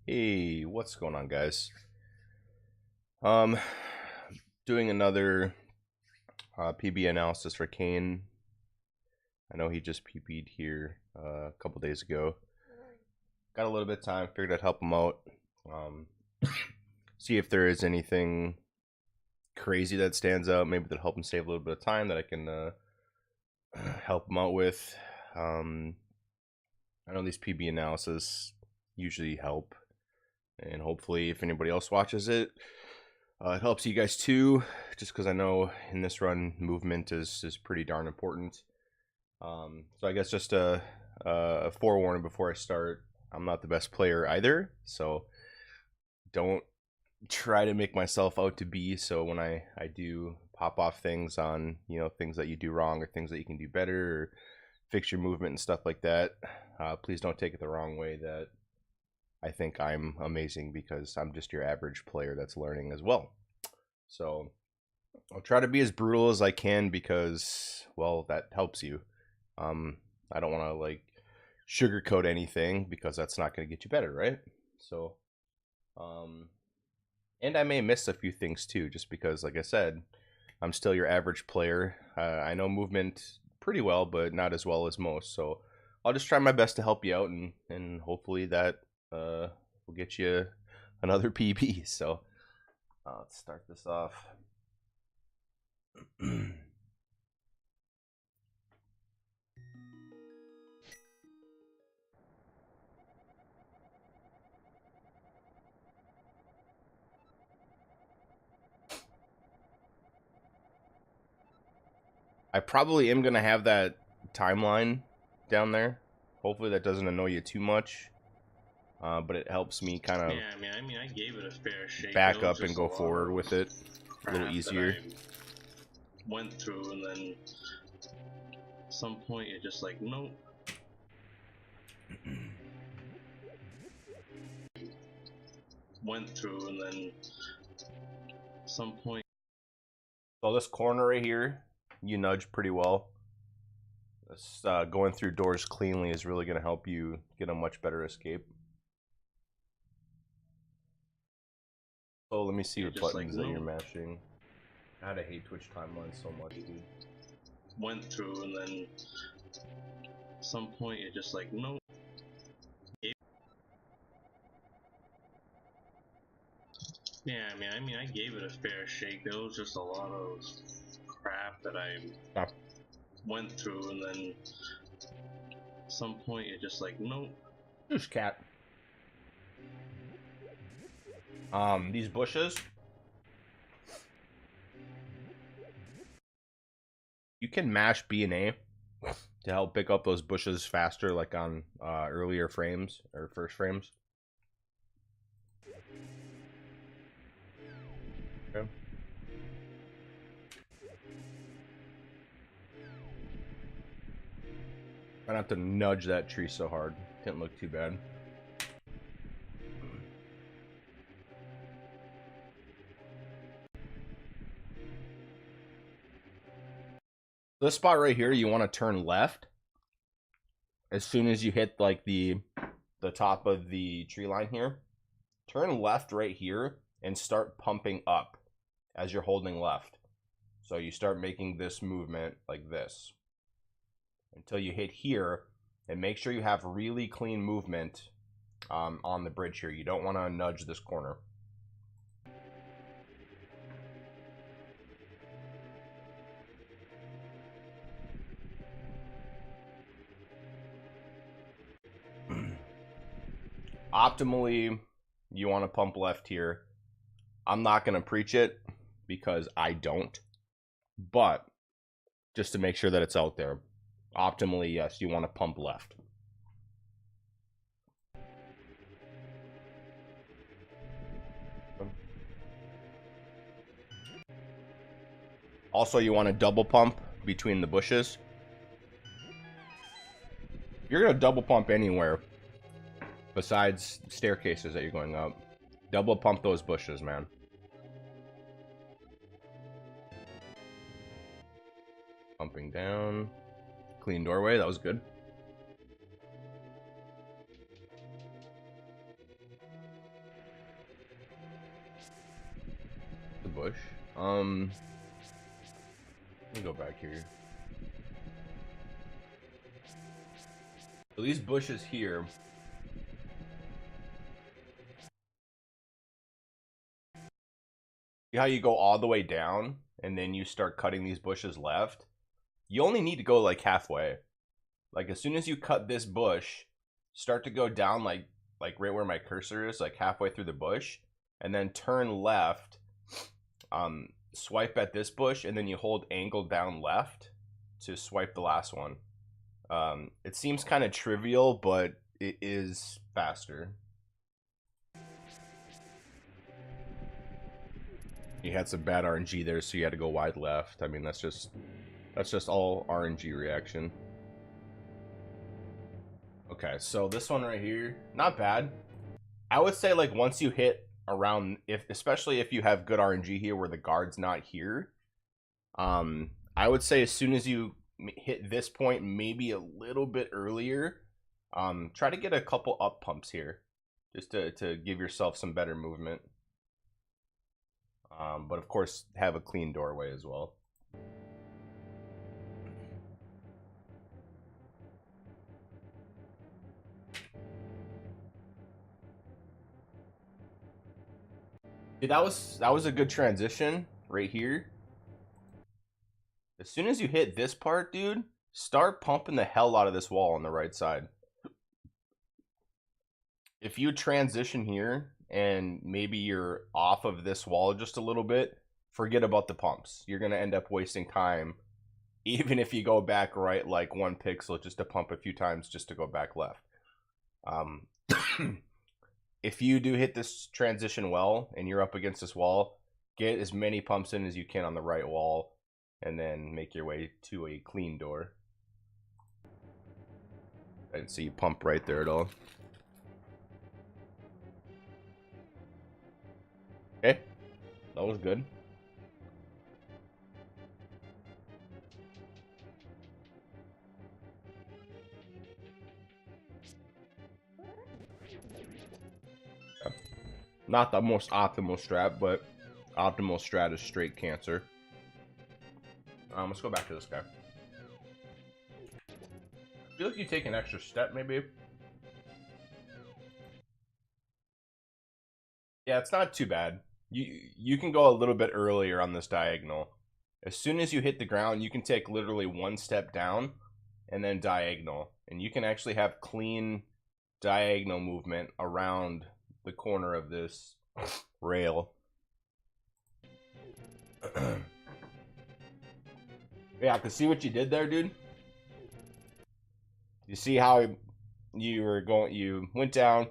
Hey, what's going on, guys? Um, doing another PB analysis for Kain. I know he just PB'd here a couple days ago. Got a little bit of time, figured I'd help him out. Um, see if there is anything crazy that stands out, maybe that'll help him save a little bit of time that I can help him out with. I know these PB analysis usually help, and hopefully if anybody else watches it, it helps you guys too, just because I know in this run movement is pretty darn important. So I guess just a forewarning before I start, I'm not the best player either, so don't try to make myself out to be. So when I do pop off things on, things that you do wrong or things that you can do better or fix your movement and stuff like that, please don't take it the wrong way that I think I'm amazing, because I'm just your average player that's learning as well. So I'll try to be as brutal as I can because, well, that helps you. I don't want to like sugarcoat anything because that's not going to get you better, right? So, and I may miss a few things too, just because, like I said, I'm still your average player. I know movement pretty well, but not as well as most. So I'll just try my best to help you out, and hopefully that will get you another PB. So let's start this off. I probably am gonna have that timeline down there. Hopefully that doesn't annoy you too much. But it helps me kind of I gave it a fair shake. back up and go forward with it a little easier. Went through, and then at some point you're just like, nope. Went through, and then at some point. So this corner right here, you nudge pretty well. This, going through doors cleanly is really going to help you get a much better escape. So let me see what buttons that you're mashing. God, I hate Twitch timelines so much, dude. Went through, and then at some point you're just like, nope. Yeah, I gave it a fair shake. There was just a lot of crap that I went through, and then at some point you're just like, nope. Who's cat? These bushes, you can mash B and A to help pick up those bushes faster, like on earlier frames or first frames. Okay. I don't have to nudge that tree so hard. Didn't look too bad. This spot right here, you want to turn left as soon as you hit like the top of the tree line here. Turn left right here and start pumping up as you're holding left. So you start making this movement like this until you hit here, and make sure you have really clean movement on the bridge here. You don't want to nudge this corner. Optimally, you want to pump left here. I'm not going to preach it because I don't, but just to make sure that it's out there. Optimally, yes, you want to pump left. Also, you want to double pump between the bushes. You're going to double pump anywhere besides staircases that you're going up. Double pump those bushes, man. Pumping down. Clean doorway, that was good. Let me go back here. So these bushes here. See how you go all the way down and then you start cutting these bushes left? You only need to go like halfway. Like as soon as you cut this bush, start to go down like right where my cursor is, like halfway through the bush, and then turn left. Swipe at this bush, and then you hold angle down left to swipe the last one. It seems kind of trivial, but it is faster. You had some bad RNG there, so you had to go wide left. I mean, that's just all RNG reaction. Okay, so this one right here, not bad. I would say like once you hit around, especially if you have good RNG here where the guard's not here, I would say as soon as you hit this point, maybe a little bit earlier, try to get a couple up pumps here just to give yourself some better movement. But of course have a clean doorway as well. Dude, that was a good transition right here. As soon as you hit this part, dude, start pumping the hell out of this wall on the right side. If you transition here and maybe you're off of this wall just a little bit, forget about the pumps. You're going to end up wasting time, even if you go back right like 1 pixel just to pump a few times just to go back left. If you do hit this transition well and you're up against this wall, get as many pumps in as you can on the right wall and then make your way to a clean door. I didn't see you pump right there at all. Okay, that was good. Not the most optimal strat, but optimal strat is straight cancer. Let's go back to this guy. I feel like you take an extra step, maybe. Yeah, it's not too bad. You can go a little bit earlier on this diagonal. As soon as you hit the ground, you can take literally 1 step down and then diagonal. And you can actually have clean diagonal movement around the corner of this rail. Yeah, I can see what you did there, dude. You see how you went down,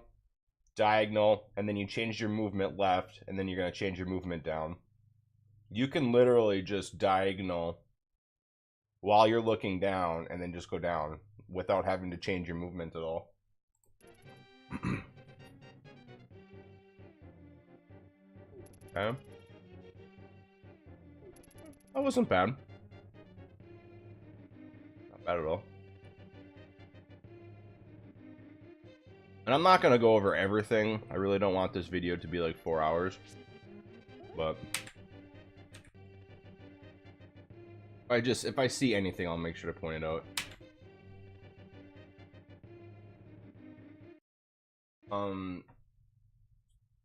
diagonal, and then you changed your movement left, and then you're going to change your movement down. You can literally just diagonal while you're looking down, and then just go down without having to change your movement at all. Okay. That wasn't bad. Not bad at all. And I'm not going to go over everything. I really don't want this video to be like 4 hours. But if I see anything, I'll make sure to point it out.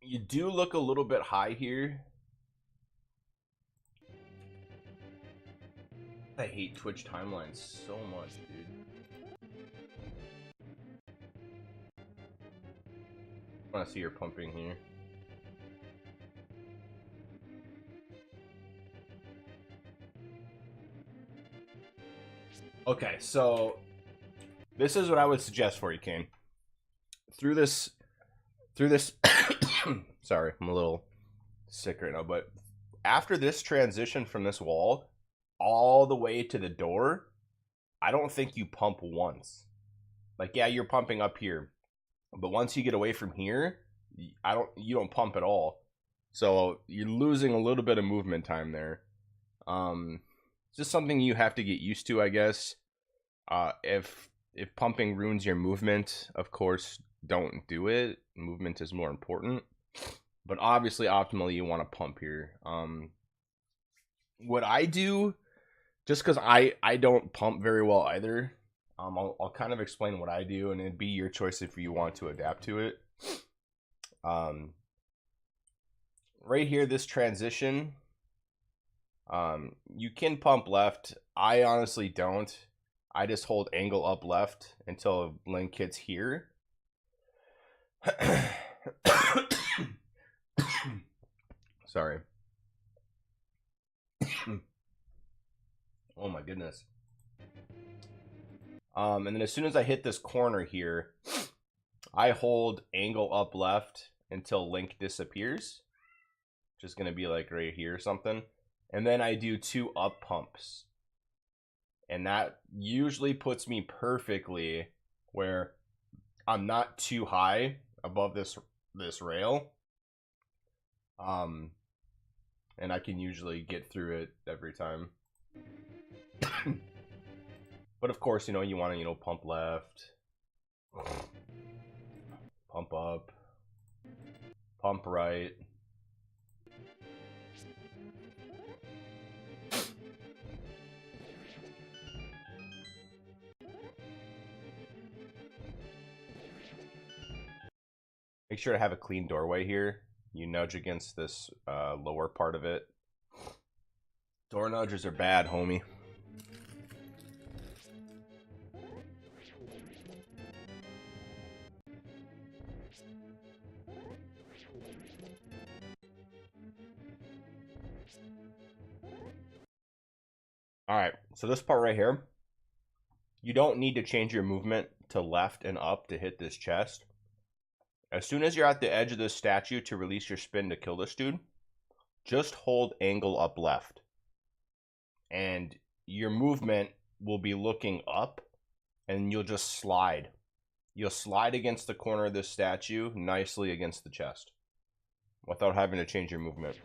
You do look a little bit high here. I hate Twitch timelines so much, dude. I want to see your pumping here. Okay, so this is what I would suggest for you, Kain. Through this sorry, I'm a little sick right now, but after this transition from this wall all the way to the door, I don't think you pump once. Like, yeah, you're pumping up here, but once you get away from here, you don't pump at all. So you're losing a little bit of movement time there. It's just something you have to get used to, I guess. If pumping ruins your movement, of course, don't do it. Movement is more important. But obviously, optimally, you want to pump here. what I do, just because I don't pump very well either, I'll kind of explain what I do, and it'd be your choice if you want to adapt to it. Right here, this transition, you can pump left. I honestly don't. I just hold angle up left until Link hits here. Sorry. Oh my goodness. And then as soon as I hit this corner here, I hold angle up left until Link disappears. Which is going to be like right here or something. And then I do 2 up pumps. And that usually puts me perfectly where I'm not too high above this rail. And I can usually get through it every time. But of course, you want to, pump left, pump up, pump right. Make sure to have a clean doorway here. You nudge against this lower part of it. Door nudges are bad, homie. Alright, so this part right here, you don't need to change your movement to left and up to hit this chest. As soon as you're at the edge of this statue to release your spin to kill this dude, just hold angle up left. And your movement will be looking up, and you'll just slide. You'll slide against the corner of this statue nicely against the chest without having to change your movement.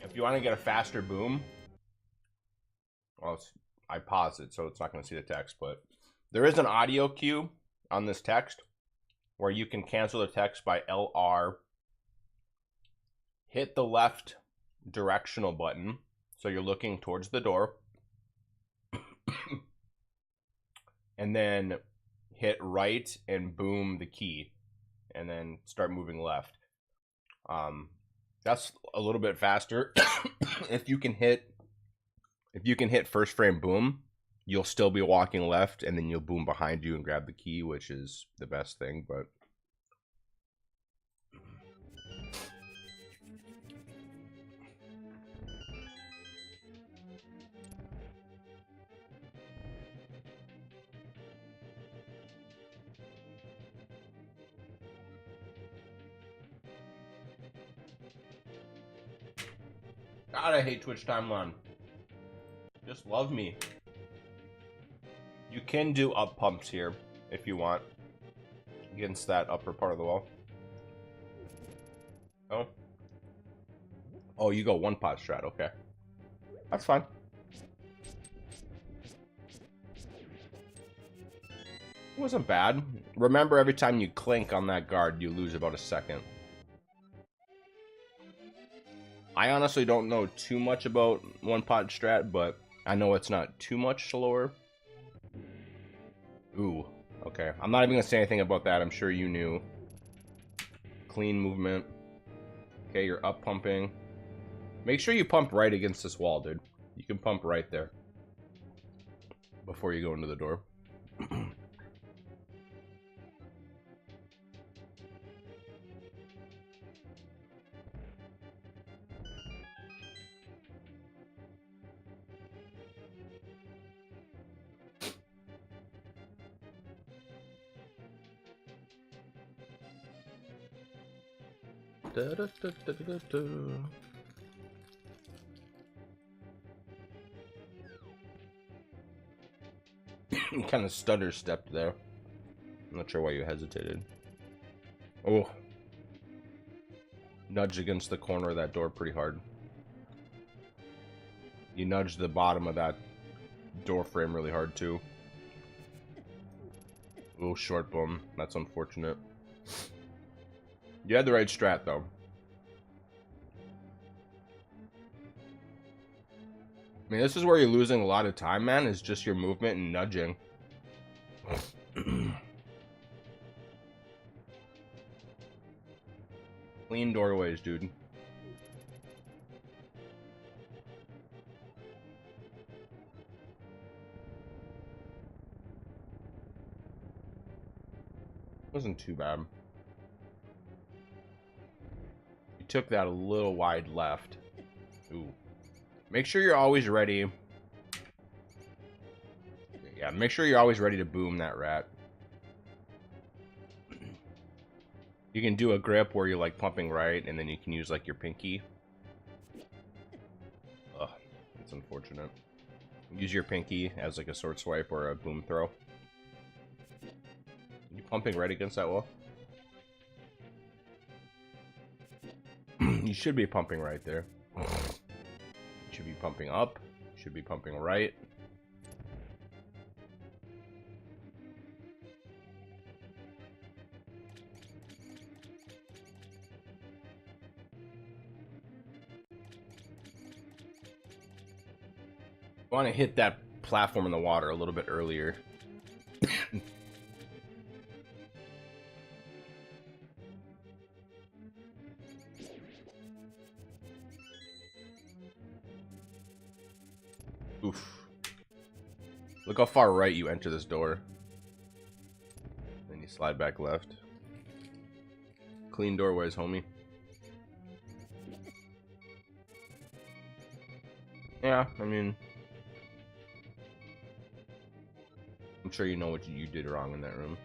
If you want to get a faster boom, well, I pause it so it's not going to see the text, but there is an audio cue on this text where you can cancel the text by LR, hit the left directional button so you're looking towards the door, and then hit right and boom the key, and then start moving left. That's a little bit faster. If you can hit first frame boom, you'll still be walking left, and then you'll boom behind you and grab the key, which is the best thing, but God, I hate Twitch timeline. Just love me. You can do up pumps here if you want against that upper part of the wall. Oh. Oh, you go one pot strat. Okay. That's fine. It wasn't bad. Remember, every time you clink on that guard, you lose about a second. I honestly don't know too much about one pot strat, but I know it's not too much slower. Ooh, okay. I'm not even gonna say anything about that. I'm sure you knew. Clean movement. Okay, you're up pumping. Make sure you pump right against this wall, dude. You can pump right there before you go into the door. You kind of stutter stepped there. I'm not sure why you hesitated. Oh. Nudge against the corner of that door pretty hard. You nudge the bottom of that door frame really hard too. little short boom. That's unfortunate. You had the right strat, though. I mean, this is where you're losing a lot of time, man, is just your movement and nudging. Clean doorways, dude. Wasn't too bad. You took that a little wide left. Ooh. Make sure you're always ready. Yeah, make sure you're always ready to boom that rat. You can do a grip where you're like pumping right, and then you can use like your pinky. Ugh, that's unfortunate. Use your pinky as like a sword swipe or a boom throw. You pumping right against that wall? You should be pumping right there. You should be pumping up. You should be pumping right. You want to hit that platform in the water a little bit earlier. Oof. Look how far right you enter this door. Then you slide back left. Clean doorways, homie. Yeah, I mean, I'm sure you know what you did wrong in that room.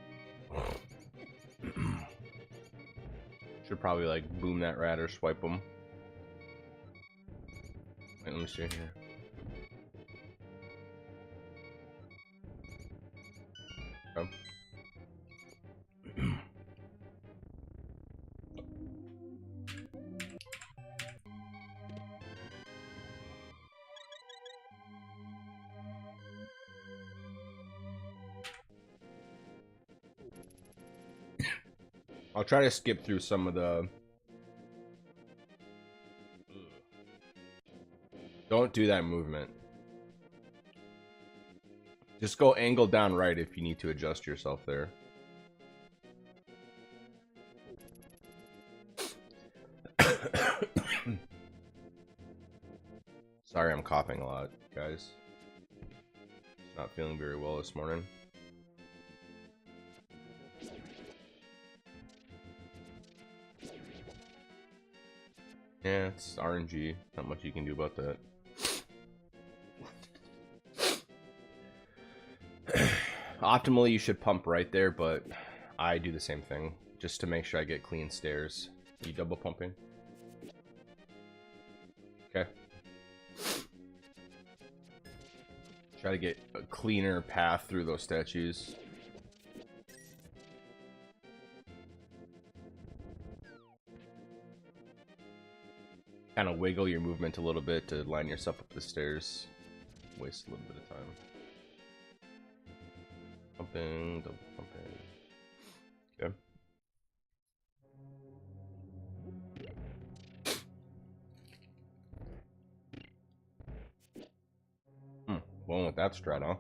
Should probably like boom that rat or swipe him. Wait, let me see here. Okay. I'll try to skip through some of the... Don't do that movement. Just go angle down right if you need to adjust yourself there. Sorry, I'm coughing a lot, guys. Not feeling very well this morning. Yeah, it's RNG. Not much you can do about that. Optimally, you should pump right there, but I do the same thing just to make sure I get clean stairs. Are you double pumping? Okay. Try to get a cleaner path through those statues. Kind of wiggle your movement a little bit to line yourself up the stairs. Waste a little bit of time. Pumping, double pumping. Okay. Going with that strat, huh?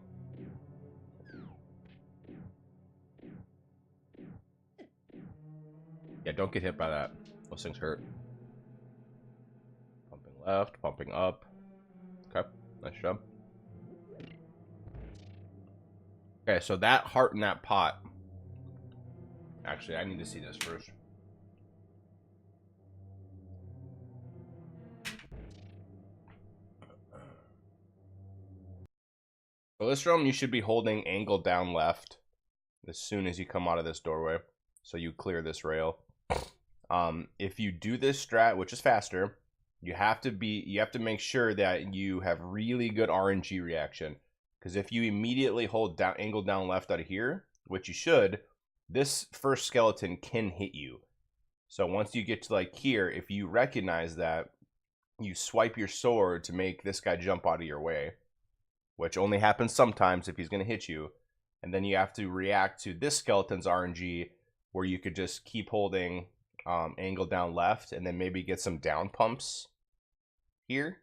Yeah, don't get hit by that. Those things hurt. Pumping left, pumping up. Okay, nice job. Okay, so that heart in that pot. Actually, I need to see this first. So this room, you should be holding angle down left as soon as you come out of this doorway. So you clear this rail. If you do this strat, which is faster, you have to make sure that you have really good RNG reaction. Because if you immediately hold down angle down left out of here, which you should, this first skeleton can hit you. So once you get to like here, if you recognize that, you swipe your sword to make this guy jump out of your way, which only happens sometimes if he's going to hit you. and then you have to react to this skeleton's RNG, where you could just keep holding angle down left, and then maybe get some down pumps here.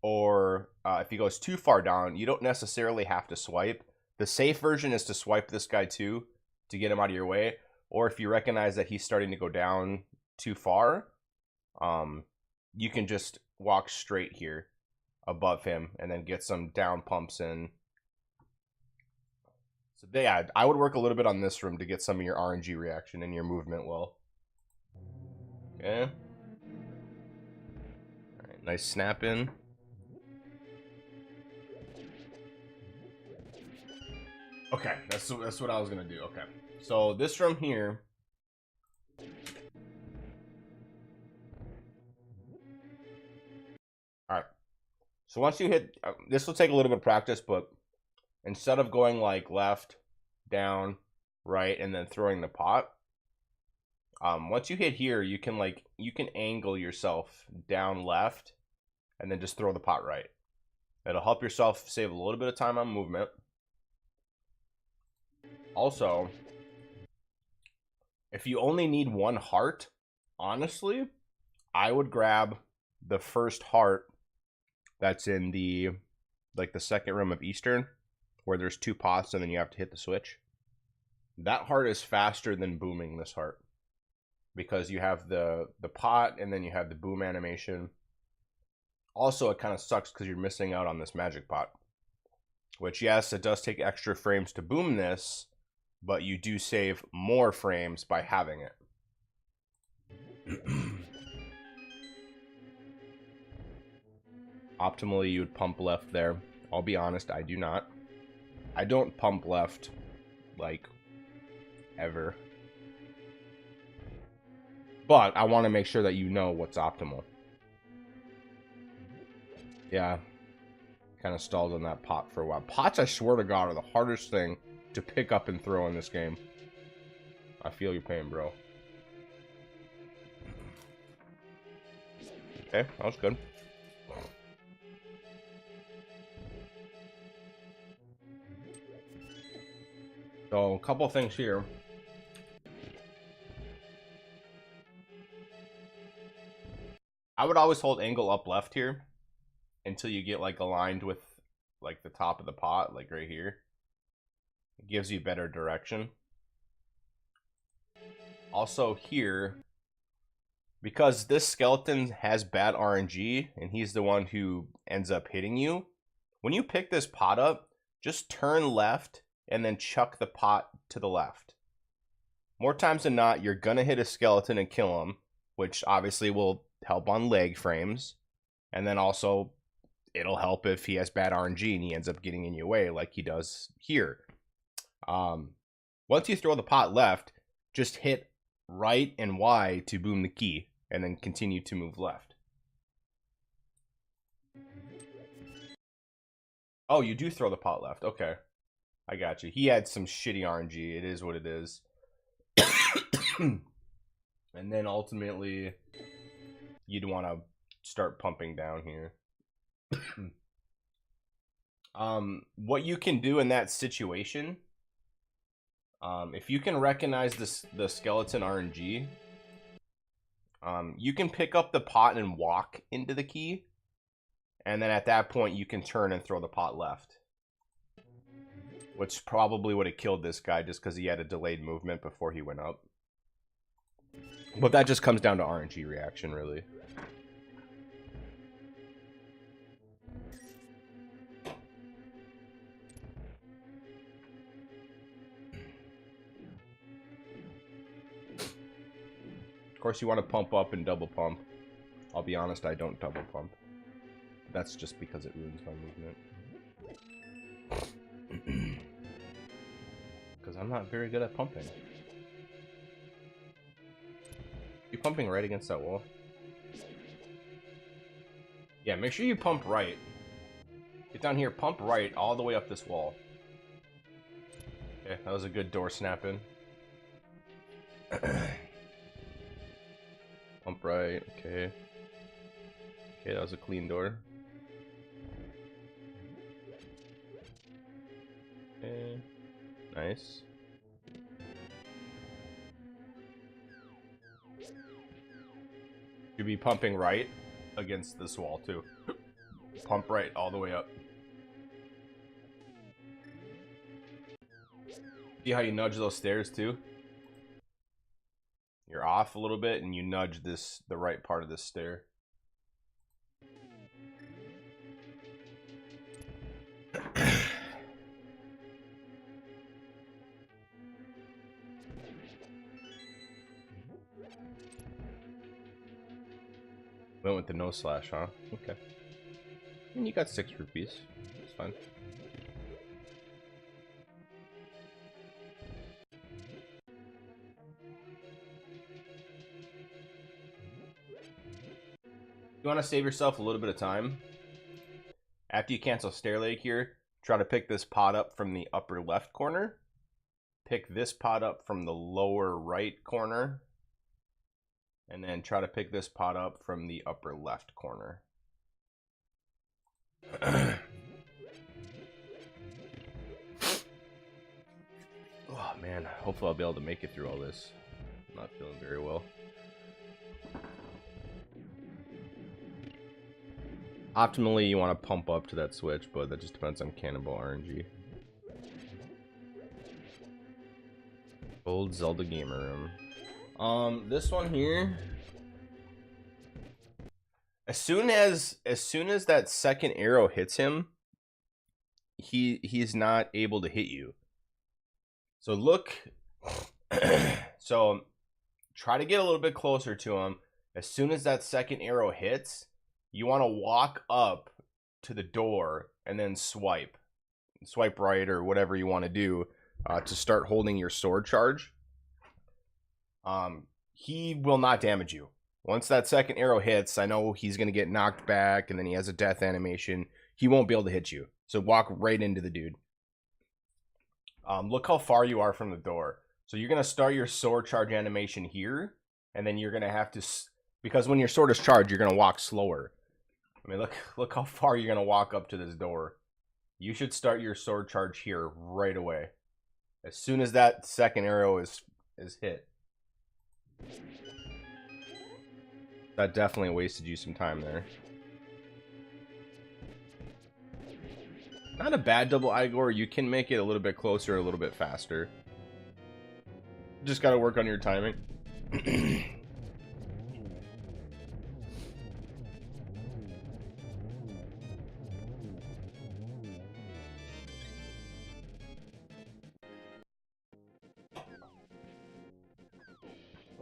Or if he goes too far down, you don't necessarily have to swipe. The safe version is to swipe this guy too, to get him out of your way. Or if you recognize that he's starting to go down too far, you can just walk straight here above him and then get some down pumps in. So yeah, I would work a little bit on this room to get some of your RNG reaction and your movement well. Okay. Alright, nice snap in. Okay, that's what I was gonna do. Okay, so this room here. All right. So once you hit, this will take a little bit of practice, but instead of going like left, down, right, and then throwing the pot, once you hit here, you can angle yourself down left, and then just throw the pot right. It'll help yourself save a little bit of time on movement. Also, if you only need one heart, honestly, I would grab the first heart that's in the second room of Eastern, where there's 2 pots and then you have to hit the switch. That heart is faster than booming this heart, because you have the pot and then you have the boom animation. Also, it kind of sucks because you're missing out on this magic pot, which, yes, it does take extra frames to boom this, but you do save more frames by having it. Optimally, you would pump left there. I'll be honest, I do not. I don't pump left, like, ever. But I want to make sure that you know what's optimal. Yeah. Kind of stalled on that pot for a while. Pots, I swear to God, are the hardest thing to pick up and throw in this game. I feel your pain, bro. Okay, that was good. So, a couple things here. I would always hold angle up left here until you get like aligned with like the top of the pot, like right here. It gives you better direction. Also here, because this skeleton has bad RNG and he's the one who ends up hitting you, when you pick this pot up, just turn left and then chuck the pot to the left. More times than not, you're gonna hit a skeleton and kill him, which obviously will help on leg frames. And then also, it'll help if he has bad RNG and he ends up getting in your way like he does here. Once you throw the pot left, just hit right and Y to boom the key, and then continue to move left. Oh, you do throw the pot left. Okay. I got you. He had some shitty RNG. It is what it is. And then ultimately, you'd want to start pumping down here. What you can do in that situation, if you can recognize the skeleton RNG, you can pick up the pot and walk into the key, and then at that point you can turn and throw the pot left, which probably would have killed this guy just because he had a delayed movement before he went up. But that just comes down to RNG reaction, really. Of course, you want to pump up and double pump. I'll be honest, I don't double pump. That's just because it ruins my movement. Because I'm not very good at pumping. You pumping right against that wall? Yeah, make sure you pump right. Get down here, pump right all the way up this wall. Okay, that was a good door snap in. Pump right, okay. Okay, that was a clean door. Okay. Nice. You'd be pumping right against this wall too. Pump right all the way up. See how you nudge those stairs too? You're off a little bit and you nudge the right part of this stair. Went with the no slash, huh? Okay. And you got 6 rupees. That's fine. You want to save yourself a little bit of time? After you cancel Stair Lake here, try to pick this pot up from the upper left corner. Pick this pot up from the lower right corner. And then try to pick this pot up from the upper left corner. Oh man, hopefully I'll be able to make it through all this. I'm not feeling very well. Optimally, you want to pump up to that switch, but that just depends on Cannonball RNG. Old Zelda Gamer Room. This one here. As soon as that second arrow hits him, he's not able to hit you. So look. So try to get a little bit closer to him. As soon as that second arrow hits, you want to walk up to the door and then swipe right or whatever you want to do to start holding your sword charge. He will not damage you. Once that second arrow hits, I know he's going to get knocked back and then he has a death animation. He won't be able to hit you. So walk right into the dude. Look how far you are from the door. So you're going to start your sword charge animation here. And then you're going to have to... Because when your sword is charged, you're going to walk slower. I mean, look how far you're going to walk up to this door. You should start your sword charge here right away. As soon as that second arrow is hit. That definitely wasted you some time there. Not a bad double Igor. You can make it a little bit closer, a little bit faster. Just got to work on your timing.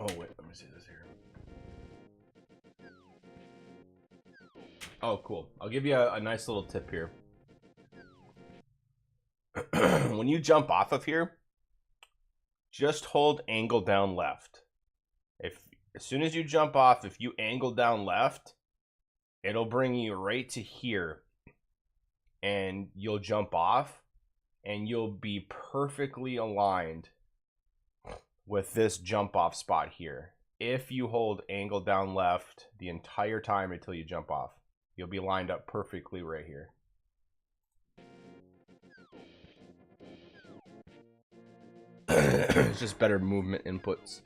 Oh, wait, let me see this here. Oh, cool. I'll give you a nice little tip here. When you jump off of here, just hold angle down left. As soon as you jump off, if you angle down left, it'll bring you right to here. And you'll jump off, and you'll be perfectly aligned with this jump off spot here. If you hold angle down left the entire time until you jump off, you'll be lined up perfectly right here. It's just better movement inputs.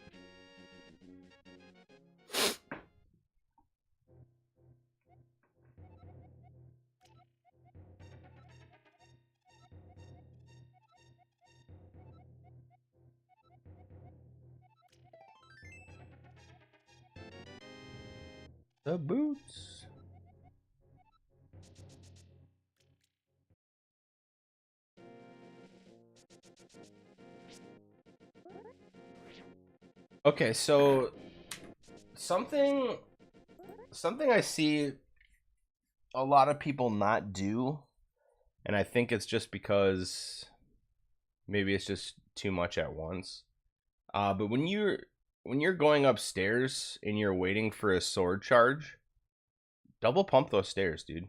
The boots. Okay, so something I see a lot of people not do, and I think it's just because maybe it's just too much at once. But when you're going upstairs and you're waiting for a sword charge, double pump those stairs, dude.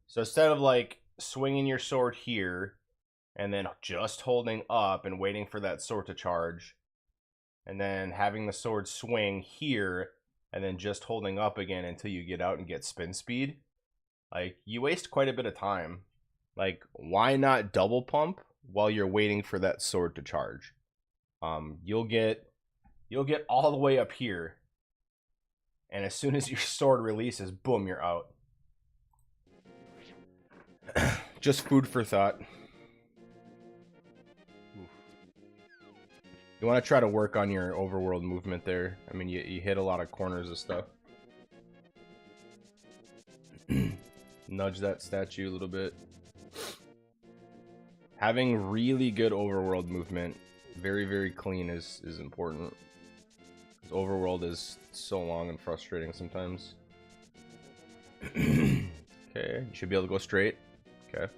So instead of like swinging your sword here and then just holding up and waiting for that sword to charge, and then having the sword swing here and then just holding up again until you get out and get spin speed, like, you waste quite a bit of time. Like, why not double pump while you're waiting for that sword to charge? You'll get all the way up here, and as soon as your sword releases, boom, you're out. Just food for thought. You want to try to work on your overworld movement there. I mean, you hit a lot of corners of stuff. Nudge that statue a little bit. Having really good overworld movement, very, very clean, is important. Overworld is so long and frustrating sometimes. Okay, you should be able to go straight. Okay.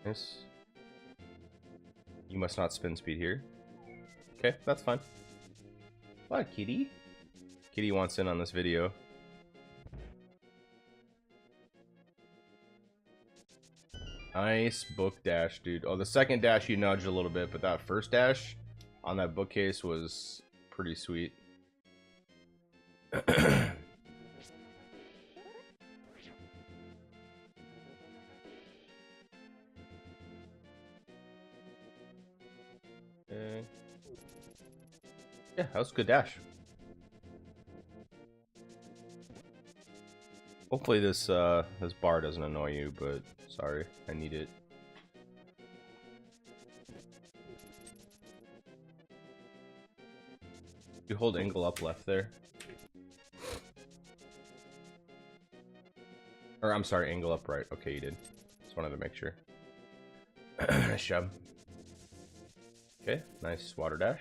Nice. You must not spin speed here. Okay, that's fine. What, kitty? Kitty wants in on this video. Nice book dash, dude. Oh, the second dash you nudged a little bit, but that first dash on that bookcase was pretty sweet. Okay. Yeah, that was a good dash. Hopefully this this bar doesn't annoy you, but sorry, I need it. You hold angle up left there. Or I'm sorry, angle up right. Okay, you did. Just wanted to make sure. Nice job. Okay, nice water dash.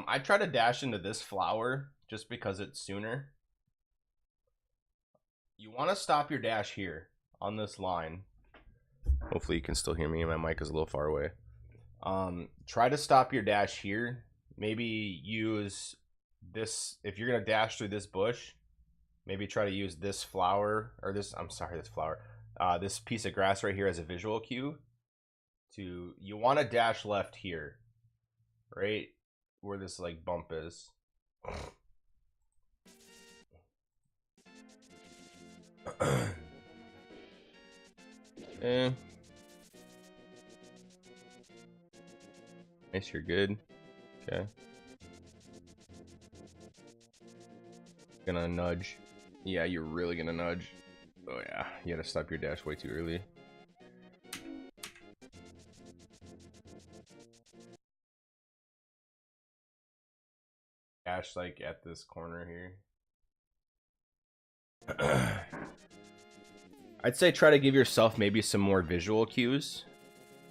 I try to dash into this flower just because it's sooner. You want to stop your dash here on this line. Hopefully you can still hear me. My mic is a little far away. Try to stop your dash here. Maybe use this, if you're gonna dash through this bush, maybe try to use this flower, or this, I'm sorry, this flower, this piece of grass right here as a visual cue. You want to dash left here, right where this like bump is. Nice, you're good. Okay. Gonna nudge. Yeah, you're really gonna nudge. Oh yeah, you gotta stop your dash way too early. Dash like at this corner here. I'd say try to give yourself maybe some more visual cues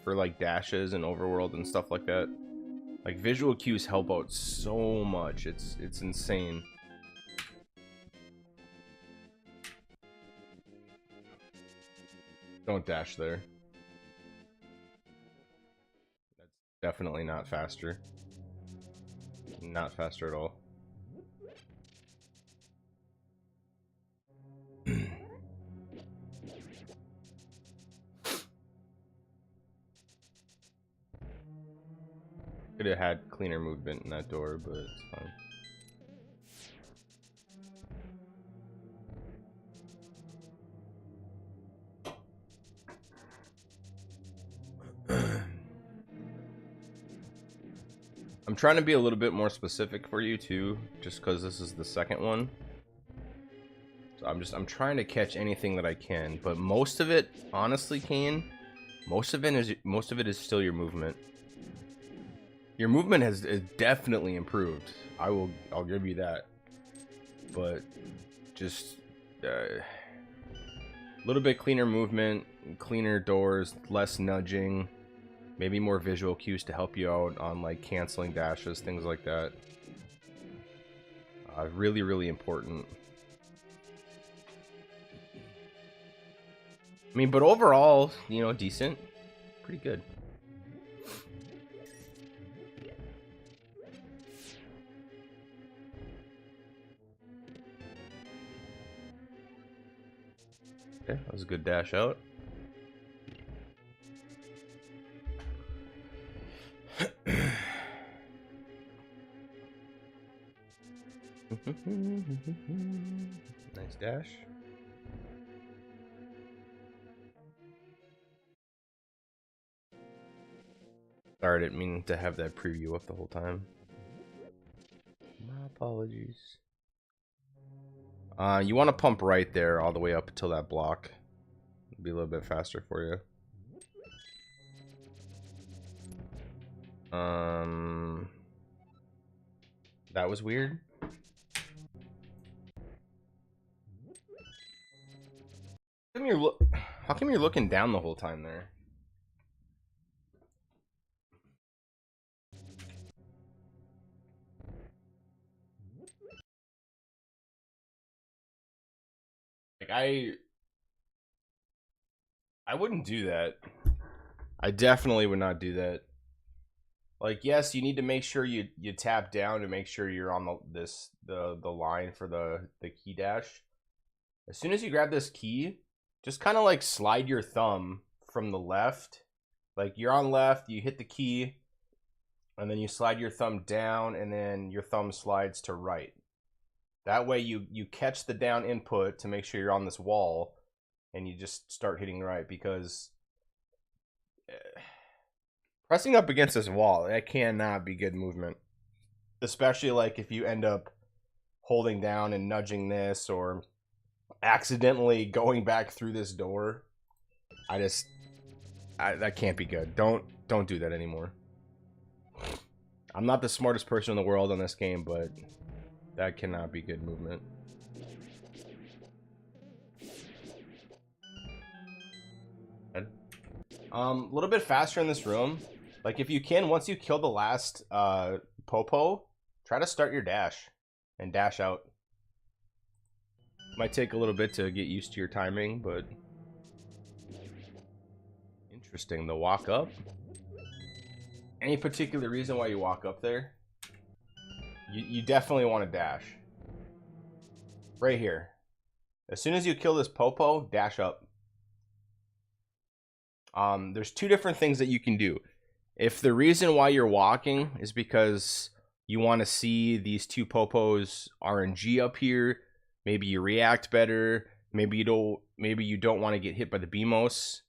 for like dashes and overworld and stuff like that. Like visual cues help out so much. It's insane. Don't dash there. That's definitely not faster. Not faster at all. Could have had cleaner movement in that door, but it's fine. I'm trying to be a little bit more specific for you too, just because this is the second one. So I'm trying to catch anything that I can, but most of it, honestly, Kain, most of it is still your movement. Your movement has definitely improved. I'll give you that. But just a little bit cleaner movement, cleaner doors, less nudging, maybe more visual cues to help you out on like canceling dashes, things like that. Really, really important. I mean, but overall, you know, decent, pretty good. Okay, that was a good dash out. Nice dash. Sorry, I didn't mean to have that preview up the whole time. My apologies. You want to pump right there all the way up until that block. It'll be a little bit faster for you. That was weird. How come you're looking down the whole time there? Like I wouldn't do that. I definitely would not do that. Like, yes, you need to make sure you tap down to make sure you're on the line for the key dash. As soon as you grab this key, just kind of like slide your thumb from the left. Like you're on left, you hit the key, and then you slide your thumb down, and then your thumb slides to right. That way you catch the down input to make sure you're on this wall, and you just start hitting right, because pressing up against this wall, that cannot be good movement. Especially like if you end up holding down and nudging this, or accidentally going back through this door. That can't be good. Don't do that anymore. I'm not the smartest person in the world on this game, but that cannot be good movement. A little bit faster in this room. Like if you can, once you kill the last Popo, try to start your dash and dash out. Might take a little bit to get used to your timing, but interesting. The walk up. Any particular reason why you walk up there? You definitely want to dash. Right here. As soon as you kill this Popo, dash up. There's two different things that you can do. If the reason why you're walking is because you want to see these two Popos RNG up here, maybe you react better, maybe you don't want to get hit by the BMOS.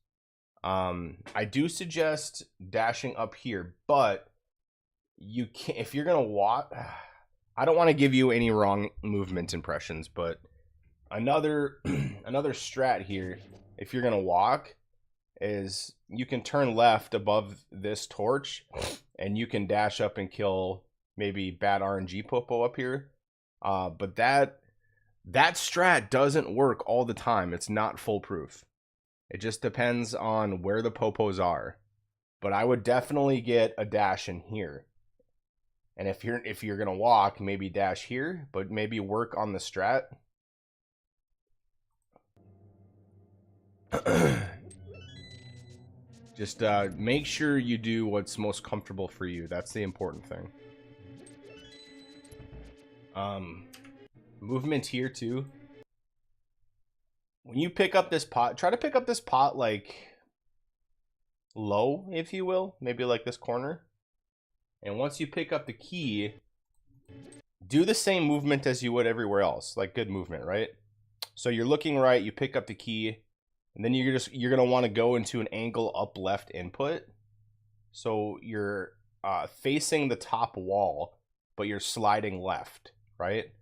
I do suggest dashing up here, but you can't, if you're gonna walk. I don't want to give you any wrong movement impressions, but another strat here, if you're gonna walk, is you can turn left above this torch, and you can dash up and kill maybe bad RNG Popo up here. But that strat doesn't work all the time. It's not foolproof. It just depends on where the Popos are. But I would definitely get a dash in here. And if you're gonna walk, maybe dash here, but maybe work on the strat. Just make sure you do what's most comfortable for you. That's the important thing. Movement here too. When you pick up this pot, try to pick up this pot like low, if you will, maybe like this corner. And once you pick up the key, do the same movement as you would everywhere else, like good movement, right? So you're looking right, you pick up the key, and then you're gonna want to go into an angle up left input. So you're facing the top wall, but you're sliding left, right?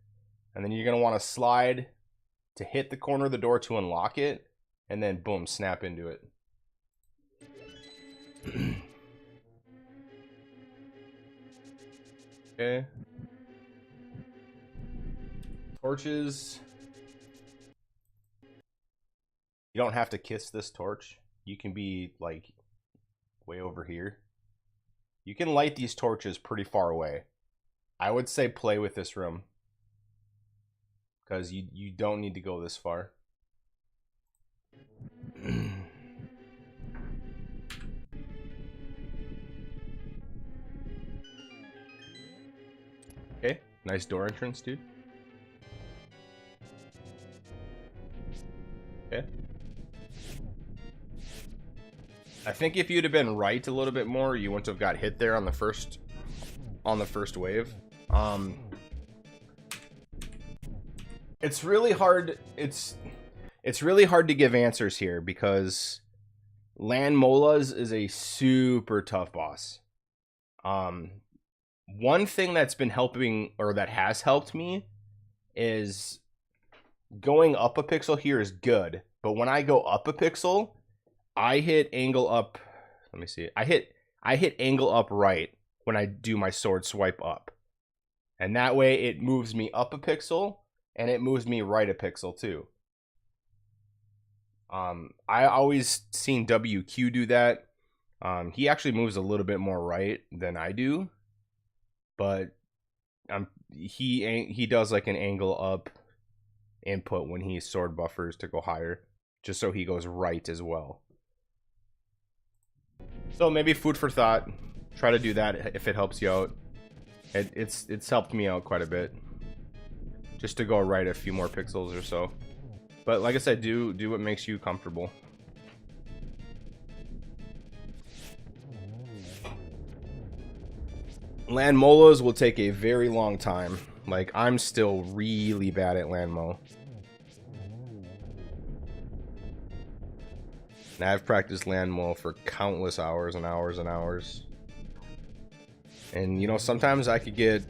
And then you're gonna want to slide to hit the corner of the door to unlock it, and then boom, snap into it. Okay. Torches. You don't have to kiss this torch. You can be like way over here. You can light these torches pretty far away. I would say play with this room, because you don't need to go this far. Okay, nice door entrance, dude. Okay. I think if you'd have been right a little bit more, you wouldn't have got hit there on the first wave. It's really hard. It's really hard to give answers here because Land Molas is a super tough boss. One thing that's been helping, or that has helped me, is going up a pixel here is good, but when I go up a pixel, I hit angle up. Let me see. I hit angle up right when I do my sword swipe up, and that way it moves me up a pixel and it moves me right a pixel too. I always seen WQ do that. He actually moves a little bit more right than I do, but he does like an angle up input when he sword buffers to go higher, just so he goes right as well. So maybe food for thought. Try to do that if it helps you out. It's helped me out quite a bit, just to go right a few more pixels or so. But like I said, do what makes you comfortable. Land Molas will take a very long time. Like, I'm still really bad at Land Mo. And I've practiced Land Mo for countless hours and hours and hours. And, you know, sometimes I could get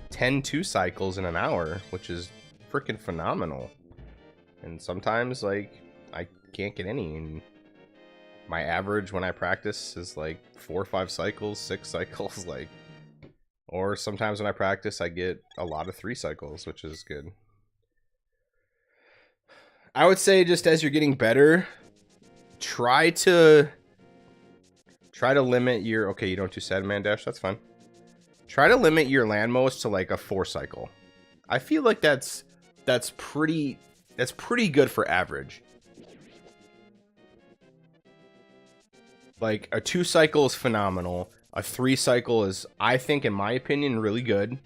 10 2 cycles in an hour, which is freaking phenomenal. And sometimes, like, I can't get any. And my average when I practice is like 4 or 5 cycles, 6 cycles, like. Or sometimes when I practice, I get a lot of 3 cycles, which is good. I would say, just as you're getting better, try to limit your. Okay, you don't do Sadman Dash. That's fine. Try to limit your land most to like a 4 cycle. I feel like that's pretty good for average. Like, a 2 cycle is phenomenal. A 3 cycle is, I think, in my opinion, really good.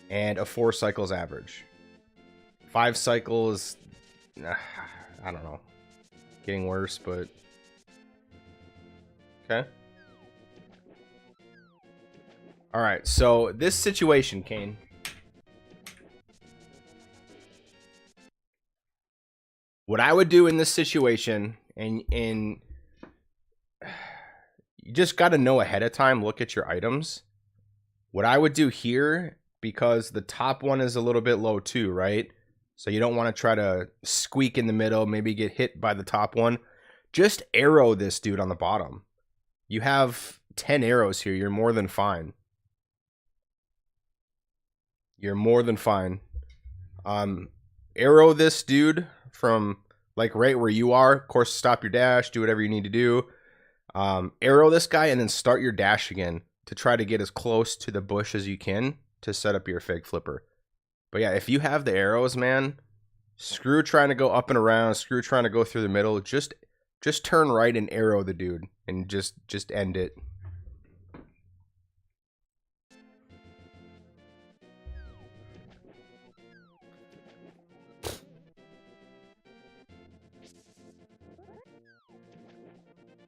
And a 4 cycle is average. 5 cycles, I don't know. Getting worse, but... Okay. Alright, so this situation, Kain. What I would do in this situation, and you just got to know ahead of time, look at your items. What I would do here, because the top one is a little bit low too, right? So you don't want to try to squeak in the middle, maybe get hit by the top one. Just arrow this dude on the bottom. You have 10 arrows here. You're more than fine. You're more than fine. Arrow this dude from like right where you are. Of course, stop your dash, do whatever you need to do. Arrow this guy and then start your dash again to try to get as close to the bush as you can to set up your fake flipper. But yeah, if you have the arrows, man, screw trying to go up and around, screw trying to go through the middle. Just turn right and arrow the dude and just end it.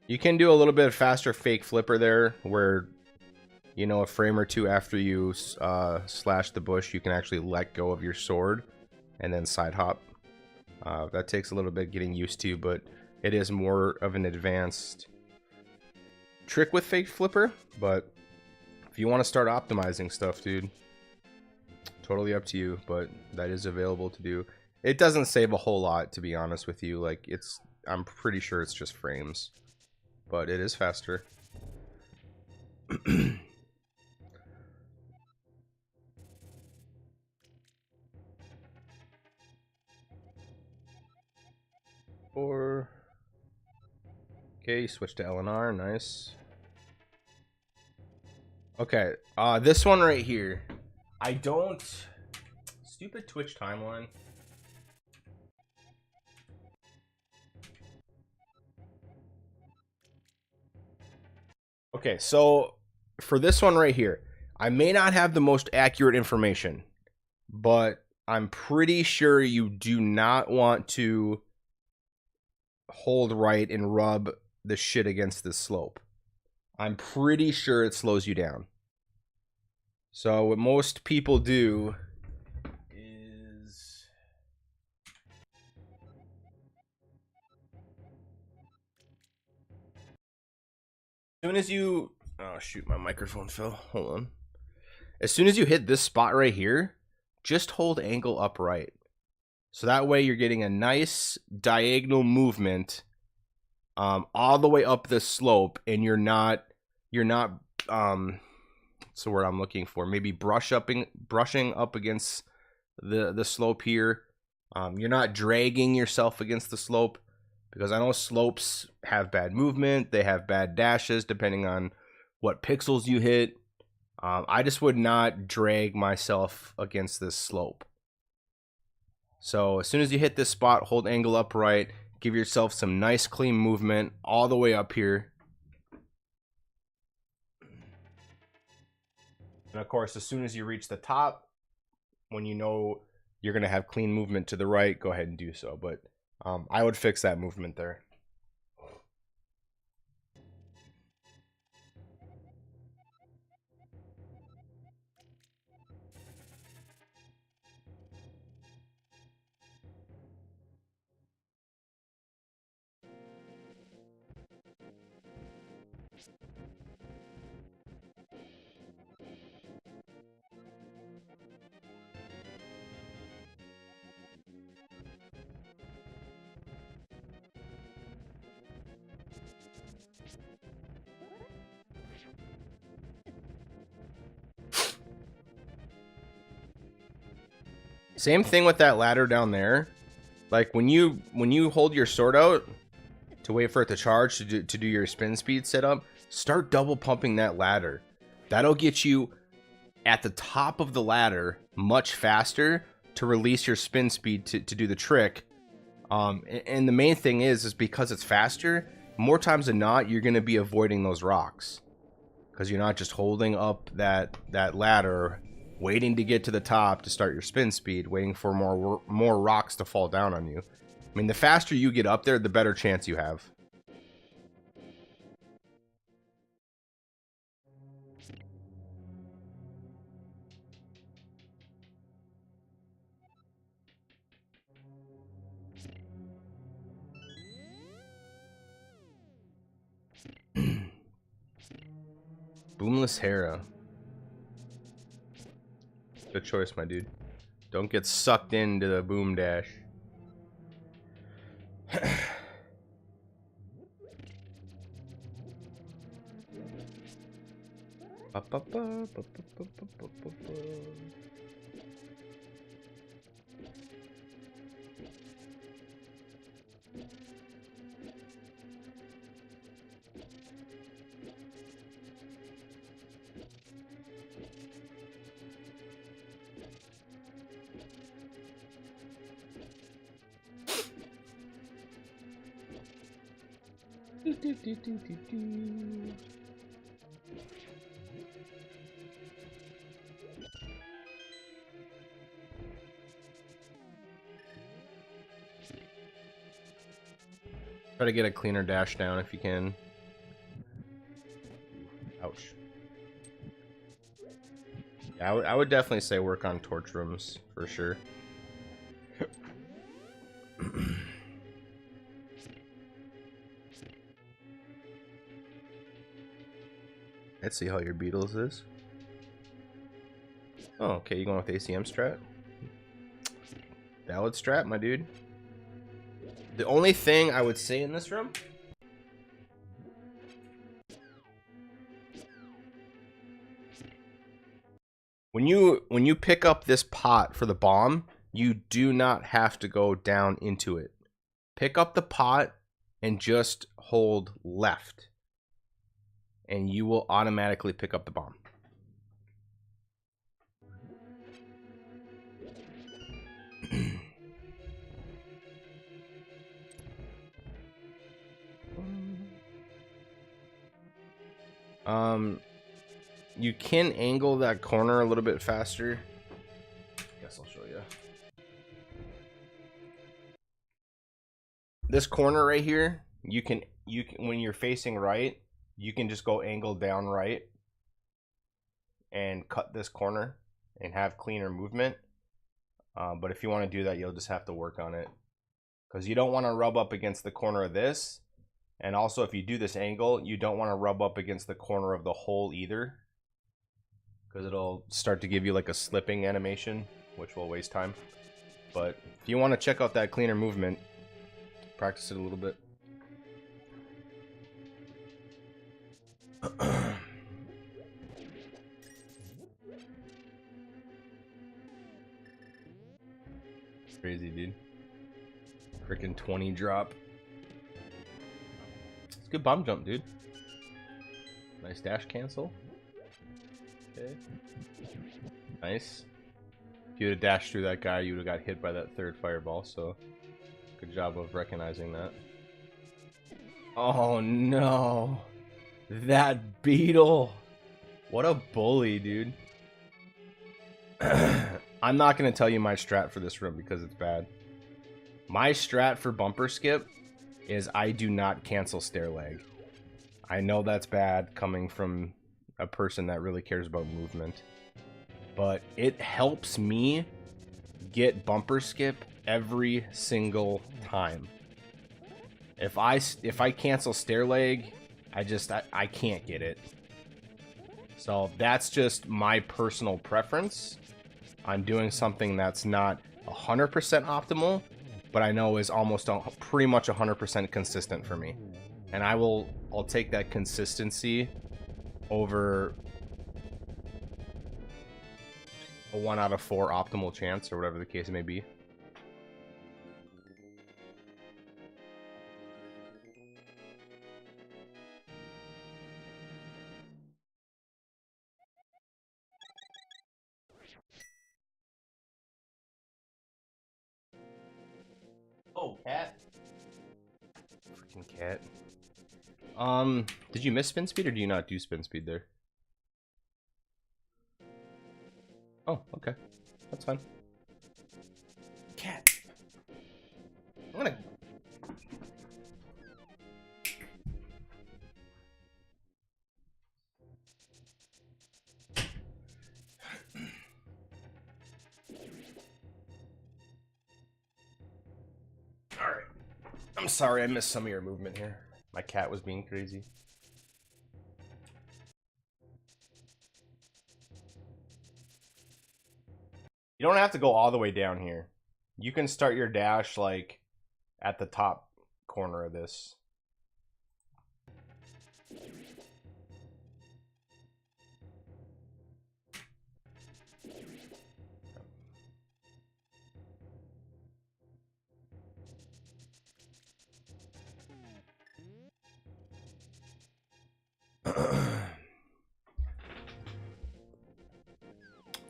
You can do a little bit faster fake flipper there where, you know, a frame or two after you slash the bush, you can actually let go of your sword and then side hop. That takes a little bit getting used to, but it is more of an advanced trick with fake flipper. But if you want to start optimizing stuff, dude, totally up to you, but that is available to do. It doesn't save a whole lot, to be honest with you. Like, I'm pretty sure it's just frames, but it is faster. Okay, switch to LNR, nice. Okay, this one right here. I don't... Stupid Twitch timeline. Okay, so for this one right here, I may not have the most accurate information, but I'm pretty sure you do not want to hold right and rub the shit against this slope. I'm pretty sure it slows you down. So what most people do is as soon as you, oh shoot, my microphone fell. Hold on. As soon as you hit this spot right here, just hold angle upright. So that way you're getting a nice diagonal movement all the way up this slope, and you're not what's the word I'm looking for? Maybe brushing up against the slope here. You're not dragging yourself against the slope, because I know slopes have bad movement. They have bad dashes depending on what pixels you hit. I just would not drag myself against this slope. So as soon as you hit this spot, hold angle upright, give yourself some nice clean movement all the way up here. And of course, as soon as you reach the top, when you know you're going to have clean movement to the right, go ahead and do so. But I would fix that movement there. Same thing with that ladder down there. Like when you hold your sword out to wait for it to charge to do your spin speed setup, start double pumping that ladder. That'll get you at the top of the ladder much faster to release your spin speed to do the trick. And the main thing is because it's faster, more times than not, you're going to be avoiding those rocks. Because you're not just holding up that ladder, waiting to get to the top to start your spin speed, waiting for more rocks to fall down on you. I mean, the faster you get up there, the better chance you have. Boomless Hera. Good choice, my dude. Don't get sucked into the boom dash. Try to get a cleaner dash down if you can. Ouch. Yeah, I would definitely say work on torch rooms for sure. Let's see how your Beatles is. Oh, okay, you going with ACM strat? Valid strat, my dude. The only thing I would say in this room, when you pick up this pot for the bomb, you do not have to go down into it. Pick up the pot and just hold left, and you will automatically pick up the bomb. You can angle that corner a little bit faster. Guess I'll show you. this corner right here, you can when you're facing right, you can just go angle down right and cut this corner and have cleaner movement. But if you want to do that, you'll just have to work on it, because you don't want to rub up against the corner of this. And also, if you do this angle, you don't want to rub up against the corner of the hole either, because it'll start to give you like a slipping animation, which will waste time. But if you want to check out that cleaner movement, practice it a little bit. Crazy, dude. Freaking 20 drop. It's a good bomb jump, dude. Nice dash cancel. Okay. Nice. If you would have dashed through that guy, you would have got hit by that third fireball, so good job of recognizing that. Oh no. That beetle. What a bully, dude. I'm not going to tell you my strat for this room because it's bad. My strat for bumper skip is I do not cancel stair lag. I know that's bad coming from a person that really cares about movement, but it helps me get bumper skip every single time. If I cancel stair lag, I can't get it. So that's just my personal preference. I'm doing something that's not 100% optimal, but I know is almost pretty much 100% consistent for me. And I'll take that consistency over a 1 out of 4 optimal chance, or whatever the case may be. Oh, cat. Freaking cat. Did you miss spin speed, or do you not do spin speed there? Oh, okay. That's fine. Cat. I'm gonna... Alright. I'm sorry I missed some of your movement here. My cat was being crazy. You don't have to go all the way down here. You can start your dash like at the top corner of this.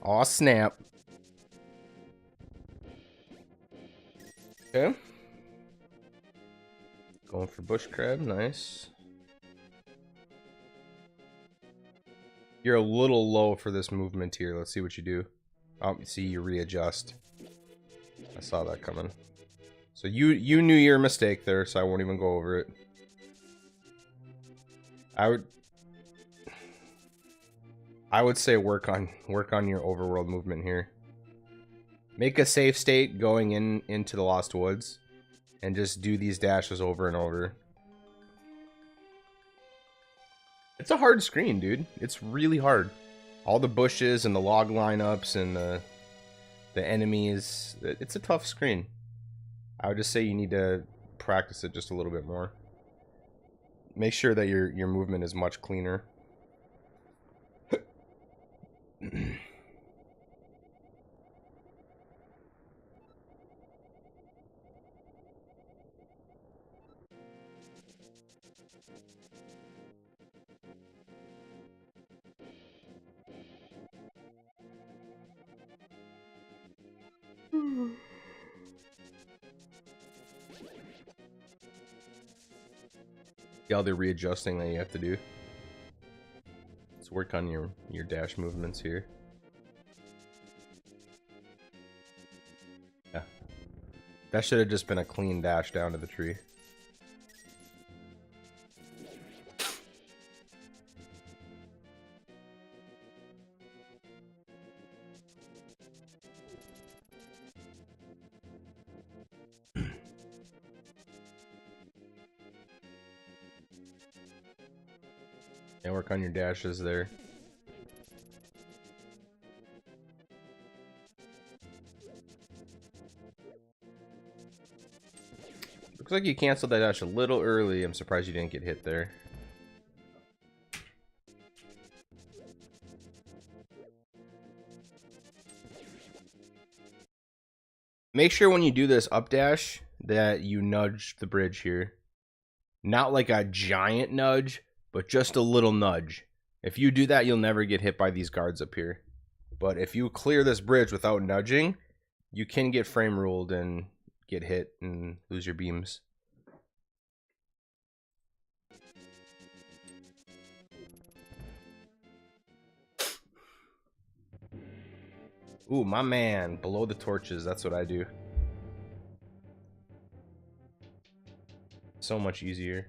Aw, snap. Okay. Going for bush crab, nice. You're a little low for this movement here. Let's see what you do. Oh, see, you readjust. I saw that coming. So you knew your mistake there, so I won't even go over it. I would say work on your overworld movement here. Make a safe state going into the Lost Woods, and just do these dashes over and over. It's a hard screen, dude. It's really hard. All the bushes and the log lineups and the enemies. It's a tough screen. I would just say you need to practice it just a little bit more. Make sure that your movement is much cleaner. See all the readjusting that you have to do. Let's work on your dash movements here. Yeah. That should have just been a clean dash down to the tree. And work on your dashes there. Looks like you canceled that dash a little early. I'm surprised you didn't get hit there. Make sure when you do this up dash that you nudge the bridge here. Not like a giant nudge, but just a little nudge. If you do that, you'll never get hit by these guards up here. But if you clear this bridge without nudging, you can get frame ruled and get hit and lose your beams. Ooh, my man, below the torches, that's what I do. So much easier.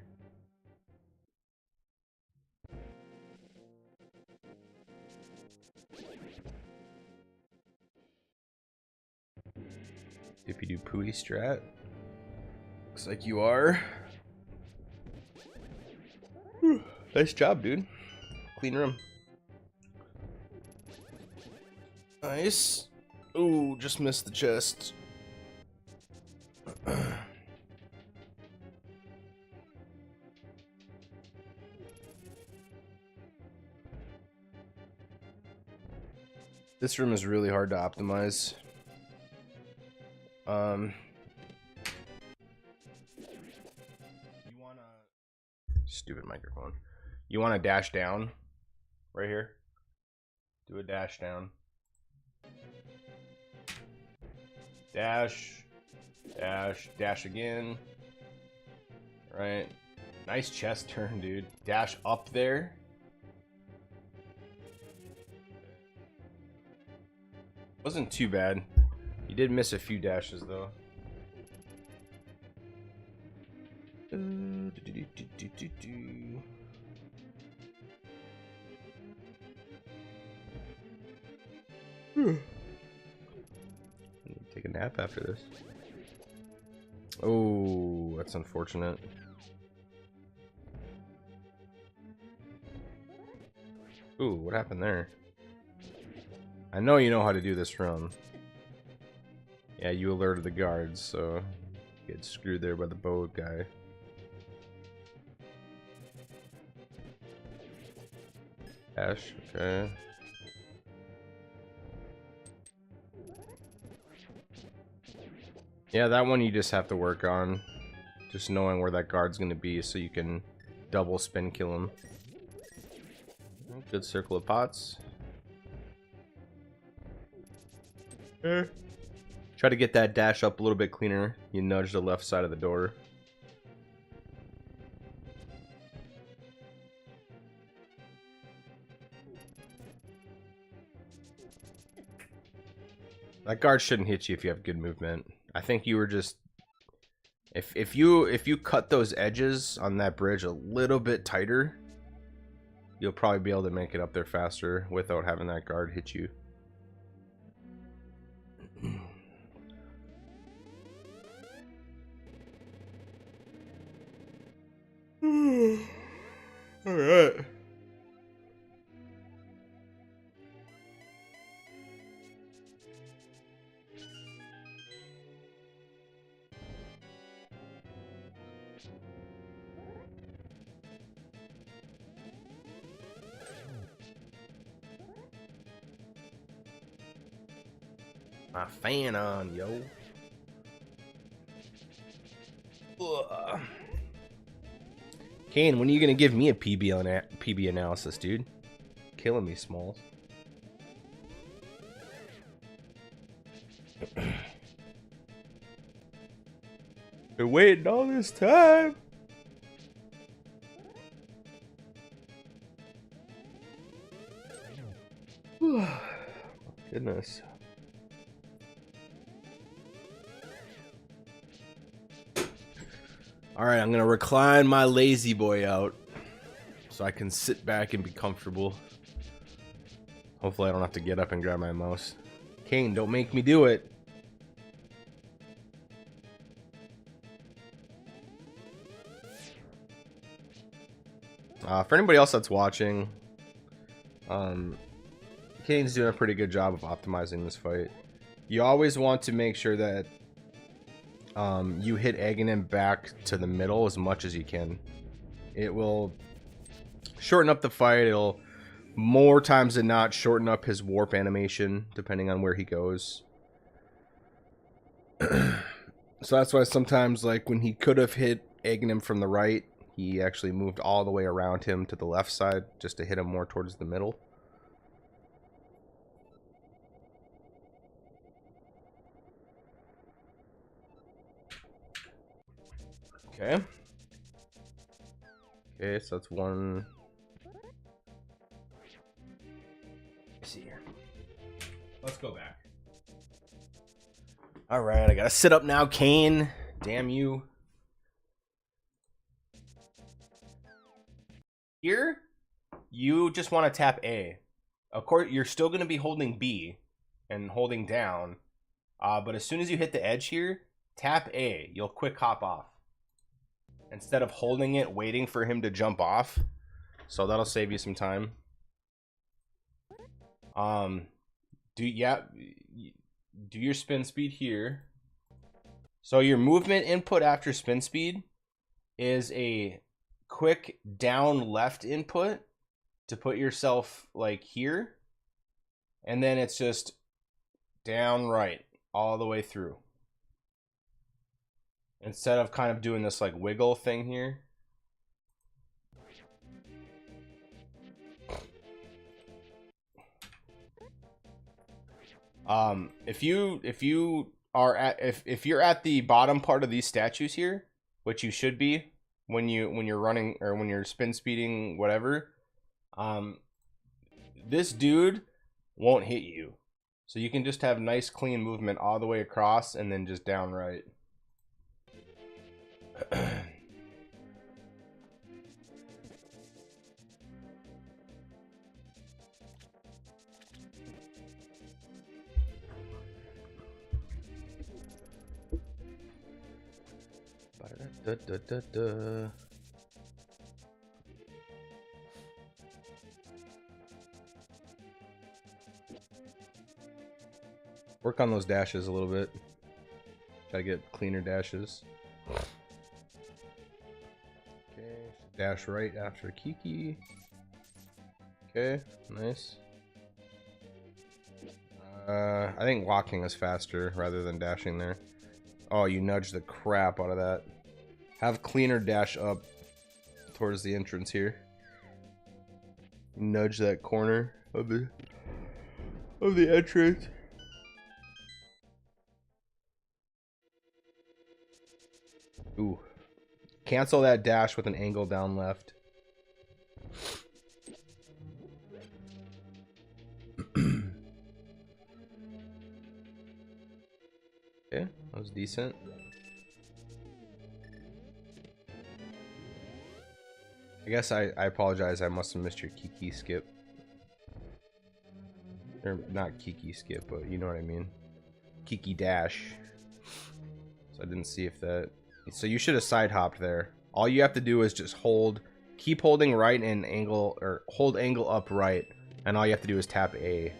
If you do Pooey strat, looks like you are. Whew. Nice job, dude. Clean room. Nice. Ooh, just missed the chest. This room is really hard to optimize. You wanna... Stupid microphone. You wanna dash down right here? Do a dash down. Dash. Dash. Dash again. Right. Nice chest turn, dude. Dash up there. Wasn't too bad. You did miss a few dashes though. Take a nap after this. Oh, that's unfortunate. Ooh, what happened there? I know you know how to do this run. Yeah, you alerted the guards, so get screwed there by the bow guy. Ash, okay. Yeah, that one you just have to work on. Just knowing where that guard's gonna be so you can double spin kill him. Good circle of pots. Try to get that dash up a little bit cleaner. You nudge the left side of the door. That guard shouldn't hit you if you have good movement. I think you were just if you cut those edges on that bridge a little bit tighter, you'll probably be able to make it up there faster without having that guard hit you. All right. My fan on, yo. Ugh. Kain, when are you gonna give me a PB analysis, dude? Killing me, Smalls. Been waiting all this time. Goodness. Alright, I'm gonna recline my lazy boy out so I can sit back and be comfortable. Hopefully I don't have to get up and grab my mouse. Kain, don't make me do it. For anybody else that's watching, Kane's doing a pretty good job of optimizing this fight. You always want to make sure that you hit Aghanim back to the middle as much as you can. It will shorten up the fight. It'll more times than not shorten up his warp animation depending on where he goes. So that's why sometimes, like when he could have hit Aghanim from the right, he actually moved all the way around him to the left side just to hit him more towards the middle. Okay. Okay, so that's one. Let's see here. Let's go back. All right, I gotta sit up now, Kain. Damn you. Here, you just want to tap A. Of course, you're still gonna be holding B and holding down, but as soon as you hit the edge here, tap A. You'll quick hop off instead of holding it, waiting for him to jump off. So that'll save you some time. Do your spin speed here. So your movement input after spin speed is a quick down left input to put yourself like here, and then it's just down right all the way through, instead of kind of doing this like wiggle thing here. If you're at the bottom part of these statues here, which you should be when you're running or when you're spin speeding, whatever, this dude won't hit you. So you can just have nice clean movement all the way across and then just down right. Work on those dashes a little bit. Try to get cleaner dashes. Okay, dash right after Kiki. Okay, nice. I think walking is faster rather than dashing there. Oh, you nudged the crap out of that. Have cleaner dash up towards the entrance here. Nudge that corner of the entrance. Ooh. Cancel that dash with an angle down left. Okay, that was decent. I guess I apologize, I must have missed your Kiki skip. Or not Kiki skip, but you know what I mean. Kiki dash. So I didn't see if that... So you should have side hopped there. All you have to do is just hold, keep holding right and angle, or hold angle up right, and all you have to do is tap A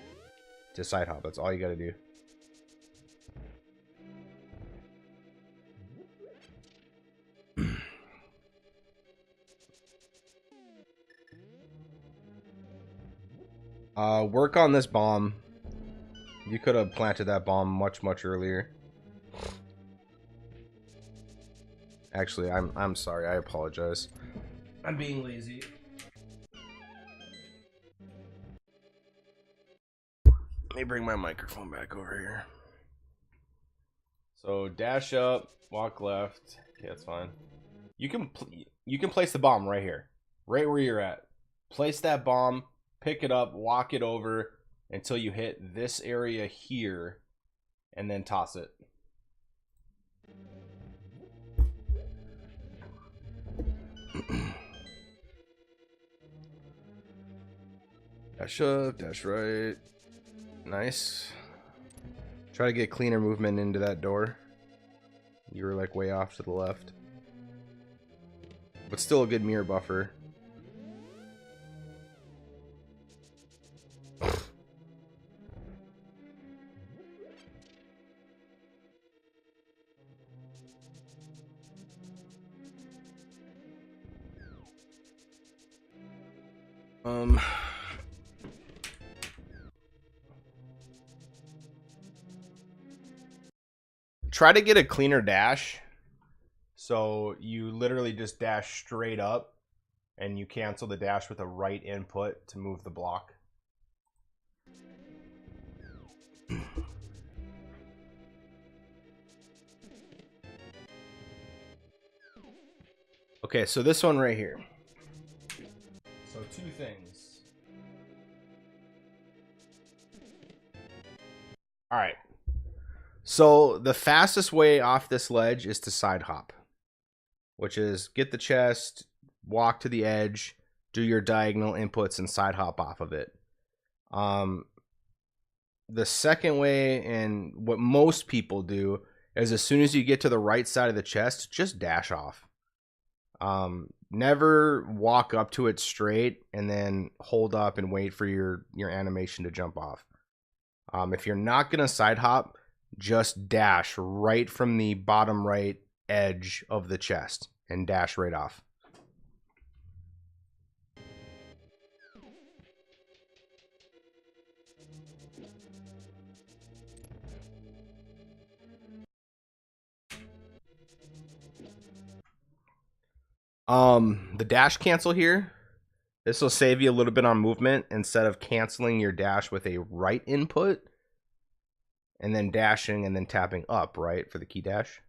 to side hop. That's all you gotta do. Work on this bomb. You could have planted that bomb much earlier. Actually, I'm sorry. I apologize. I'm being lazy. Let me bring my microphone back over here. So dash up, walk left. Okay, that's fine. You can place the bomb right here, right where you're at. Place that bomb, pick it up, walk it over until you hit this area here, and then toss it. Dash up, dash right. Nice. Try to get cleaner movement into that door. You were like way off to the left. But still a good mirror buffer. Try to get a cleaner dash. So you literally just dash straight up and you cancel the dash with a right input to move the block. Okay, so this one right here. So two things. All right. So the fastest way off this ledge is to side hop, which is get the chest, walk to the edge, do your diagonal inputs, and side hop off of it. The second way, and what most people do, is as soon as you get to the right side of the chest, just dash off. Never walk up to it straight and then hold up and wait for your animation to jump off. If you're not gonna side hop, just dash right from the bottom right edge of the chest and dash right off. The dash cancel here, this will save you a little bit on movement. Instead of canceling your dash with a right input and then dashing and then tapping up, right, for the key dash.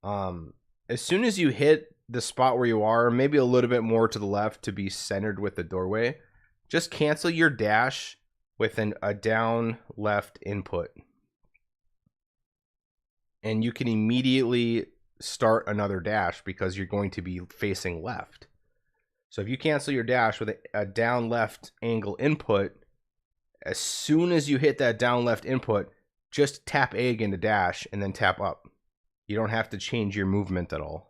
As soon as you hit the spot where you are, maybe a little bit more to the left to be centered with the doorway, just cancel your dash with a down left input. And you can immediately start another dash because you're going to be facing left. So if you cancel your dash with a down left angle input, as soon as you hit that down left input, just tap A again to dash and then tap up. You don't have to change your movement at all.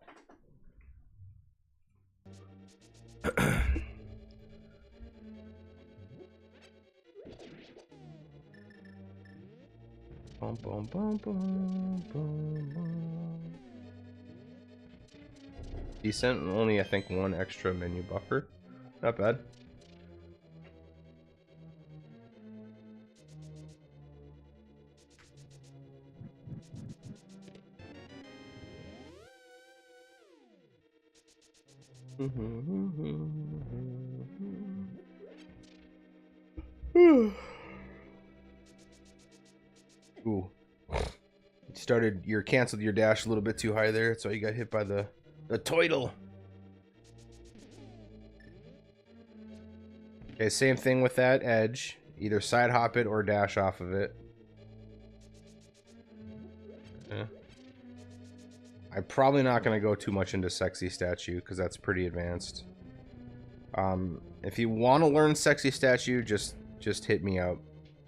Bum, bum, bum, bum, bum. Decent, only I think one extra menu buffer. Not bad. Ooh. You canceled your dash a little bit too high there, so you got hit by the turtle. Okay, same thing with that edge. Either side hop it or dash off of it. Yeah. I'm probably not going to go too much into Sexy Statue because that's pretty advanced. If you want to learn Sexy Statue, just hit me up.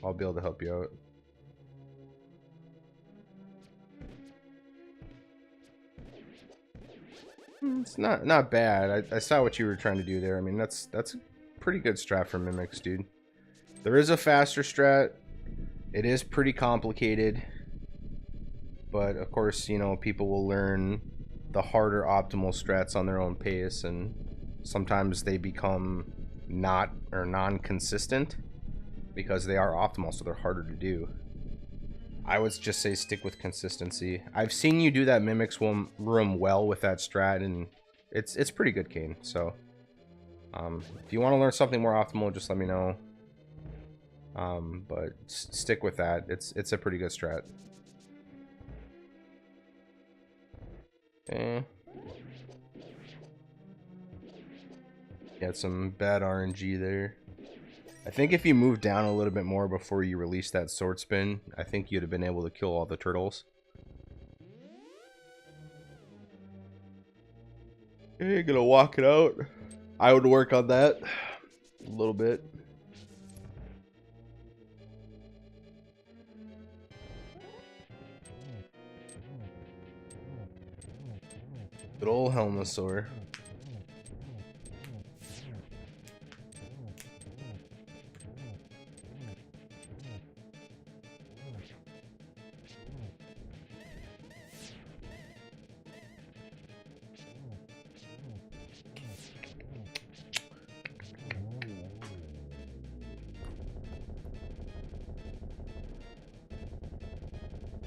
I'll be able to help you out. It's not bad. I saw what you were trying to do there. I mean, that's a pretty good strat for Mimics, dude. There is a faster strat. It is pretty complicated. But, of course, you know, people will learn the harder optimal strats on their own pace, and sometimes they become non-consistent because they are optimal, so they're harder to do. I would just say stick with consistency. I've seen you do that Mimics room well with that strat, and it's pretty good, Kain. So, if you want to learn something more optimal, just let me know. But stick with that. It's a pretty good strat. Okay. Got some bad RNG there. I think if you moved down a little bit more before you released that sword spin, I think you'd have been able to kill all the turtles. Okay, gonna walk it out. I would work on that a little bit. Good old Helmosaur.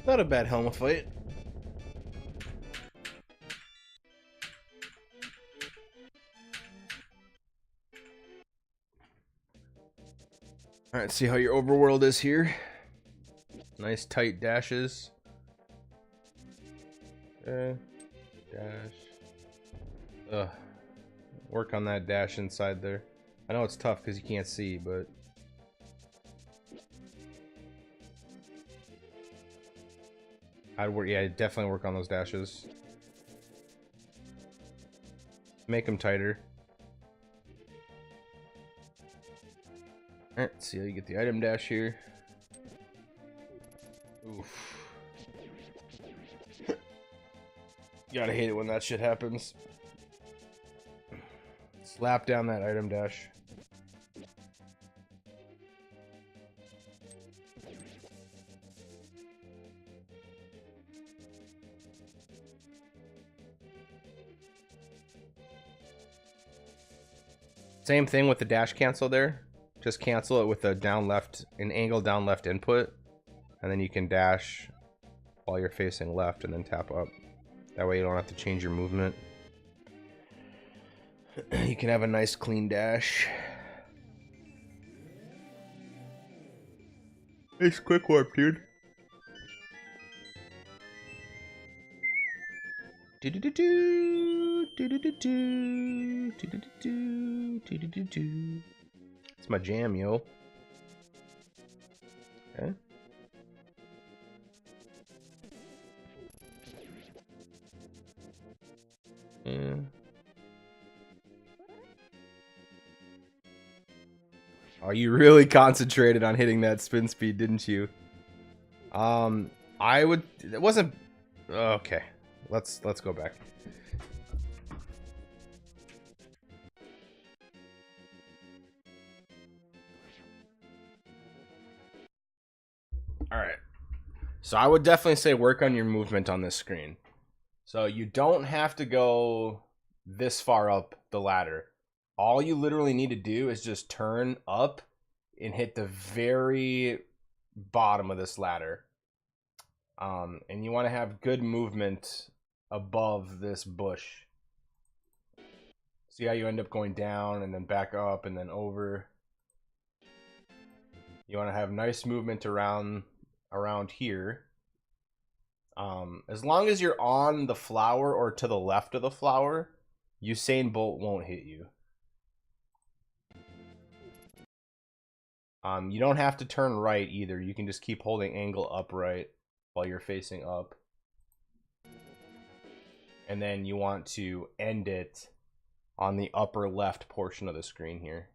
Not a bad helmet fight. Alright, see how your overworld is here. Nice tight dashes. Dash. Ugh. Work on that dash inside there. I know it's tough because you can't see, but... I'd work, yeah, definitely work on those dashes. Make them tighter. Alright, see how you get the item dash here. Oof. Gotta hate it when that shit happens. Slap down that item dash. Same thing with the dash cancel there. Just cancel it with a down left, an angle down left input, and then you can dash while you're facing left and then tap up. That way you don't have to change your movement. You can have a nice clean dash. Nice quick warp, dude. It's my jam, yo. Okay. Yeah. Oh, you really concentrated on hitting that spin speed, didn't you? I would. It wasn't. Okay. Let's go back. All right. So I would definitely say work on your movement on this screen. So you don't have to go this far up the ladder. All you literally need to do is just turn up and hit the very bottom of this ladder. And you want to have good movement above this bush. See how you end up going down and then back up and then over. You want to have nice movement around here. As long as you're on the flower or to the left of the flower, Usain Bolt won't hit you. You don't have to turn right either. You can just keep holding angle upright while you're facing up. And then you want to end it on the upper left portion of the screen here.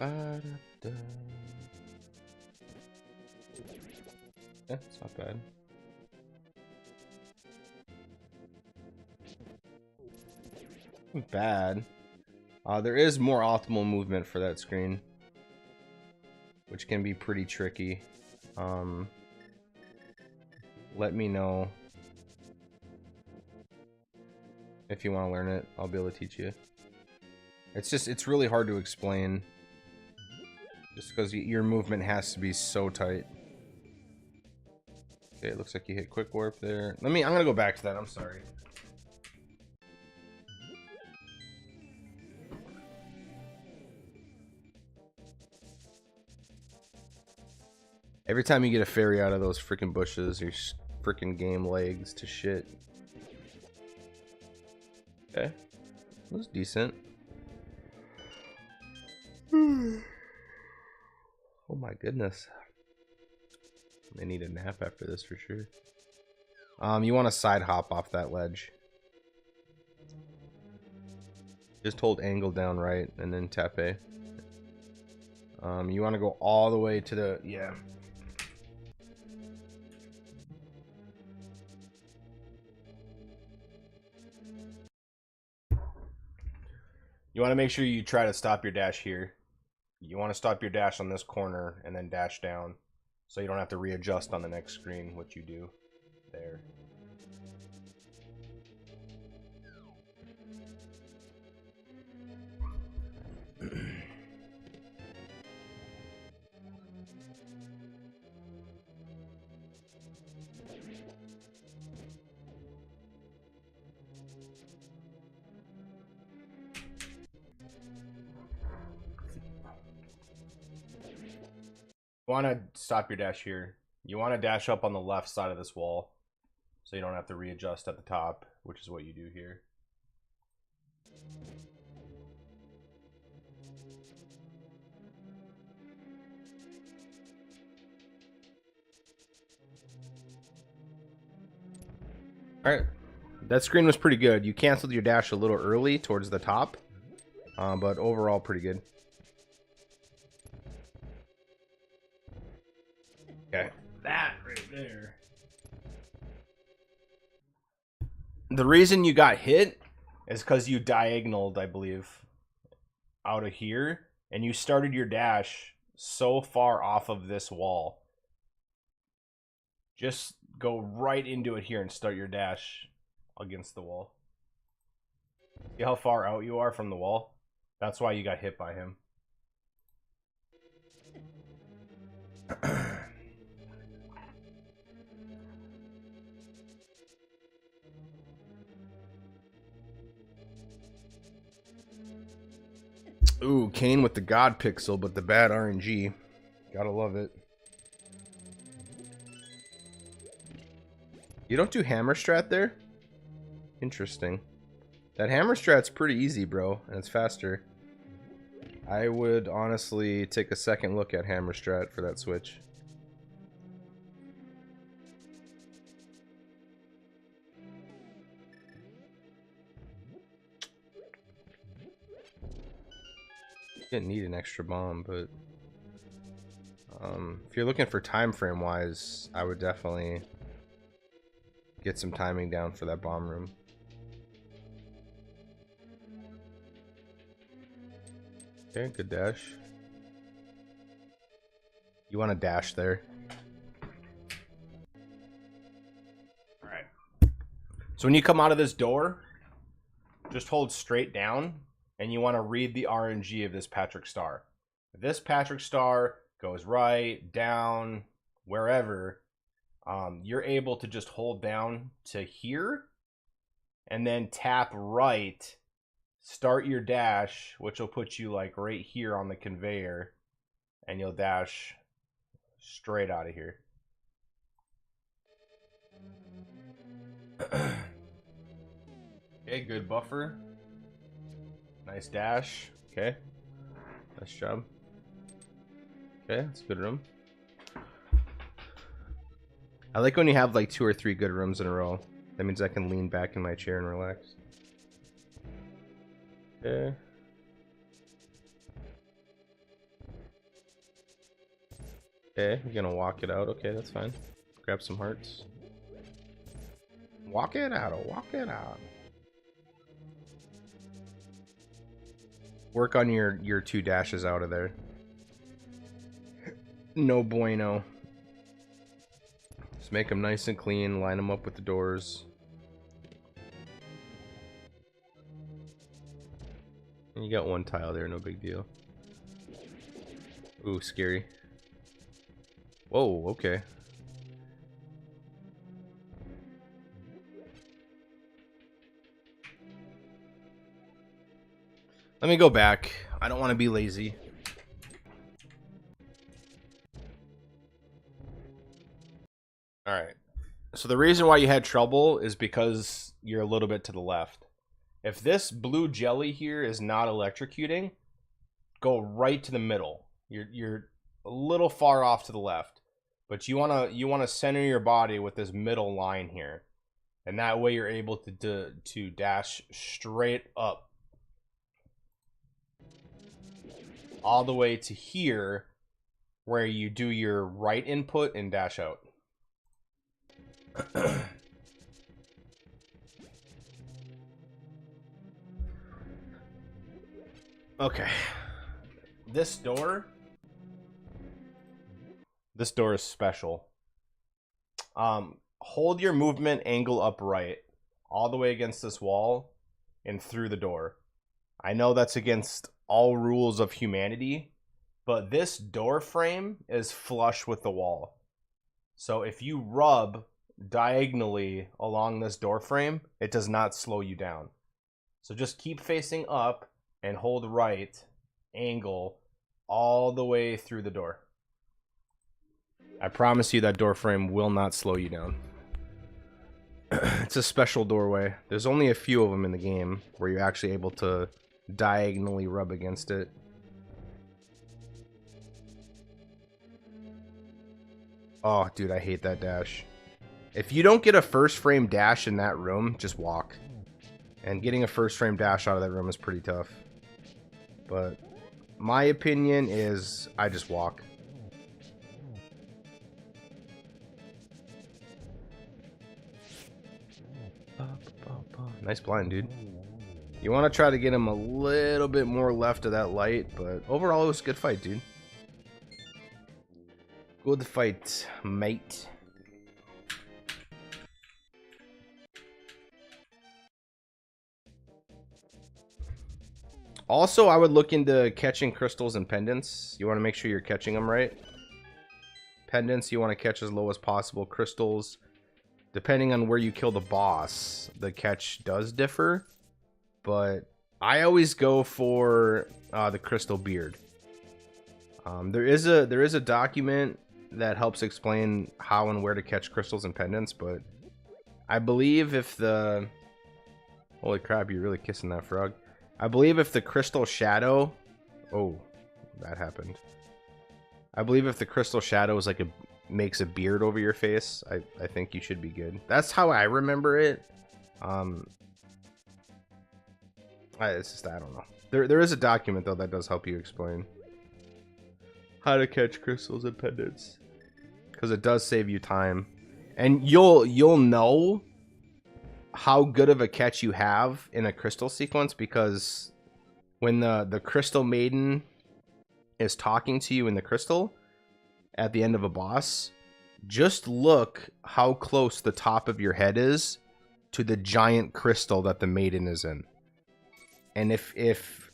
Yeah, it's not bad. Bad. There is more optimal movement for that screen, which can be pretty tricky. Let me know if you want to learn it. I'll be able to teach you. It's really hard to explain, just because your movement has to be so tight. Okay, it looks like you hit quick warp there. I'm gonna go back to that. I'm sorry. Every time you get a fairy out of those freaking bushes, your freaking game legs to shit. Okay. That was decent. Oh my goodness. I need a nap after this for sure. You want to side hop off that ledge. Just hold angle down right and then tap A. You want to go all the way to the... Yeah. You want to make sure you try to stop your dash here. You want to stop your dash on this corner and then dash down. So you don't have to readjust on the next screen what you do there. You want to stop your dash here. You want to dash up on the left side of this wall so you don't have to readjust at the top, which is what you do here. Alright, that screen was pretty good. You canceled your dash a little early towards the top, but overall pretty good. Okay, that right there. The reason you got hit is because you diagonaled, I believe, out of here, and you started your dash so far off of this wall. Just go right into it here and start your dash against the wall. See how far out you are from the wall? That's why you got hit by him. Ooh, Kain with the God Pixel, but the bad RNG. Gotta love it. You don't do hammer strat there? Interesting. That hammer strat's pretty easy, bro, and it's faster. I would honestly take a second look at hammer strat for that switch. Didn't need an extra bomb, but if you're looking for time frame wise, I would definitely get some timing down for that bomb room. Okay, good dash. You want to dash there. Alright. So when you come out of this door, just hold straight down, and you want to read the RNG of this Patrick Star. If this Patrick Star goes right, down, wherever, you're able to just hold down to here, and then tap right, start your dash, which will put you like right here on the conveyor, and you'll dash straight out of here. Okay, good buffer. Nice dash. Okay. Nice job. Okay, that's a good room. I like when you have like 2 or 3 good rooms in a row. That means I can lean back in my chair and relax. Okay. Okay, you're gonna walk it out. Okay, that's fine. Grab some hearts. Walk it out. Walk it out. Work on your 2 dashes out of there. No bueno. Just make them nice and clean. Line them up with the doors. And you got 1 tile there. No big deal. Ooh, scary. Whoa, okay. Let me go back. I don't want to be lazy. All right. So the reason why you had trouble is because you're a little bit to the left. If this blue jelly here is not electrocuting, go right to the middle. You're a little far off to the left, but you wanna center your body with this middle line here, and that way you're able to dash straight up all the way to here, where you do your right input and dash out. Okay. This door is special. Hold your movement angle upright all the way against this wall and through the door. I know that's against all rules of humanity, but this door frame is flush with the wall. So if you rub diagonally along this door frame, it does not slow you down. So just keep facing up and hold right angle all the way through the door. I promise you that door frame will not slow you down. It's a special doorway. There's only a few of them in the game where you're actually able to diagonally rub against it. Oh, dude, I hate that dash. If you don't get a first frame dash in that room, just walk. And getting a first frame dash out of that room is pretty tough. But my opinion is I just walk. Nice blind, dude. You want to try to get him a little bit more left of that light, but overall it was a good fight, dude. Good fight, mate. Also, I would look into catching crystals and pendants. You want to make sure you're catching them right. Pendants, you want to catch as low as possible. Crystals, depending on where you kill the boss, the catch does differ. But I always go for the crystal beard. There is a document that helps explain how and where to catch crystals and pendants, but I believe if the... Holy crap, you're really kissing that frog. I believe if the crystal shadow... Oh, that happened. I believe if the crystal shadow is like makes a beard over your face, I think you should be good. That's how I remember it. It's just, I don't know. There is a document though that does help you explain how to catch crystals and pendants, because it does save you time, and you'll know how good of a catch you have in a crystal sequence, because when the crystal maiden is talking to you in the crystal at the end of a boss, just look how close the top of your head is to the giant crystal that the maiden is in. And if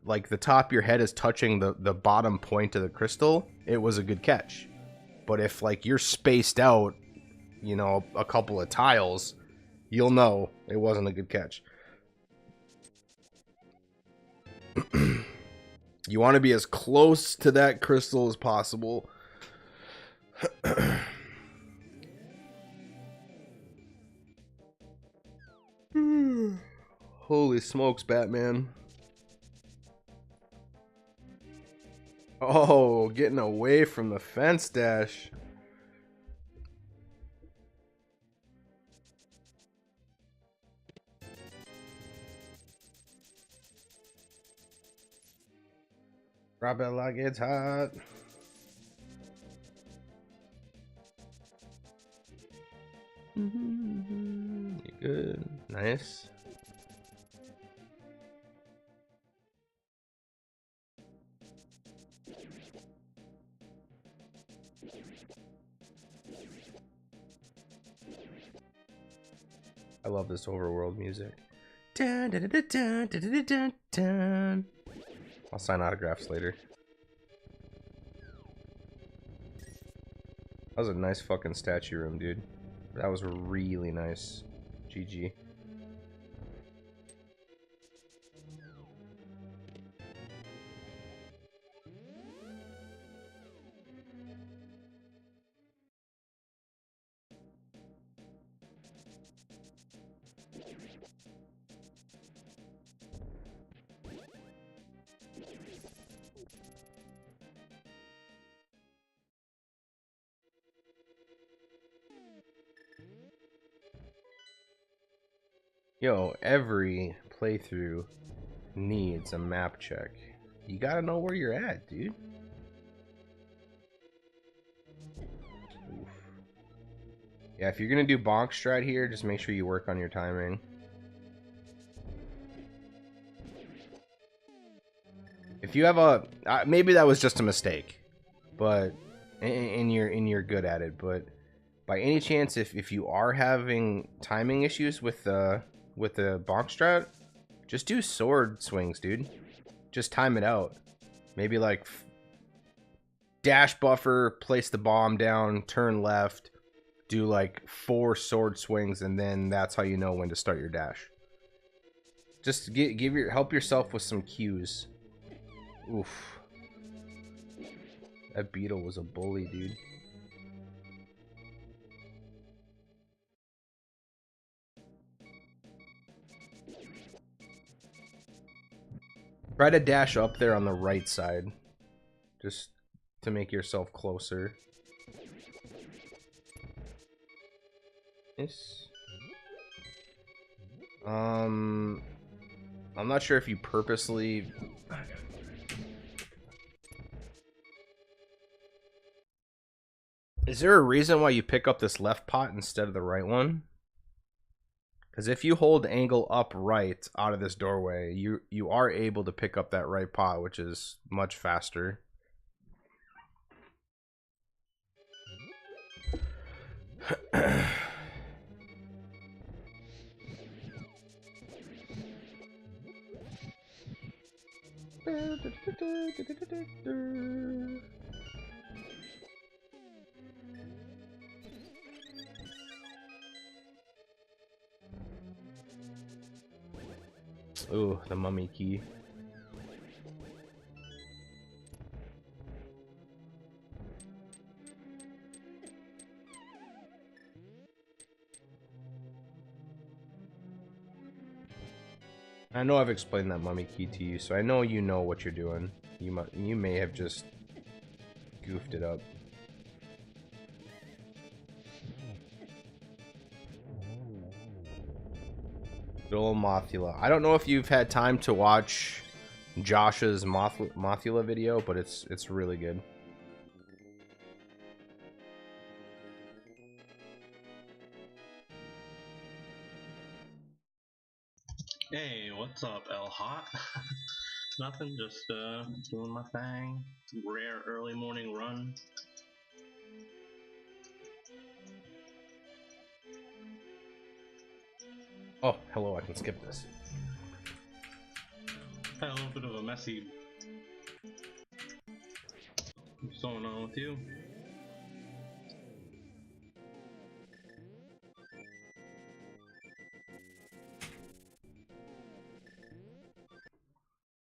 like the top of your head is touching the bottom point of the crystal, it was a good catch. But if like you're spaced out, you know, a couple of tiles, you'll know it wasn't a good catch. You want to be as close to that crystal as possible. Holy smokes, Batman. Oh, getting away from the fence dash. Drop it like it's hot. You good? Nice. I love this overworld music. Dun, dun, dun, dun, dun, dun, dun, dun. I'll sign autographs later. That was a nice fucking statue room, dude. That was really nice. GG. Yo, every playthrough needs a map check. You gotta know where you're at, dude. Oof. Yeah, if you're gonna do bonk strat here, just make sure you work on your timing. If you have a maybe that was just a mistake, but and you're good at it. But by any chance, if you are having timing issues with the bonk strat, just do sword swings, dude. Just time it out. Maybe like dash buffer, place the bomb down, turn left, do like 4 sword swings, and then that's how you know when to start your dash. Just help yourself with some cues. Oof. That beetle was a bully, dude. Try to dash up there on the right side. Just to make yourself closer. Yes. I'm not sure if you purposely... Is there a reason why you pick up this left pot instead of the right one? Because if you hold angle up right out of this doorway, you are able to pick up that right pot, which is much faster. Ooh, the mummy key. I know I've explained that mummy key to you, so I know you know what you're doing. You may have just goofed it up. Good old Mothula. I don't know if you've had time to watch Josh's Mothula video, but it's really good. Hey, what's up, El Hot? Nothing, just doing my thing. Rare early morning run. Oh, hello, I can skip this. Had a little bit of a messy... What's going on with you?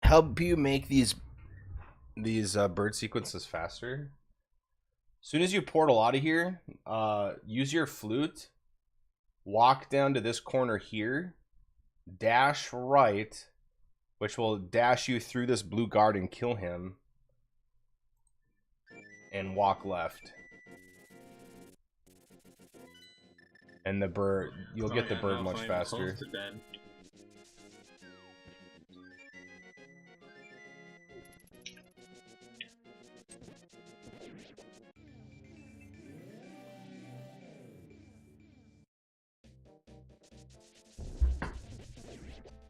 Help you make these bird sequences faster. As soon as you portal out of here, use your flute, walk down to this corner here, dash right, which will dash you through this blue guard and kill him, and walk left. And the bird, you'll get the bird much faster.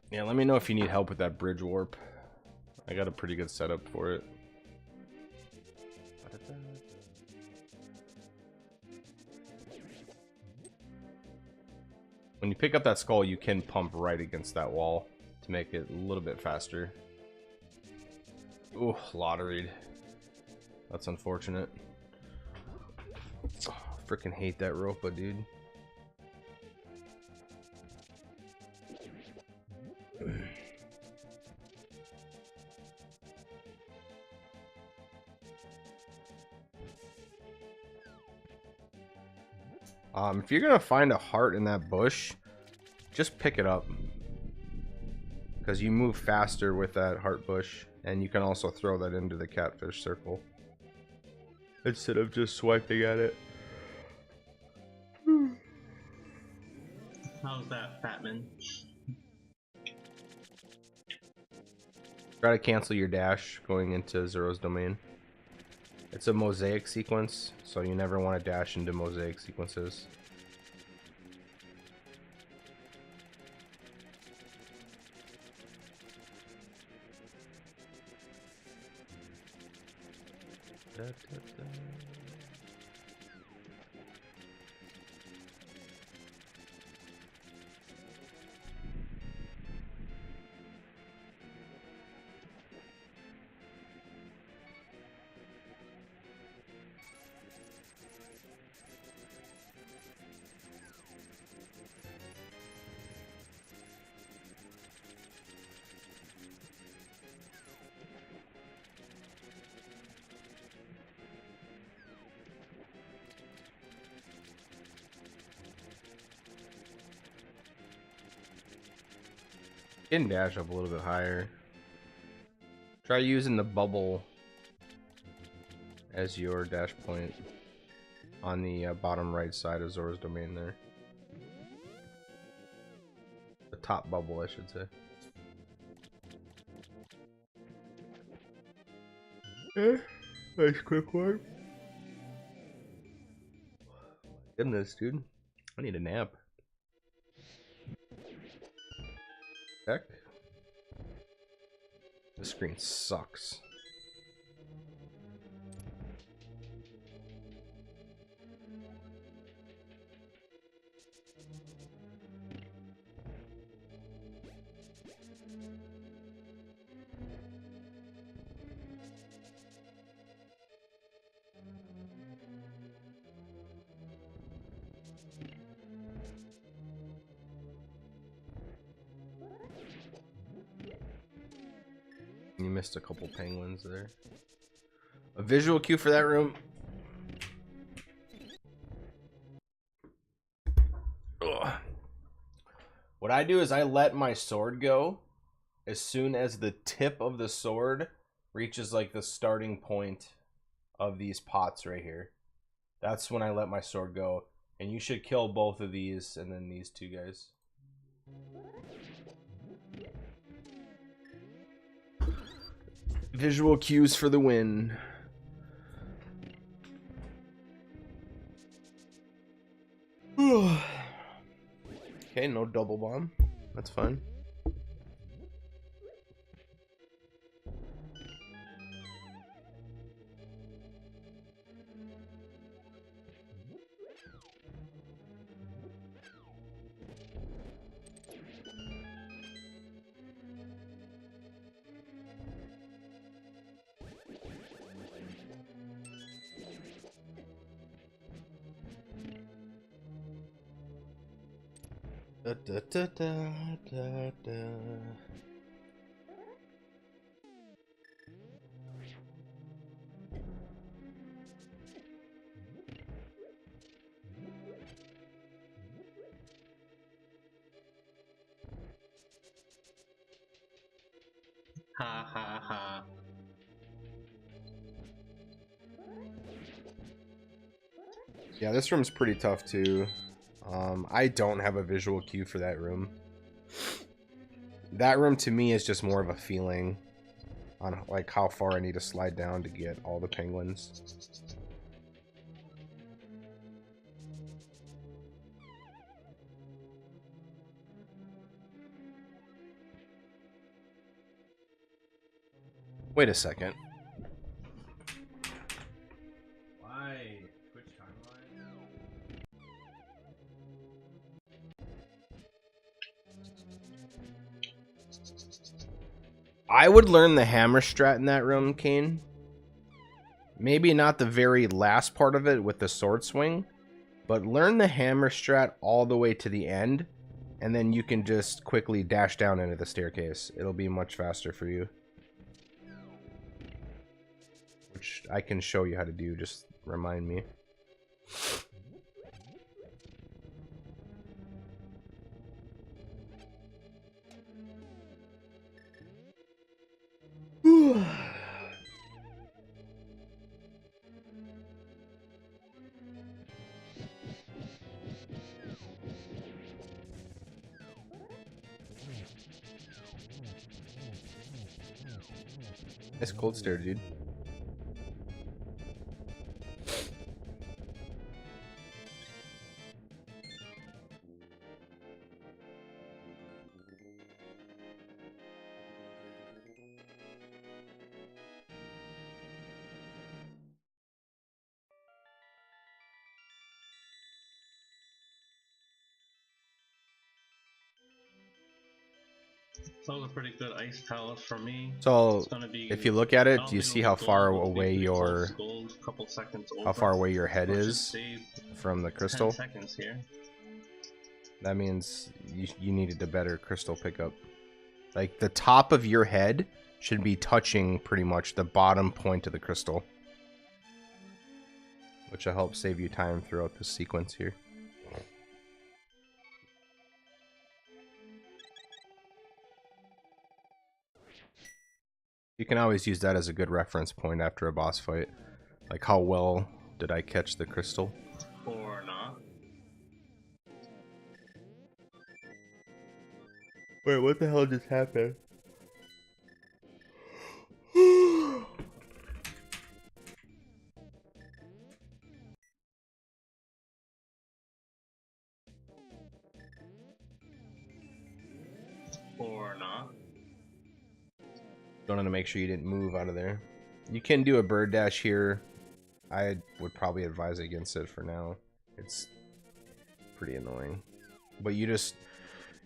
Yeah, let me know if you need help with that bridge warp. I got a pretty good setup for it. When you pick up that skull, you can pump right against that wall to make it a little bit faster. Ooh, lotteried. That's unfortunate. Oh, freaking hate that Ropa, dude. If you're gonna find a heart in that bush, just pick it up, because you move faster with that heart bush, And you can also throw that into the catfish circle instead of just swiping at it. How's that, Fatman? Try to cancel your dash going into Zero's domain. It's a mosaic sequence, so you never want to dash into mosaic sequences. Da, da, da. You can dash up a little bit higher. Try using the bubble as your dash point on the bottom right side of Zora's domain there. The top bubble, I should say. Nice quick work. Goodness, dude. I need a nap. Heck. The screen sucks. You missed a couple penguins there. A visual cue for that room. Ugh. What I do is I let my sword go as soon as the tip of the sword reaches like the starting point of these pots right here. That's when I let my sword go. And you should kill both of these and then these two guys. Visual cues for the win. Okay, no double bomb. That's fine. Da, da, da, da, da, da. Ha ha ha. Yeah, this room's pretty tough too. I don't have a visual cue for that room. That room to me is just more of a feeling on like how far I need to slide down to get all the penguins. Wait a second. Why Twitch timeline? I would learn the hammer strat in that room, Kain. Maybe not the very last part of it with the sword swing, but learn the hammer strat all the way to the end, and then you can just quickly dash down into the staircase. It'll be much faster for you. Which I can show you how to do, just remind me. Nice cold stare, dude. So a pretty good ice palace for me. So It's gonna be, if you look at I it, don't do you think see it'll how be far gold, it'll be away pretty close your to gold, a couple seconds over. how far away your head So I should is save from the 10 crystal? seconds here. That means you needed a better crystal pickup. Like the top of your head should be touching pretty much the bottom point of the crystal, which will help save you time throughout the sequence here. You can always use that as a good reference point after a boss fight. Like, how well did I catch the crystal? Or not. Wait, what the hell just happened? Or not. Wanted to make sure you didn't move out of there. You can do a bird dash here. I would probably advise against it for now. It's pretty annoying. But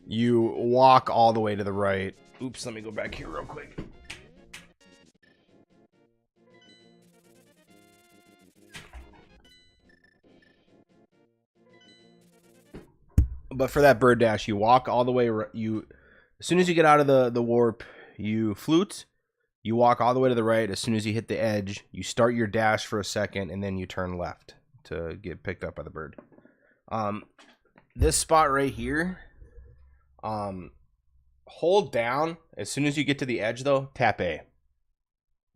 you walk all the way to the right. Oops, let me go back here real quick. But for that bird dash, you walk all the way. As soon as you get out of the warp, you flute. You walk all the way to the right. As soon as you hit the edge, you start your dash for a second, and then you turn left to get picked up by the bird. This spot right here, hold down. As soon as you get to the edge, though, tap A,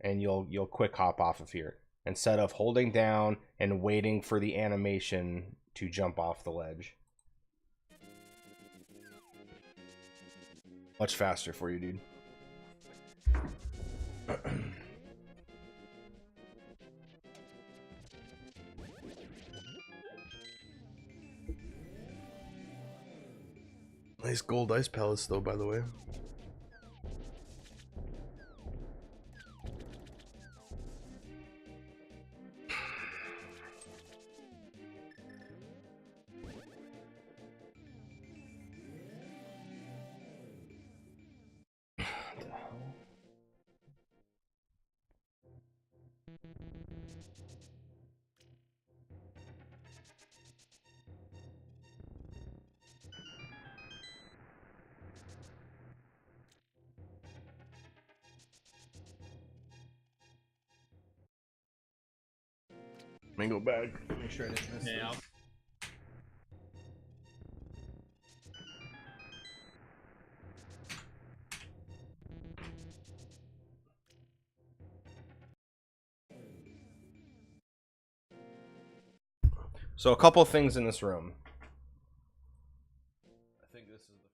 and you'll quick hop off of here instead of holding down and waiting for the animation to jump off the ledge. Much faster for you, dude. Nice gold ice palace, though, by the way. Let me go back. Make sure I didn't miss Yeah. this. So a couple things in this room. I think this is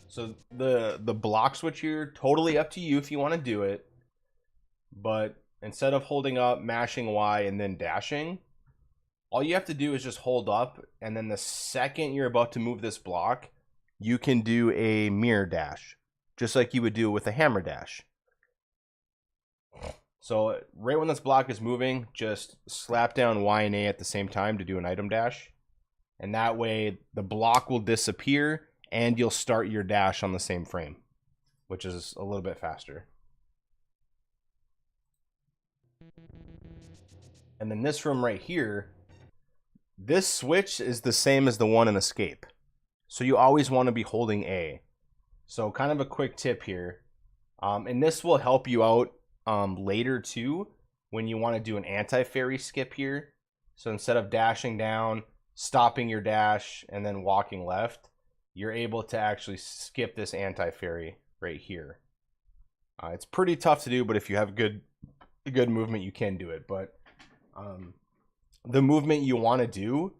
so the block switch here, totally up to you if you want to do it. But instead of holding up, mashing Y, and then dashing, all you have to do is just hold up, and then the second you're about to move this block, you can do a mirror dash, just like you would do with a hammer dash. So right when this block is moving, just slap down Y and A at the same time to do an item dash. And that way the block will disappear and you'll start your dash on the same frame, which is a little bit faster. And then this room right here, this switch is the same as the one in Escape. So you always want to be holding A. So kind of a quick tip here. And this will help you out later too when you want to do an anti-fairy skip here. So instead of dashing down, stopping your dash, and then walking left, you're able to actually skip this anti-fairy right here. It's pretty tough to do, but if you have good movement, you can do it. But the movement you want to do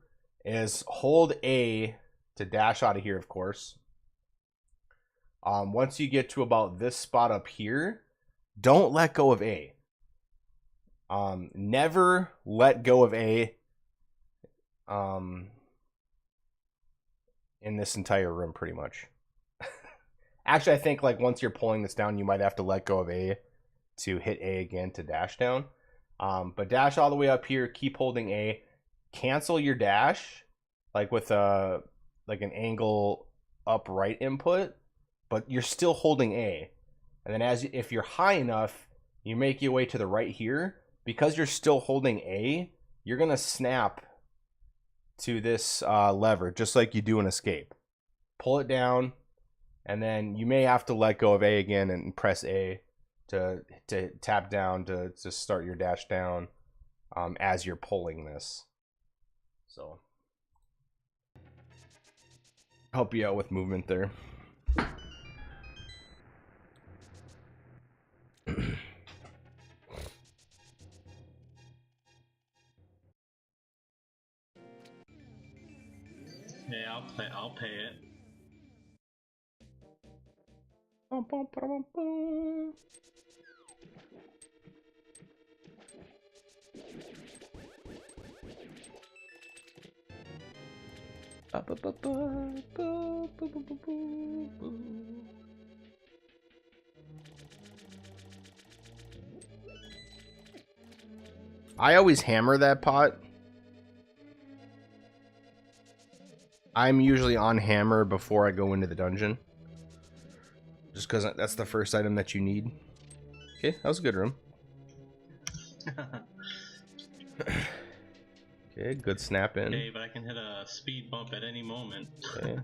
is hold A to dash out of here, of course. Once you get to about this spot up here, don't let go of A. Never let go of A in this entire room, pretty much. Actually, I think like once you're pulling this down, you might have to let go of A to hit A again to dash down. But dash all the way up here, keep holding A. Cancel your dash like with a like an angle upright input, but you're still holding A. And then if you're high enough, you make your way to the right here. Because you're still holding A, you're gonna snap to this lever just like you do an escape. Pull it down, and then you may have to let go of A again and press A to tap down to start your dash down as you're pulling this. So help you out with movement there. Yeah, I'll pay it. Bum, bum, bum, bum. I always hammer that pot. I'm usually on hammer before I go into the dungeon. Just because that's the first item that you need. Okay, that was a good room. Okay, good snap in. Okay, but I can hit a speed bump at any moment. Okay.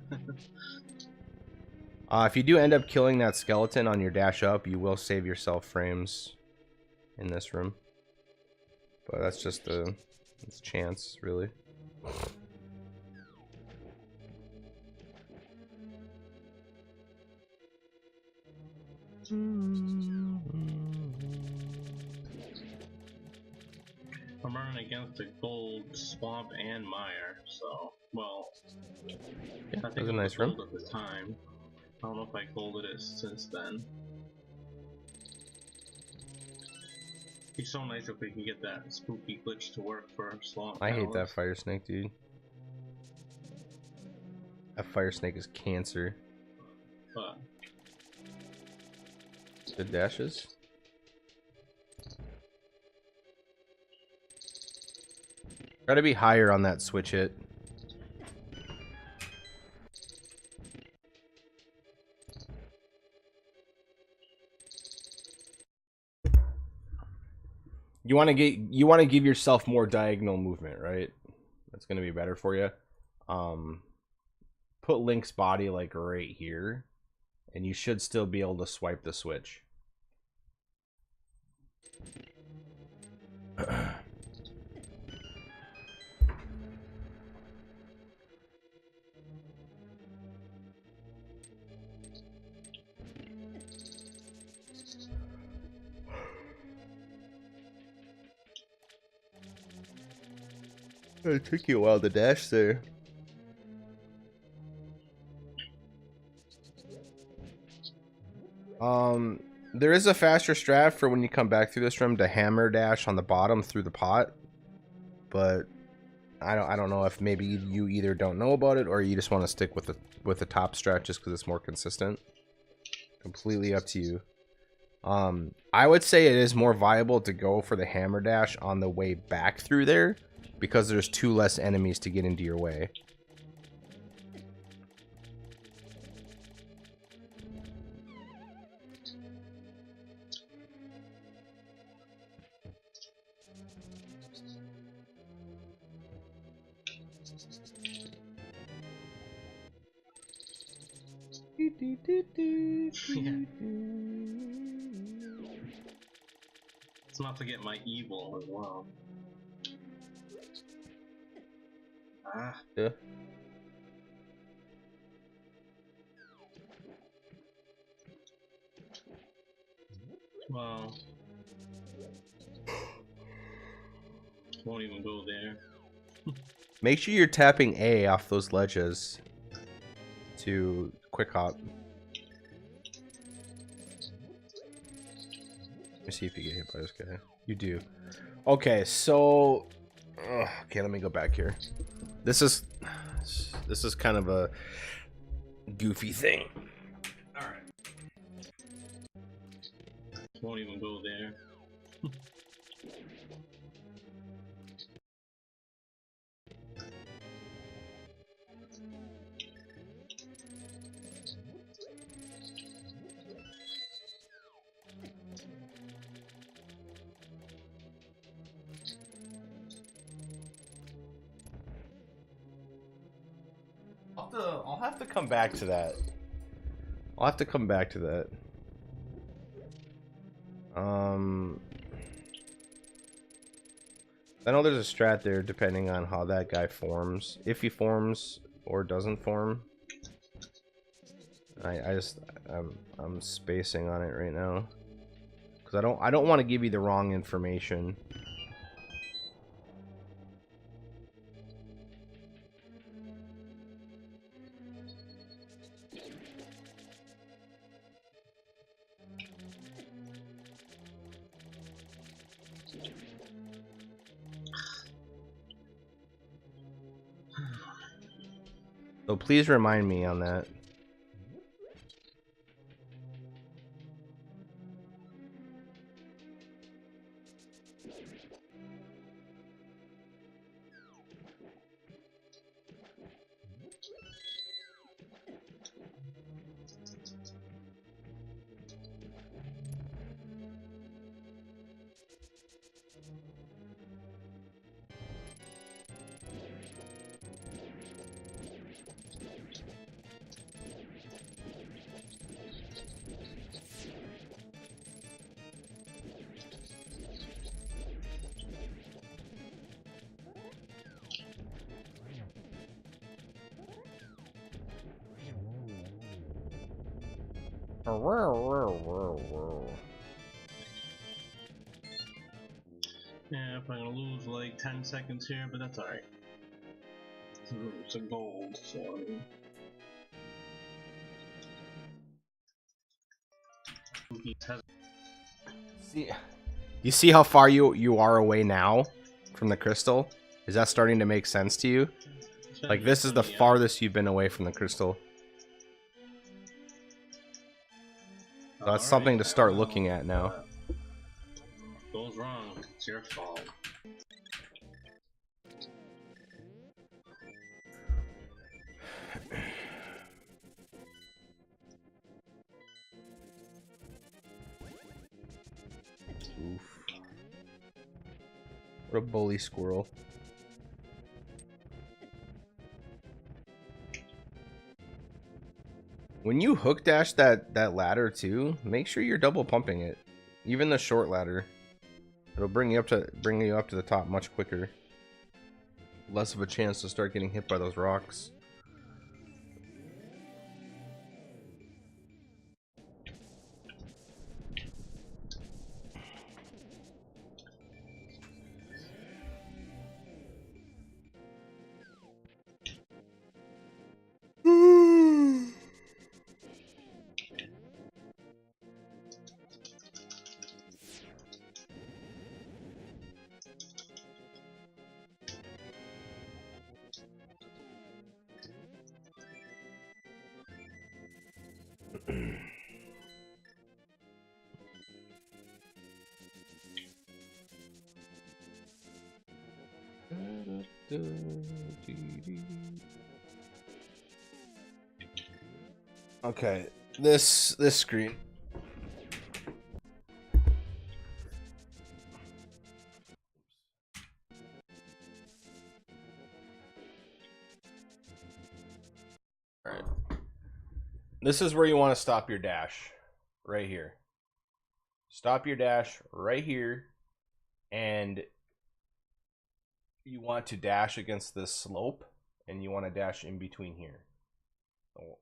If you do end up killing that skeleton on your dash up, you will save yourself frames in this room. But that's just it's chance, really. I'm running against a gold swamp and mire, so well. Yeah, I that think was a it nice room. gold at the time. I don't know if I golded it since then. It'd be so nice if we can get that spooky glitch to work for swamp. I hate that fire snake, dude. That fire snake is cancer. But good dashes. Try to be higher on that switch hit. You want to give yourself more diagonal movement, right? That's going to be better for you. Put Link's body like right here, and you should still be able to swipe the switch. It took you a while to dash there. There is a faster strat for when you come back through this room to hammer dash on the bottom through the pot, but I don't know if maybe you either don't know about it or you just want to stick with the top strat just because it's more consistent. Completely up to you. I would say it is more viable to go for the hammer dash on the way back through there because there's 2 less enemies to get into your way. it's not to get my evil as well. Ah. Yeah. Well, won't even go there. Make sure you're tapping A off those ledges to quick hop. me see if you get hit by this guy. You do. Okay, so okay, let me go back here. This is kind of a goofy thing. All right. Won't even go there. I'll have to come back to that. I'll have to come back to that. I know there's a strat there depending on how that guy forms. If he forms or doesn't form. I'm spacing on it right now. Cuz I don't want to give you the wrong information. So please remind me on that. Yeah, if I'm gonna lose like 10 seconds here, but that's alright. It's a gold, so I mean. See, you see how far you are away now from the crystal? Is that starting to make sense to you? Like this is the farthest you've been away from the crystal. So that's something to start looking at now. Goes wrong, it's your fault. Oof. What a bully squirrel. When you hook dash that ladder too, make sure you're double pumping it. Even the short ladder. It'll bring you up to the top much quicker. Less of a chance to start getting hit by those rocks. Okay, this screen. All right. This is where you want to stop your dash, right here. Stop your dash right here, and you want to dash against this slope, and you want to dash in between here.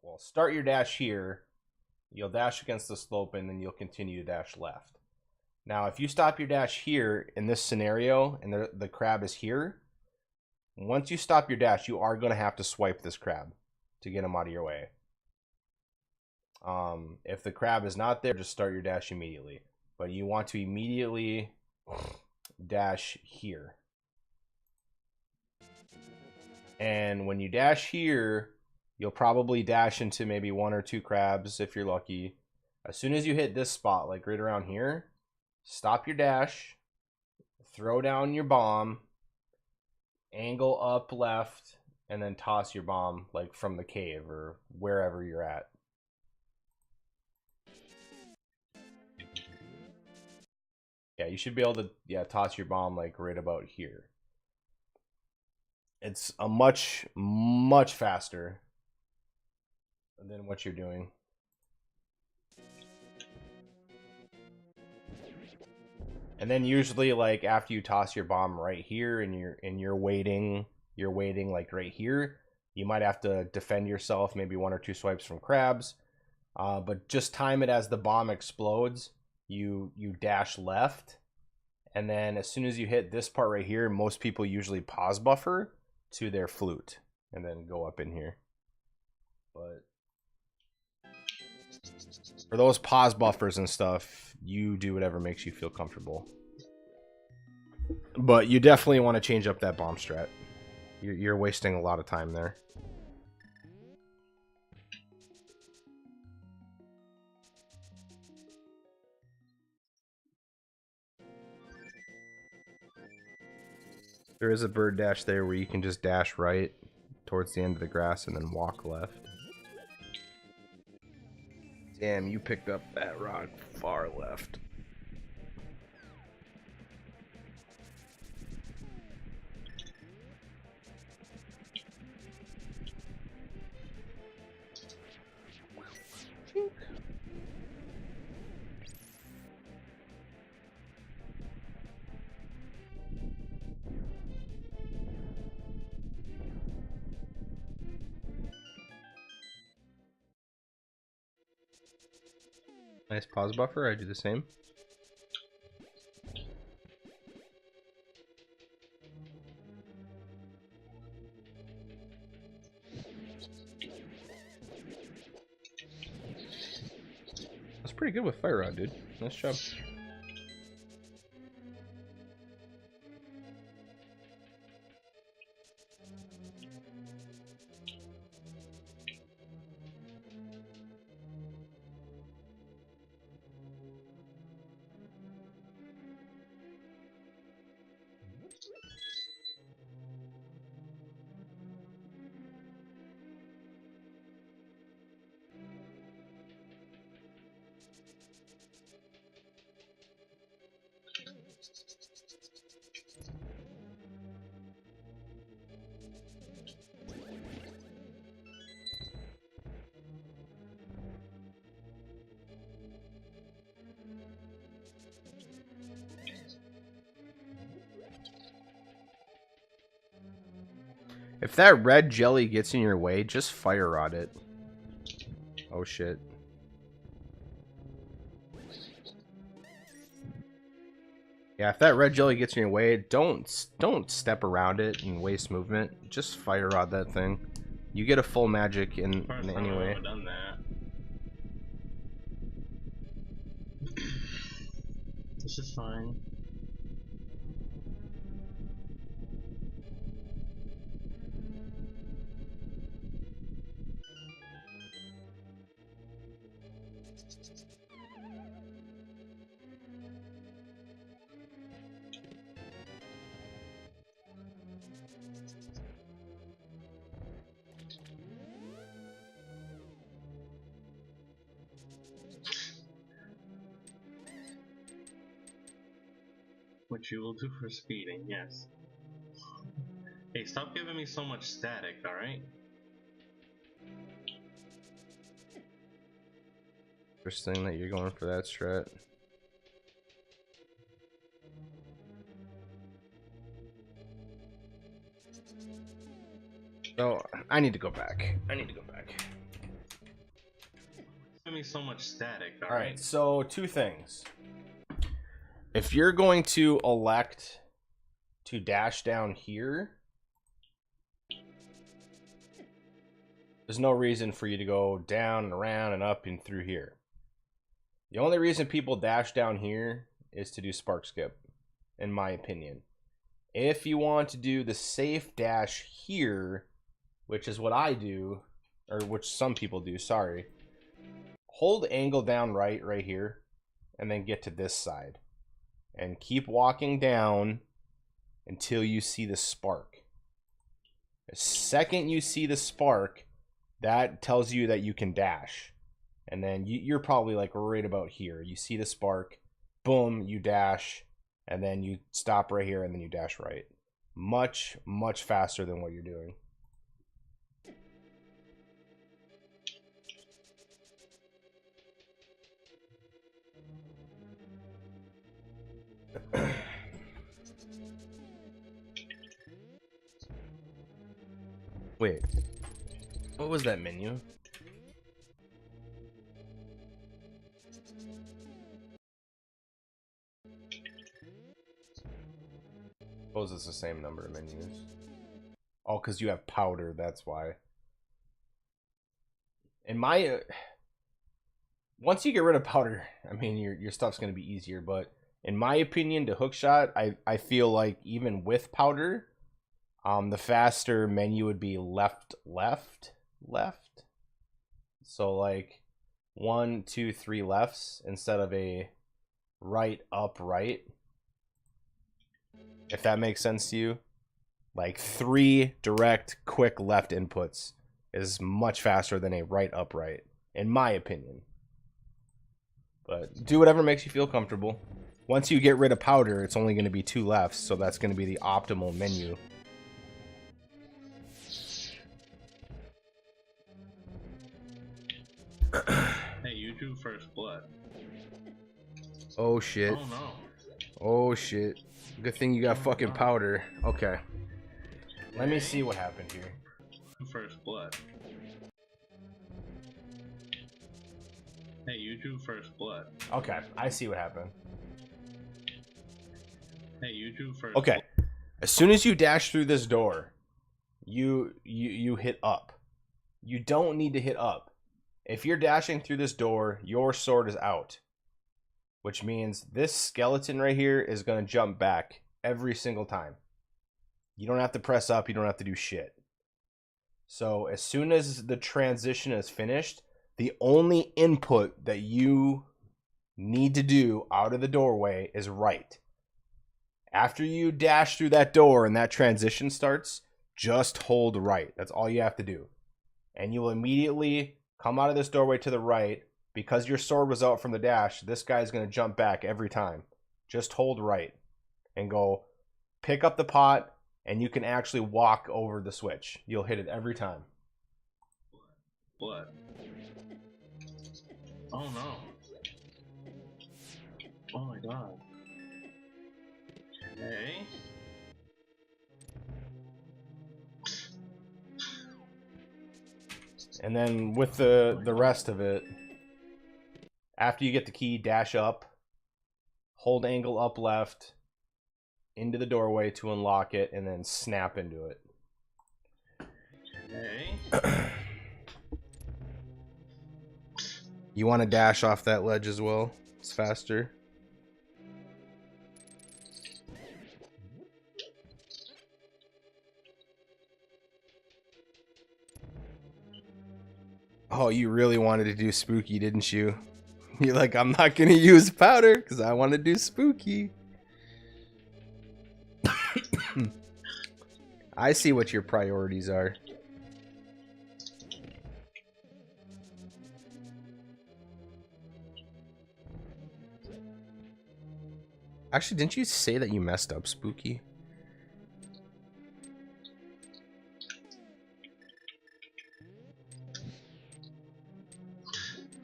Well, start your dash here, you'll dash against the slope, and then you'll continue to dash left. Now, if you stop your dash here in this scenario, and the crab is here, once you stop your dash, you are going to have to swipe this crab to get him out of your way. If the crab is not there, just start your dash immediately. but you want to immediately dash here. And when you dash here, you'll probably dash into maybe 1 or 2 crabs if you're lucky. As soon as you hit this spot, like right around here, stop your dash, throw down your bomb, angle up left, and then toss your bomb like from the cave or wherever you're at. Yeah, you should be able to toss your bomb like right about here. It's a much faster than what you're doing. And then usually like after you toss your bomb right here and you're waiting like right here, you might have to defend yourself, maybe 1 or 2 swipes from crabs. But just time it as the bomb explodes. You dash left, and then as soon as you hit this part right here, most people usually pause buffer to their flute and then go up in here. But for those pause buffers and stuff, you do whatever makes you feel comfortable. But you definitely want to change up that bomb strat. You're wasting a lot of time there. There is a bird dash there where you can just dash right towards the end of the grass and then walk left. Damn, you picked up that rock far left. Nice pause buffer, I do the same. That's pretty good with Fire Rod, dude. Nice job. If that red jelly gets in your way, just Fire Rod it. Oh shit. Yeah, if that red jelly gets in your way, don't step around it and waste movement. Just Fire Rod that thing. You get a full magic in anyway. I've done that. This is fine. Which you will do for speeding, yes. Hey, stop giving me so much static, alright? Interesting that you're going for that strat. So, I need to go back. Give me so much static, alright? Alright, so 2 things. If you're going to elect to dash down here, there's no reason for you to go down and around and up and through here. The only reason people dash down here is to do spark skip, in my opinion. If you want to do the safe dash here, which is what I do, or which some people do, sorry. Hold angle down right here, and then get to this side. And keep walking down until you see the spark. The second you see the spark, that tells you that you can dash. And then you're probably like right about here. You see the spark, boom, you dash, and then you stop right here, and then you dash right. Much, much faster than what you're doing. Wait, what was that menu? Suppose it's the same number of menus. Oh, because you have powder, that's why. In my... once you get rid of powder, I mean, your stuff's going to be easier, but in my opinion, to hookshot, I feel like even with powder, the faster menu would be left. So like 1, 2, 3 lefts instead of a right, up, right. If that makes sense to you. Like 3 direct, quick left inputs is much faster than a right, up, right, in my opinion. But do whatever makes you feel comfortable. Once you get rid of powder, it's only going to be 2 lefts, so that's going to be the optimal menu. Hey, you drew first blood. Oh shit. Oh no. Oh shit. Good thing you got fucking powder. Okay. Let me see what happened here. First blood. Hey, you drew first blood. Okay, I see what happened. Hey, you drew first. Okay. As soon as you dash through this door, you hit up. You don't need to hit up. If you're dashing through this door, your sword is out. Which means this skeleton right here is going to jump back every single time. You don't have to press up. You don't have to do shit. So as soon as the transition is finished, the only input that you need to do out of the doorway is right. After you dash through that door and that transition starts, just hold right. That's all you have to do. And you'll immediately come out of this doorway to the right. Because your sword was out from the dash, this guy's going to jump back every time. Just hold right and go pick up the pot, and you can actually walk over the switch. You'll hit it every time. Blood. Oh no. Oh my god. Hey. And then with the rest of it, after you get the key, dash up, hold angle up left, into the doorway to unlock it, and then snap into it. Hey. You want to dash off that ledge as well? It's faster. Oh, you really wanted to do spooky, didn't you? You're like, I'm not going to use powder because I want to do spooky. I see what your priorities are. Actually, didn't you say that you messed up, Spooky?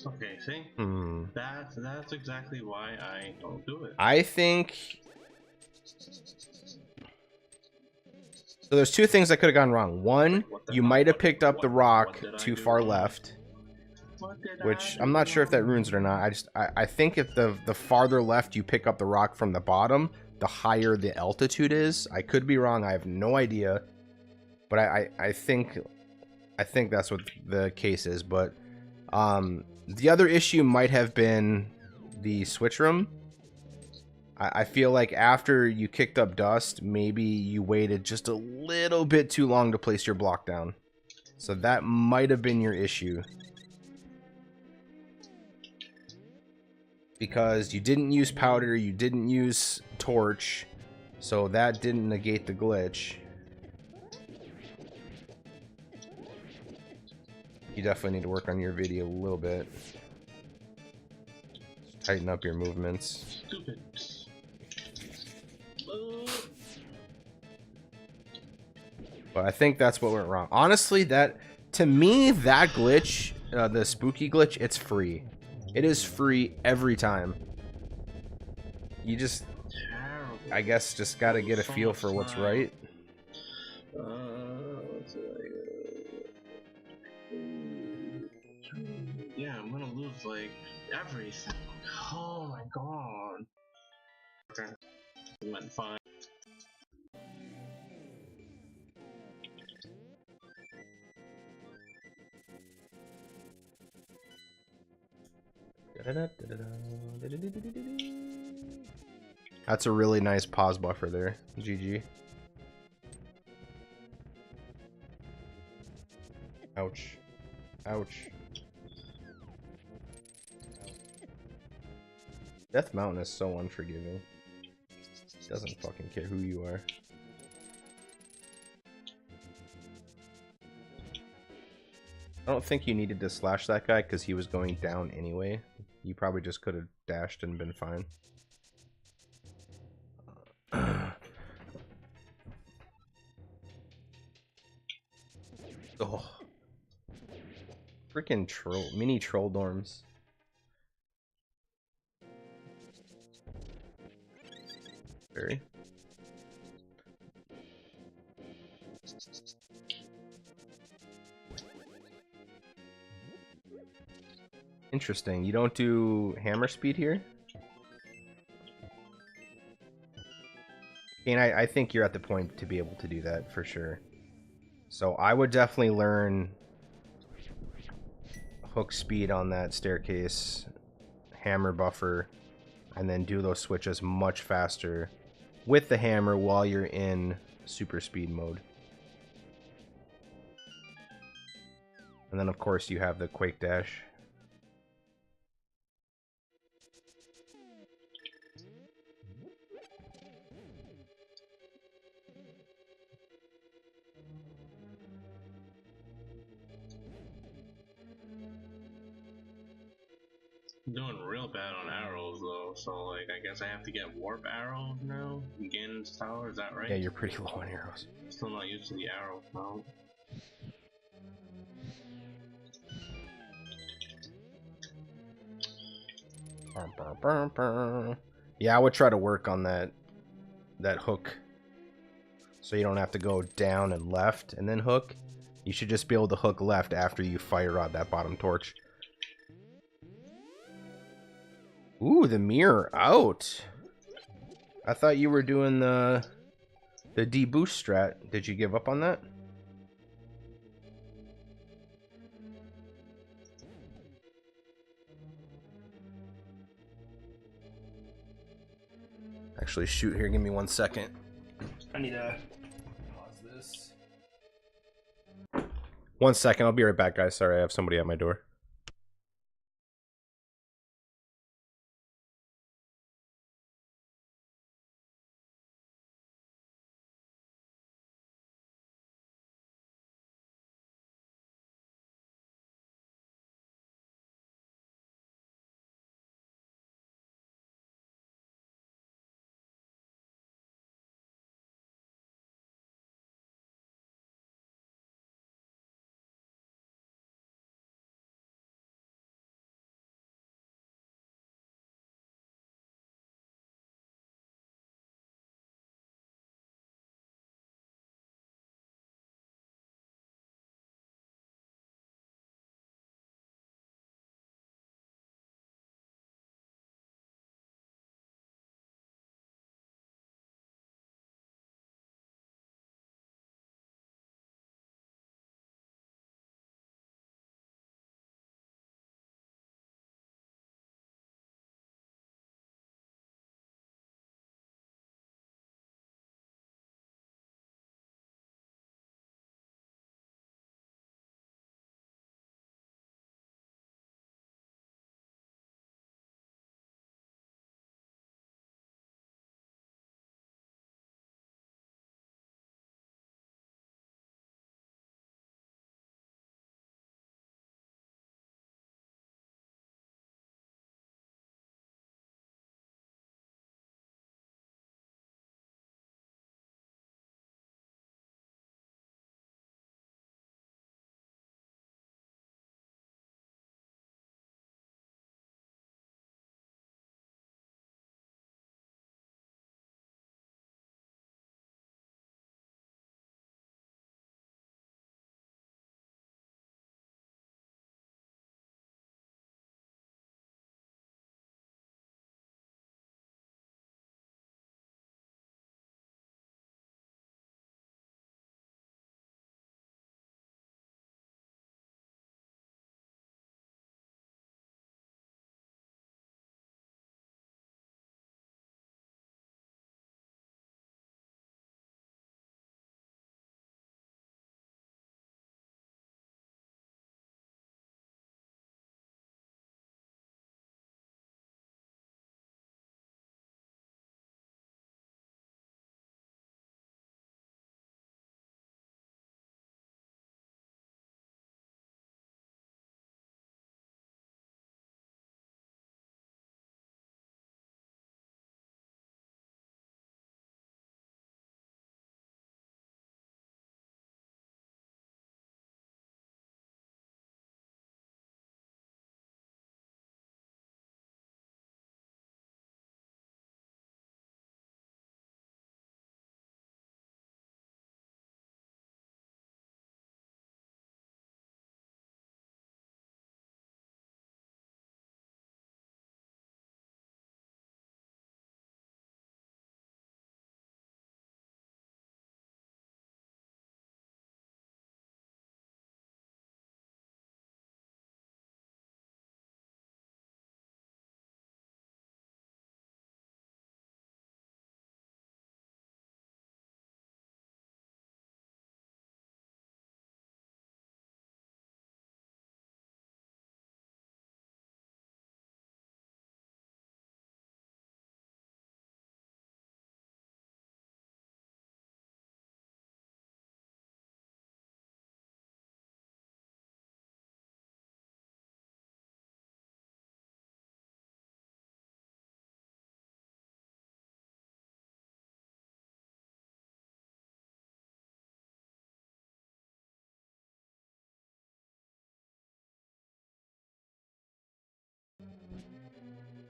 Okay, see? That's exactly why I don't do it. I think... So there's 2 things that could have gone wrong. One, you might have picked up the rock too far left. Which, I'm not sure if that ruins it or not. I think if the farther left you pick up the rock from the bottom, the higher the altitude is. I could be wrong. I have no idea. But I think that's what the case is. But the other issue might have been the switch room, I feel like after you kicked up dust, maybe you waited just a little bit too long to place your block down. So that might have been your issue. Because you didn't use powder, you didn't use torch, so that didn't negate the glitch. You definitely need to work on your video a little bit. Tighten up your movements. Stupid. But I think that's what went wrong. Honestly, to me, that glitch, the spooky glitch, it's free. It is free every time. You just, I guess, just gotta get a feel for what's right. Yeah, I'm gonna lose like everything. Oh my god. Okay. It went fine. That's a really nice pause buffer there. GG. Ouch. Ouch. Death Mountain is so unforgiving. Doesn't fucking care who you are. I don't think you needed to slash that guy because he was going down anyway. You probably just could have dashed and been fine. Oh. Freaking mini troll dorms. Very. Interesting. You don't do hammer speed here? And I think you're at the point to be able to do that for sure. So I would definitely learn hook speed on that staircase, hammer buffer, and then do those switches much faster with the hammer while you're in super speed mode. And then of course you have the Quake Dash. I'm doing real bad on arrows though, so like I guess I have to get warp arrows now. Ganon's tower, is that right? Yeah, you're pretty low on arrows. Still not used to the arrow count. Yeah, I would try to work on that hook, so you don't have to go down and left and then hook. You should just be able to hook left after you fire out that bottom torch. Ooh, the mirror out. I thought you were doing the deboost strat. Did you give up on that? Actually, shoot here. Give me 1 second. I need to pause this. 1 second. I'll be right back, guys. Sorry, I have somebody at my door.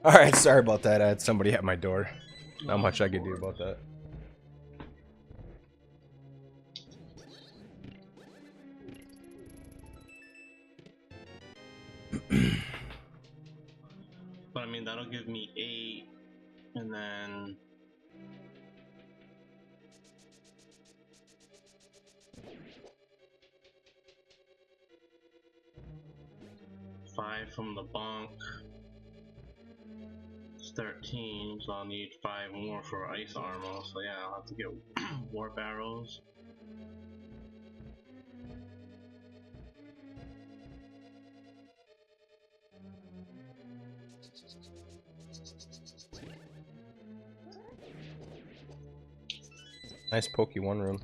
Alright, sorry about that. I had somebody at my door. Not much I could do about that. But I mean, that'll give me 8, and then five from the bunk. It's 13, so I'll need 5 more for ice armor. So yeah, I'll have to get warp arrows. Nice pokey one room.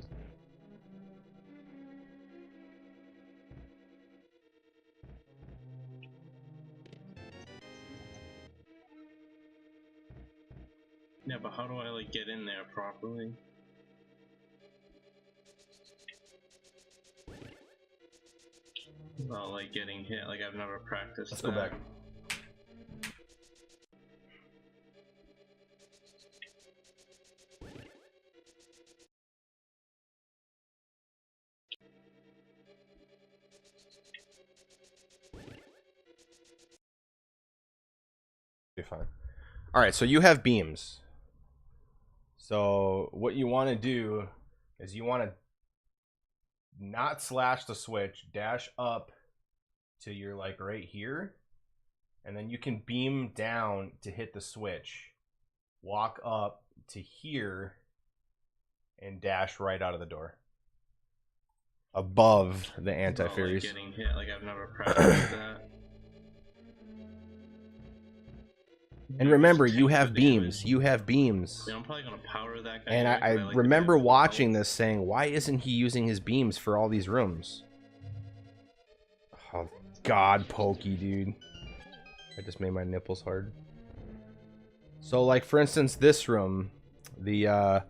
Yeah, but how do I like get in there properly? Without like getting hit, like I've never practiced. Let's go back. Be fine. Alright, so you have beams. So what you want to do is you want to not slash the switch, dash up to your like right here, and then you can beam down to hit the switch, walk up to here, and dash right out of the door above the anti-fairies. Like getting hit, like I've never practiced that. And remember, you have beams. You have beams. Yeah, I'm probably gonna power that guy. And I like remember watching this saying, why isn't he using his beams for all these rooms? Oh, God, Pokey, dude. I just made my nipples hard. So, like, for instance, this room, the,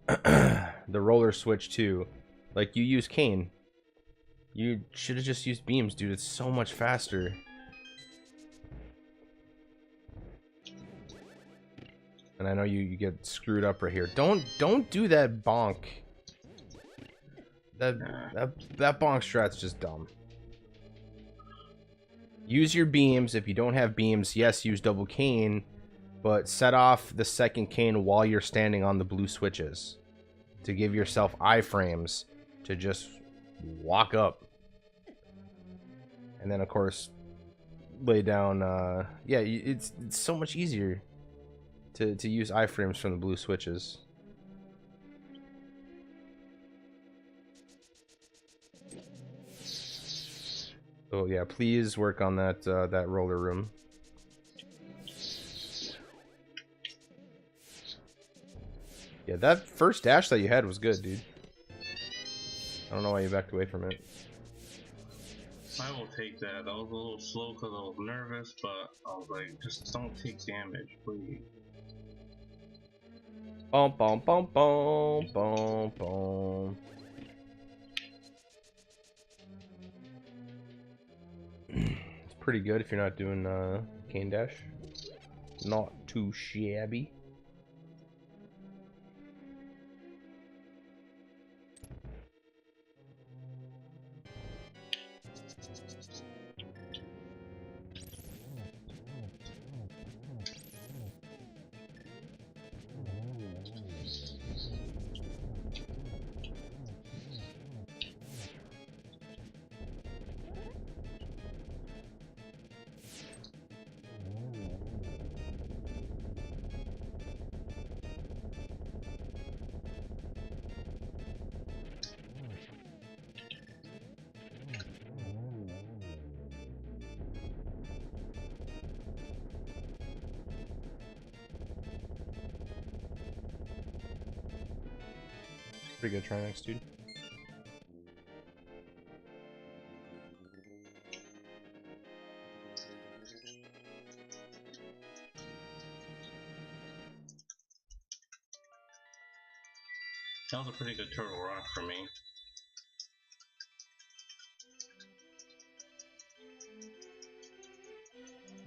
the roller switch too. Like, you use Kain. You should have just used beams, dude. It's so much faster. And I know you get screwed up right here. Don't do that bonk. That bonk strat's just dumb. Use your beams. If you don't have beams, yes, use double Kain, but set off the second Kain while you're standing on the blue switches to give yourself iframes to just walk up. And then of course lay down yeah, it's so much easier to use iframes from the blue switches. So yeah, please work on that that roller room. Yeah, that first dash that you had was good, dude. I don't know why you backed away from it. I will take that. That was a little slow because I was nervous, but I was like, just don't take damage, please. Boom, boom, boom, boom, boom, boom. It's pretty good if you're not doing Kain dash. Not too shabby. Pretty good try next, dude. That was a pretty good turtle rock for me.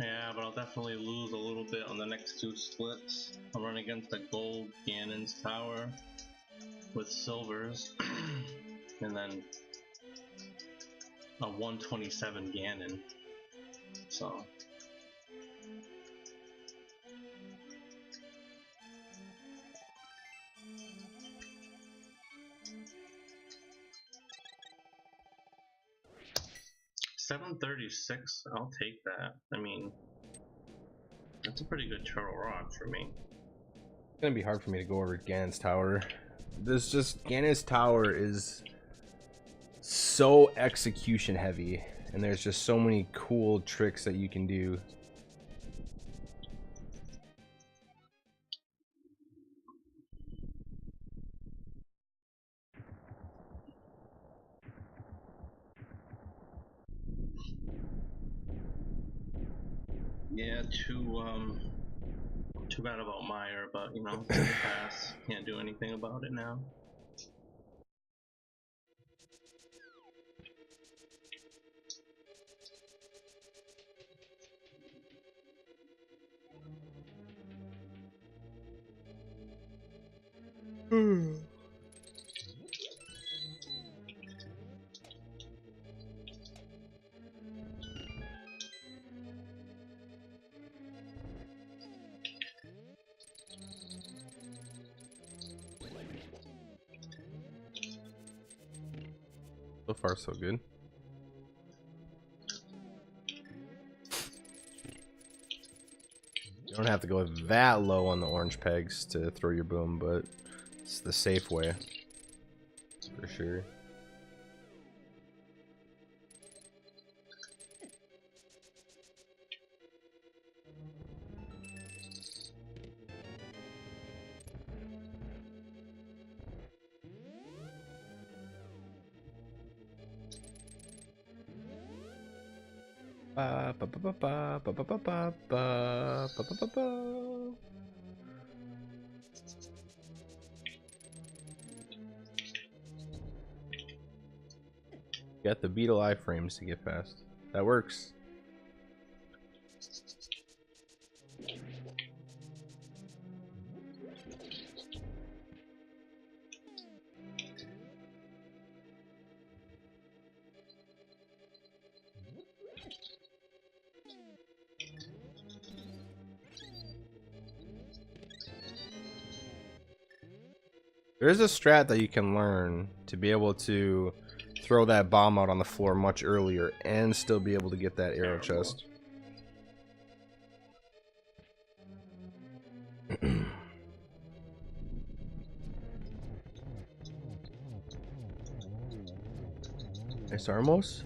Yeah, but I'll definitely lose a little bit on the next two splits. I'll run against a gold Ganon's tower with silvers, and then a 127 Ganon. So. $736, I'll take that. I mean, that's a pretty good turtle rock for me. It's gonna be hard for me to go over Ganon's tower. Ganon's tower is so execution heavy, and there's just so many cool tricks that you can do. Yeah, too bad about Meyer, but you know, it's in the past. Can't do anything about it now. So far, so good. You don't have to go that low on the orange pegs to throw your boom, but it's the safe way, for sure. Ba, ba, ba, ba, ba, ba, ba, ba, ba, ba, ba, ba, ba. Got the beetle iframes to get past. That works. There is a strat that you can learn to be able to throw that bomb out on the floor much earlier and still be able to get that arrow chest. Nice Armos.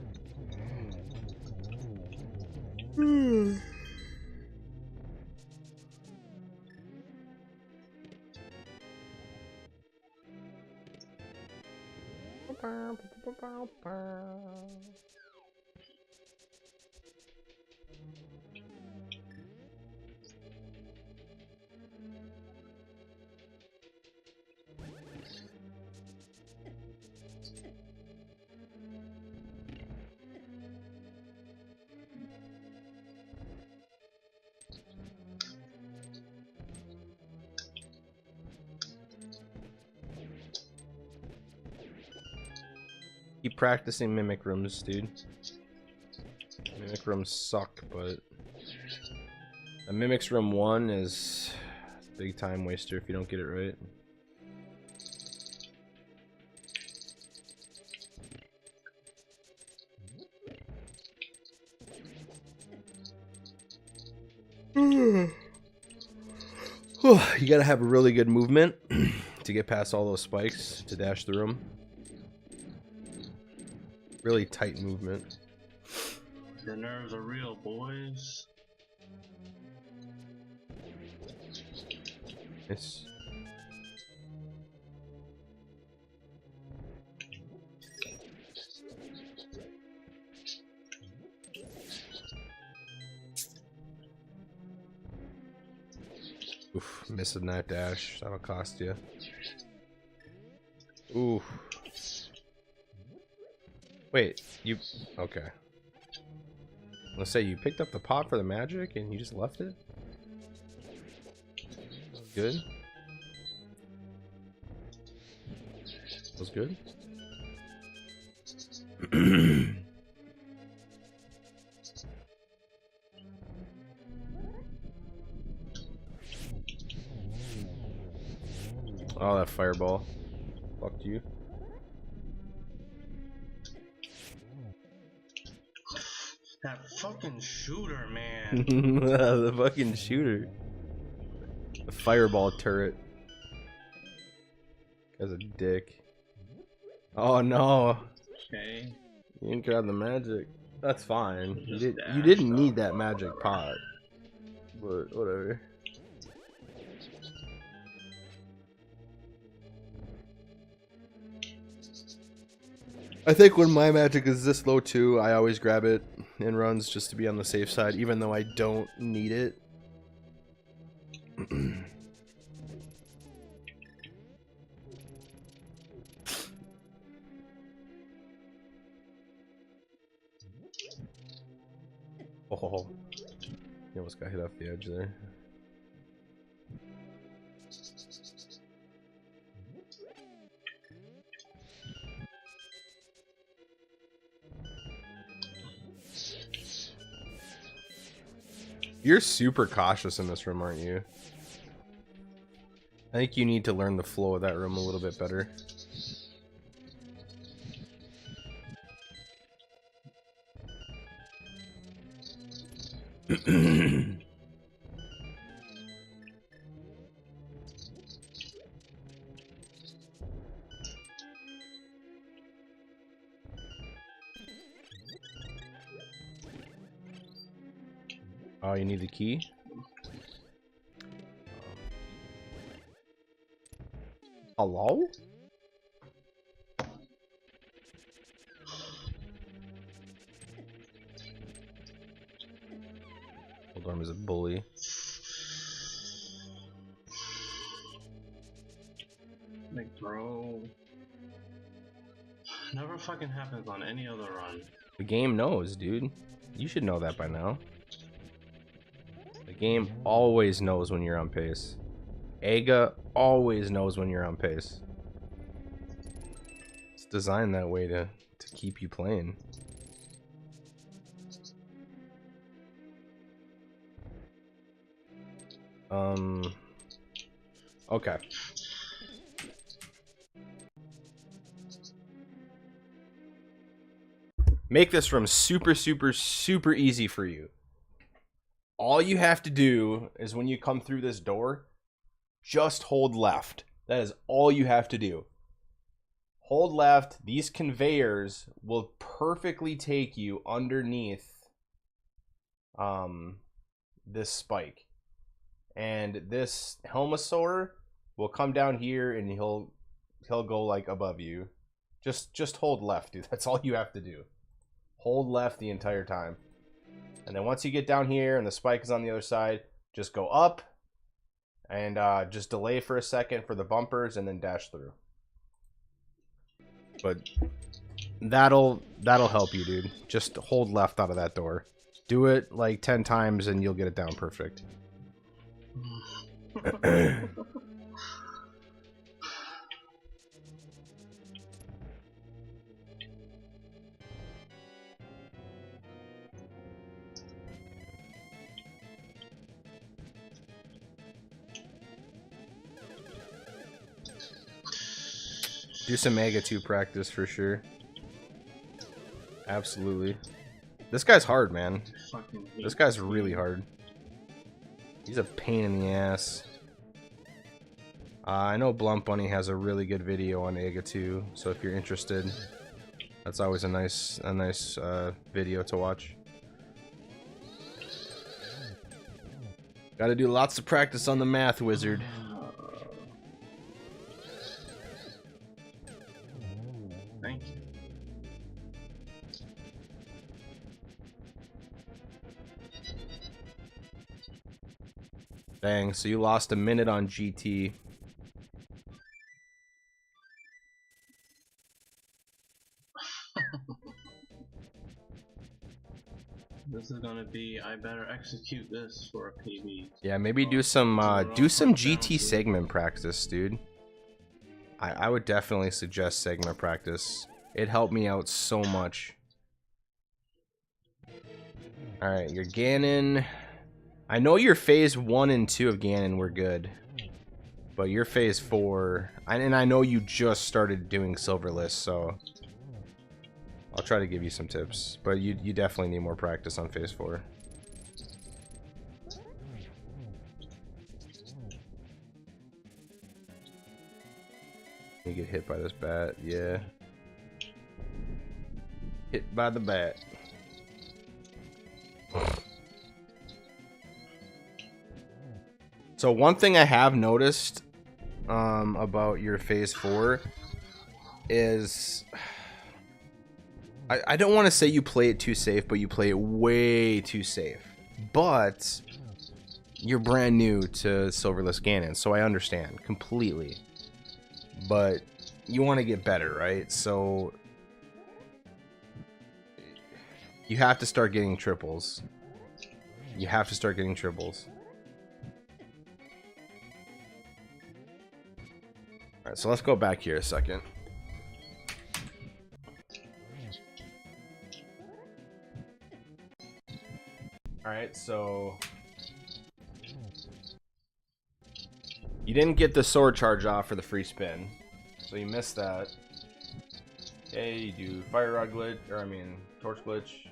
Keep practicing mimic rooms, dude. Mimic rooms suck, but a mimics room 1 is a big time waster if you don't get it right. You gotta have a really good movement to get past all those spikes to dash through them. Really tight movement. The nerves are real, boys. Nice. Oof, missing that dash. That'll cost you. Oof. Wait, you... Okay. Let's say you picked up the pot for the magic and you just left it. Good. Was good. Oh, that fireball. Fucked you. That fucking shooter, man. The fucking shooter. The fireball turret. Guy's a dick. Oh no. Okay. You didn't grab the magic. That's fine. You Just didn't need that magic pot. But whatever. I think when my magic is this low too, I always grab it in runs just to be on the safe side, even though I don't need it. Oh, you almost got hit off the edge there. You're super cautious in this room, aren't you? I think you need to learn the flow of that room a little bit better. Oh, you need the key? Hello? Hold on, is a bully. Like, bro. Never fucking happens on any other run. The game knows, dude. You should know that by now. The game always knows when you're on pace. Aga always knows when you're on pace. It's designed that way to keep you playing. Okay. Make this room super, super, super easy for you. All you have to do is when you come through this door, just hold left. That is all you have to do. Hold left. These conveyors will perfectly take you underneath this spike. And this Helmosaur will come down here and he'll go like above you. Just hold left, dude. That's all you have to do. Hold left the entire time. And then once you get down here and the spike is on the other side, just go up and just delay for a second for the bumpers and then dash through. But that'll help you, dude. Just hold left out of that door. Do it like 10 times and you'll get it down perfect. Do some Mega 2 practice for sure. Absolutely. This guy's hard, man. This guy's really hard. He's a pain in the ass. I know Blunt Bunny has a really good video on Aga 2, so if you're interested, that's always a nice video to watch. Gotta do lots of practice on the math, wizard. Thank you. Dang, so you lost a minute on GT. This is gonna be, I better execute this for a PB. Yeah, maybe do some GT segment practice, dude. I would definitely suggest segment practice. It helped me out so much. Alright, your Ganon. I know your phase 1 and 2 of Ganon were good. But your phase 4, and I know you just started doing Silverless, so I'll try to give you some tips. But you definitely need more practice on phase 4. You get hit by this bat, yeah. Hit by the bat. So one thing I have noticed about your phase 4 is I don't want to say you play it too safe, but you play it way too safe. But you're brand new to Silverless Ganon, so I understand completely. But you want to get better, right? So you have to start getting triples. You have to start getting triples. Alright, so let's go back here a second. Alright, so you didn't get the sword charge off for the free spin, so you missed that. Okay, you do fire rod glitch, or I mean torch glitch.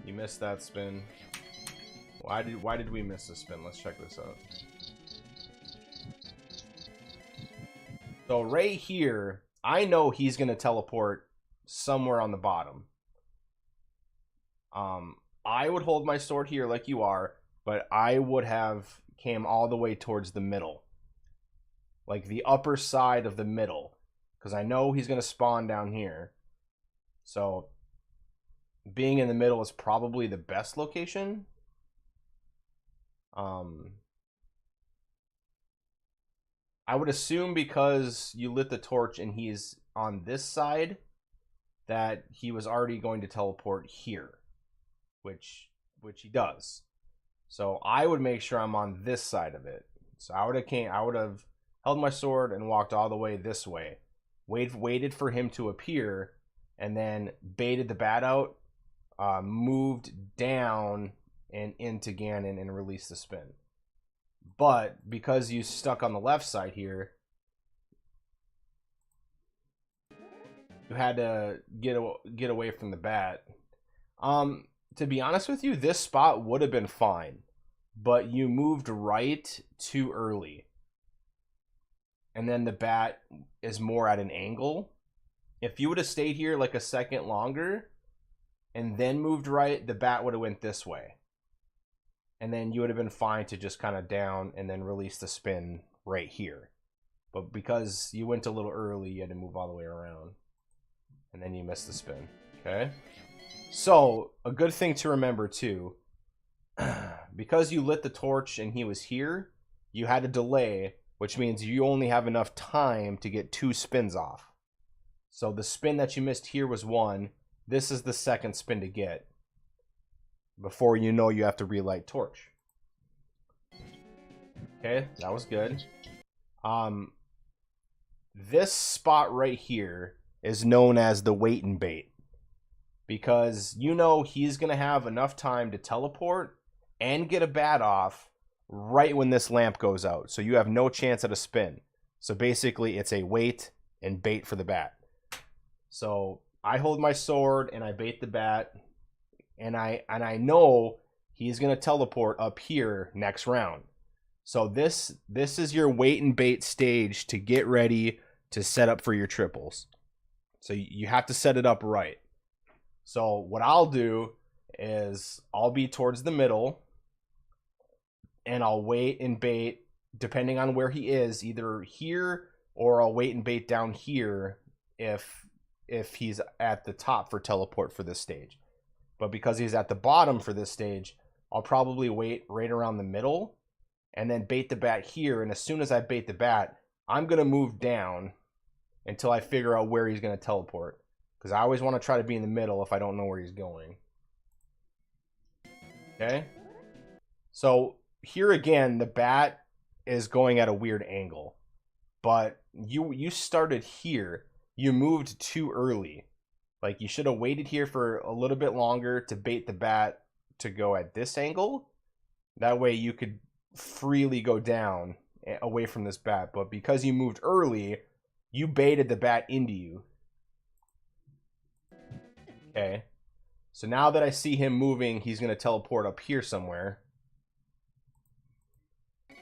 You missed that spin. Why did we miss the spin? Let's check this out. So right here, I know he's gonna teleport somewhere on the bottom. I would hold my sword here like you are, but I would have came all the way towards the middle. Like the upper side of the middle. Because I know he's gonna spawn down here. So being in the middle is probably the best location. I would assume because you lit the torch and he's on this side that he was already going to teleport here, which he does. So I would make sure I'm on this side of it. So I would have held my sword and walked all the way this way, waited for him to appear, and then baited the bat out, moved down and into Ganon and released the spin. But because you stuck on the left side here, you had to get away from the bat. To be honest with you, this spot would have been fine, but you moved right too early. And then the bat is more at an angle. If you would have stayed here like a second longer and then moved right, the bat would have went this way. And then you would have been fine to just kind of down and then release the spin right here. But because you went a little early, you had to move all the way around. And then you missed the spin. Okay? So, a good thing to remember too, because you lit the torch and he was here, you had a delay, which means you only have enough time to get 2 spins off. So the spin that you missed here was 1. This is the second spin to get before you know you have to relight torch. Okay, that was good. This spot right here is known as the wait and bait, because you know he's gonna have enough time to teleport and get a bat off right when this lamp goes out, so you have no chance at a spin. So basically it's a wait and bait for the bat. So I hold my sword and I bait the bat, and I know he's gonna teleport up here next round. So this is your wait and bait stage to get ready to set up for your triples. So you have to set it up right. So what I'll do is I'll be towards the middle and I'll wait and bait depending on where he is, either here or I'll wait and bait down here if he's at the top for teleport for this stage. But because he's at the bottom for this stage, I'll probably wait right around the middle and then bait the bat here. And as soon as I bait the bat, I'm going to move down until I figure out where he's going to teleport. Because I always want to try to be in the middle if I don't know where he's going. Okay. So here again, the bat is going at a weird angle, but you started here. You moved too early. Like, you should have waited here for a little bit longer to bait the bat to go at this angle. That way you could freely go down away from this bat. But because you moved early, you baited the bat into you. Okay. So now that I see him moving, he's going to teleport up here somewhere.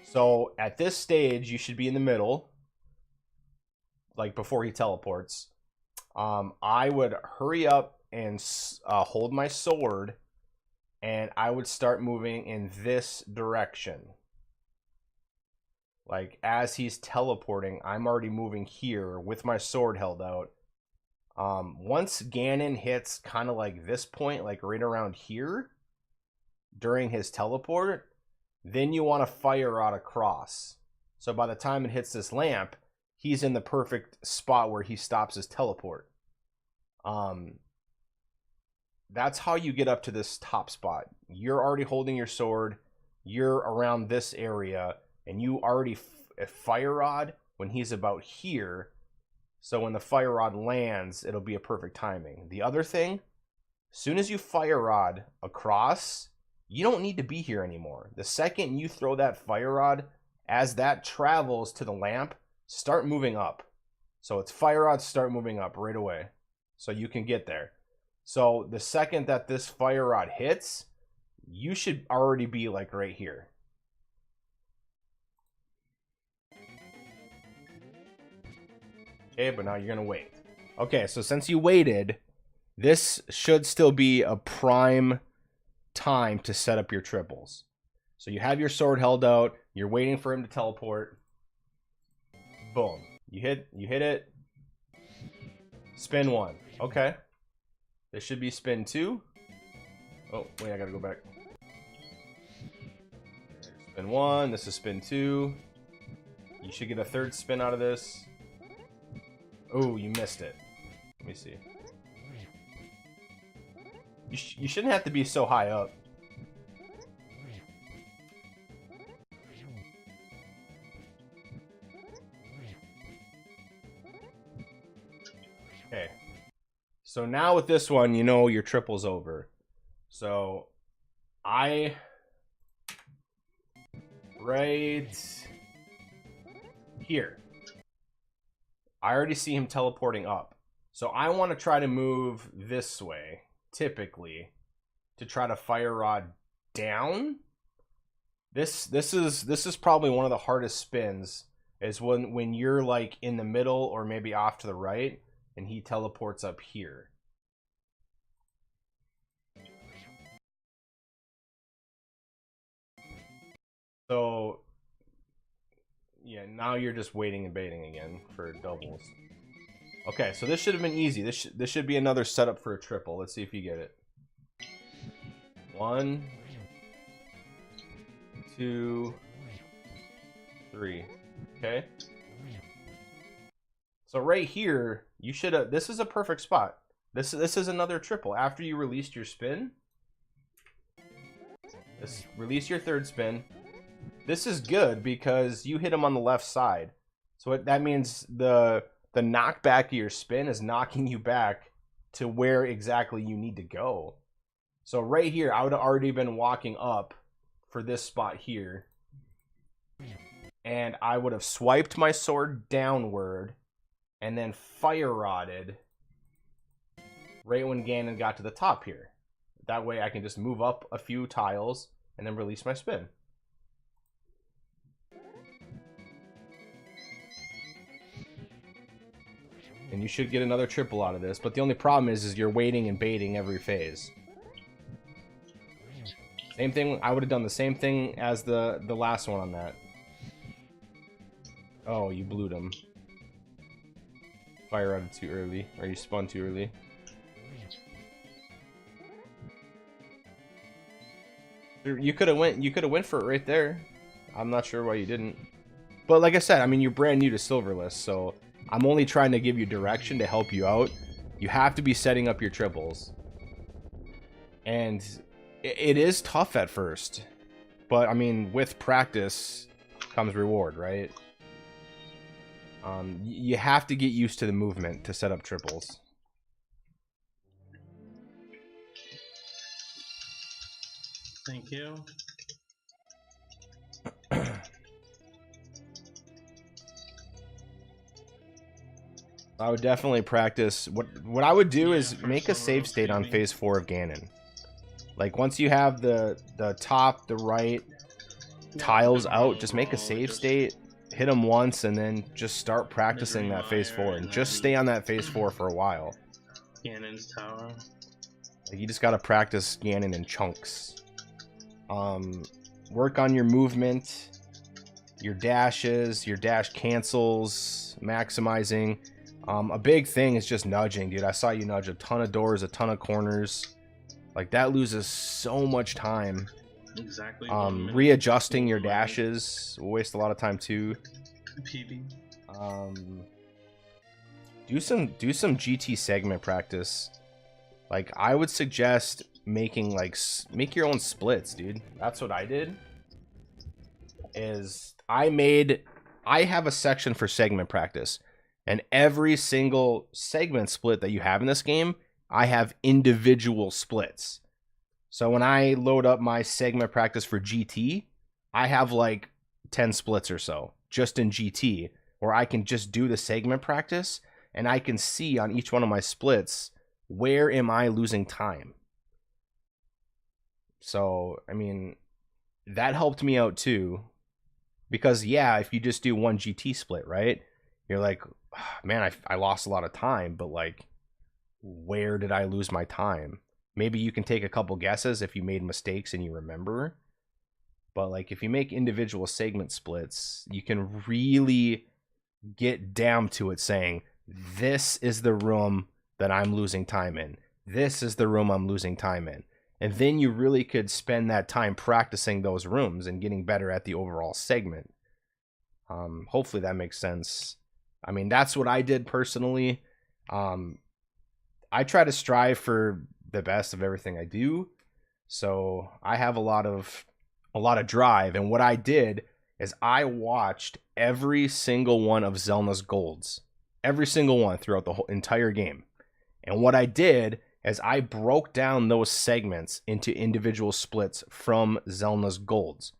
So at this stage, you should be in the middle. Like, before he teleports. I would hurry up and hold my sword, and I would start moving in this direction. Like, as he's teleporting, I'm already moving here with my sword held out. Once Ganon hits kind of like this point, like right around here, during his teleport, then you want to fire rod across. So by the time it hits this lamp, he's in the perfect spot where he stops his teleport. That's how you get up to this top spot. You're already holding your sword. You're around this area, and you already fire rod when he's about here. So when the fire rod lands, it'll be a perfect timing. The other thing, as soon as you fire rod across, you don't need to be here anymore. The second you throw that fire rod, as that travels to the lamp, start moving up. So it's fire rod, start moving up right away. So you can get there. So the second that this fire rod hits, you should already be like right here. Okay, but now you're going to wait. Okay, so since you waited, this should still be a prime time to set up your triples. So you have your sword held out. You're waiting for him to teleport. Boom. You hit it. Spin 1. Okay. This should be spin 2. Oh, wait, I gotta go back. Spin 1. This is spin 2. You should get a third spin out of this. Oh, you missed it. Let me see. You shouldn't have to be so high up. Okay. So now with this one, you know your triple's over. So right here. I already see him teleporting up. So I want to try to move this way, typically, to try to fire rod down. This is probably one of the hardest spins, is when you're like in the middle or maybe off to the right and he teleports up here. So yeah, now you're just waiting and baiting again for doubles. Okay, so this should have been easy. This should be another setup for a triple. Let's see if you get it. 1, 2, 3. Okay. So right here, you should have. This is a perfect spot. This is another triple. After you released your spin, release your third spin. This is good because you hit him on the left side. So that means the knockback of your spin is knocking you back to where exactly you need to go. So right here, I would have already been walking up for this spot here. And I would have swiped my sword downward and then fire rodded right when Ganon got to the top here. That way I can just move up a few tiles and then release my spin. And you should get another triple out of this, but the only problem is you're waiting and baiting every phase. Same thing, I would have done the same thing as the last one on that. Oh, you blew them. Fire out too early, or you spun too early. You could have went for it right there. I'm not sure why you didn't. But like I said, I mean, you're brand new to Silverless, so I'm only trying to give you direction to help you out. You have to be setting up your triples. And It is tough at first, but I mean, with practice comes reward, right? You have to get used to the movement to set up triples. Thank you. I would definitely practice. What I would do is make a save state on phase 4 of Ganon. Like once you have the top, the right tiles out, just make a save state, hit them once, and then just start practicing that phase 4, and just stay on that phase 4 for a while. Ganon's tower. Like you just gotta practice Ganon in chunks. Work on your movement, your dashes, your dash cancels, maximizing. A big thing is just nudging, dude. I saw you nudge a ton of doors, a ton of corners. Like that loses so much time. Exactly. Readjusting your dashes will waste a lot of time too. PB. Do some GT segment practice. Like I would suggest making make your own splits, dude. That's what I did. I have a section for segment practice, and every single segment split that you have in this game, I have individual splits. So when I load up my segment practice for GT, I have like 10 splits or so just in GT, where I can just do the segment practice and I can see on each one of my splits, where am I losing time? So, I mean, that helped me out too. Because yeah, if you just do one GT split, right? You're like, oh, man, I lost a lot of time, but like, where did I lose my time? Maybe you can take a couple guesses if you made mistakes and you remember. But like, if you make individual segment splits, you can really get down to it saying, this is the room that I'm losing time in. This is the room I'm losing time in. And then you really could spend that time practicing those rooms and getting better at the overall segment. Hopefully that makes sense. I mean, that's what I did personally. I try to strive for the best of everything I do. So I have a lot of drive. And what I did is I watched every single one of Zelna's golds. Every single one throughout the whole entire game. And what I did as I broke down those segments into individual splits from Zelna's golds.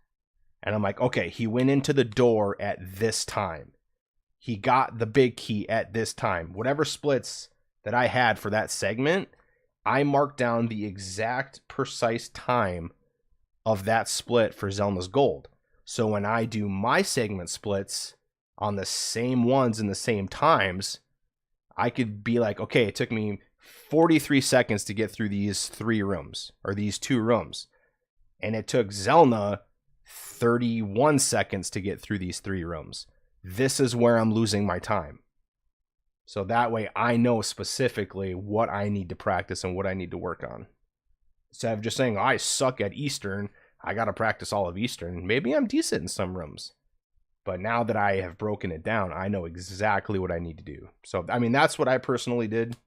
And I'm like, okay, he went into the door at this time. He got the big key at this time. Whatever splits that I had for that segment, I marked down the exact precise time of that split for Zelna's gold. So when I do my segment splits on the same ones in the same times, I could be like, okay, it took me 43 seconds to get through these 3 rooms, or these 2 rooms. And it took Zelna 31 seconds to get through these 3 rooms. This is where I'm losing my time. So that way I know specifically what I need to practice and what I need to work on. Instead of just saying, oh, I suck at Eastern, I got to practice all of Eastern. Maybe I'm decent in some rooms. But now that I have broken it down, I know exactly what I need to do. So, I mean, that's what I personally did.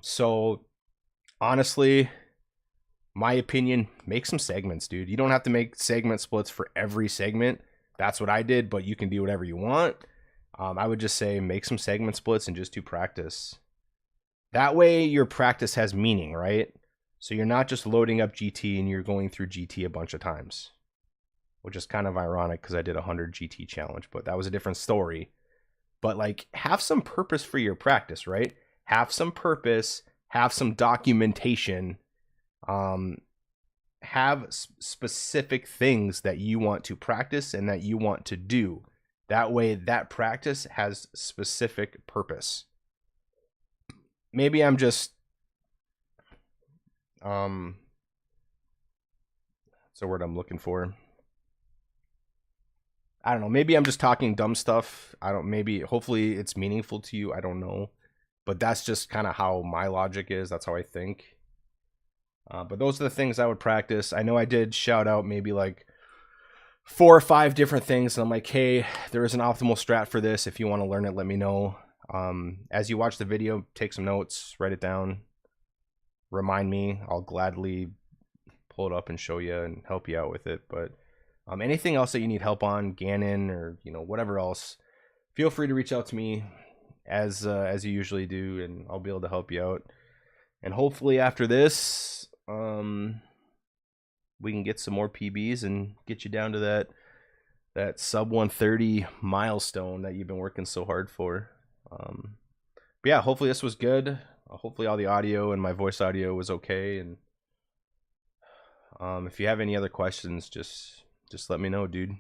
So honestly, my opinion, make some segments, dude. You don't have to make segment splits for every segment. That's what I did, but you can do whatever you want. I would just say make some segment splits and just do practice. That way your practice has meaning, right? So you're not just loading up GT and you're going through GT a bunch of times, which is kind of ironic because I did a 100 GT challenge, but that was a different story. But like, have some purpose for your practice, right? Have some purpose, have some documentation, have specific things that you want to practice and that you want to do. That way that practice has specific purpose. Maybe I'm just what's the word I'm looking for? I don't know. Maybe I'm just talking dumb stuff. Hopefully it's meaningful to you. I don't know. But that's just kind of how my logic is. That's how I think. But those are the things I would practice. I know I did shout out maybe like 4 or 5 different things. And I'm like, hey, there is an optimal strat for this. If you want to learn it, let me know. As you watch the video, take some notes, write it down. Remind me. I'll gladly pull it up and show you and help you out with it. But anything else that you need help on, Ganon, or whatever else, feel free to reach out to me as you usually do, and I'll be able to help you out. And hopefully after this, we can get some more PBs and get you down to that sub 130 milestone that you've been working so hard for. But yeah, hopefully this was good. Hopefully all the audio and my voice audio was okay. And if you have any other questions, just let me know, dude.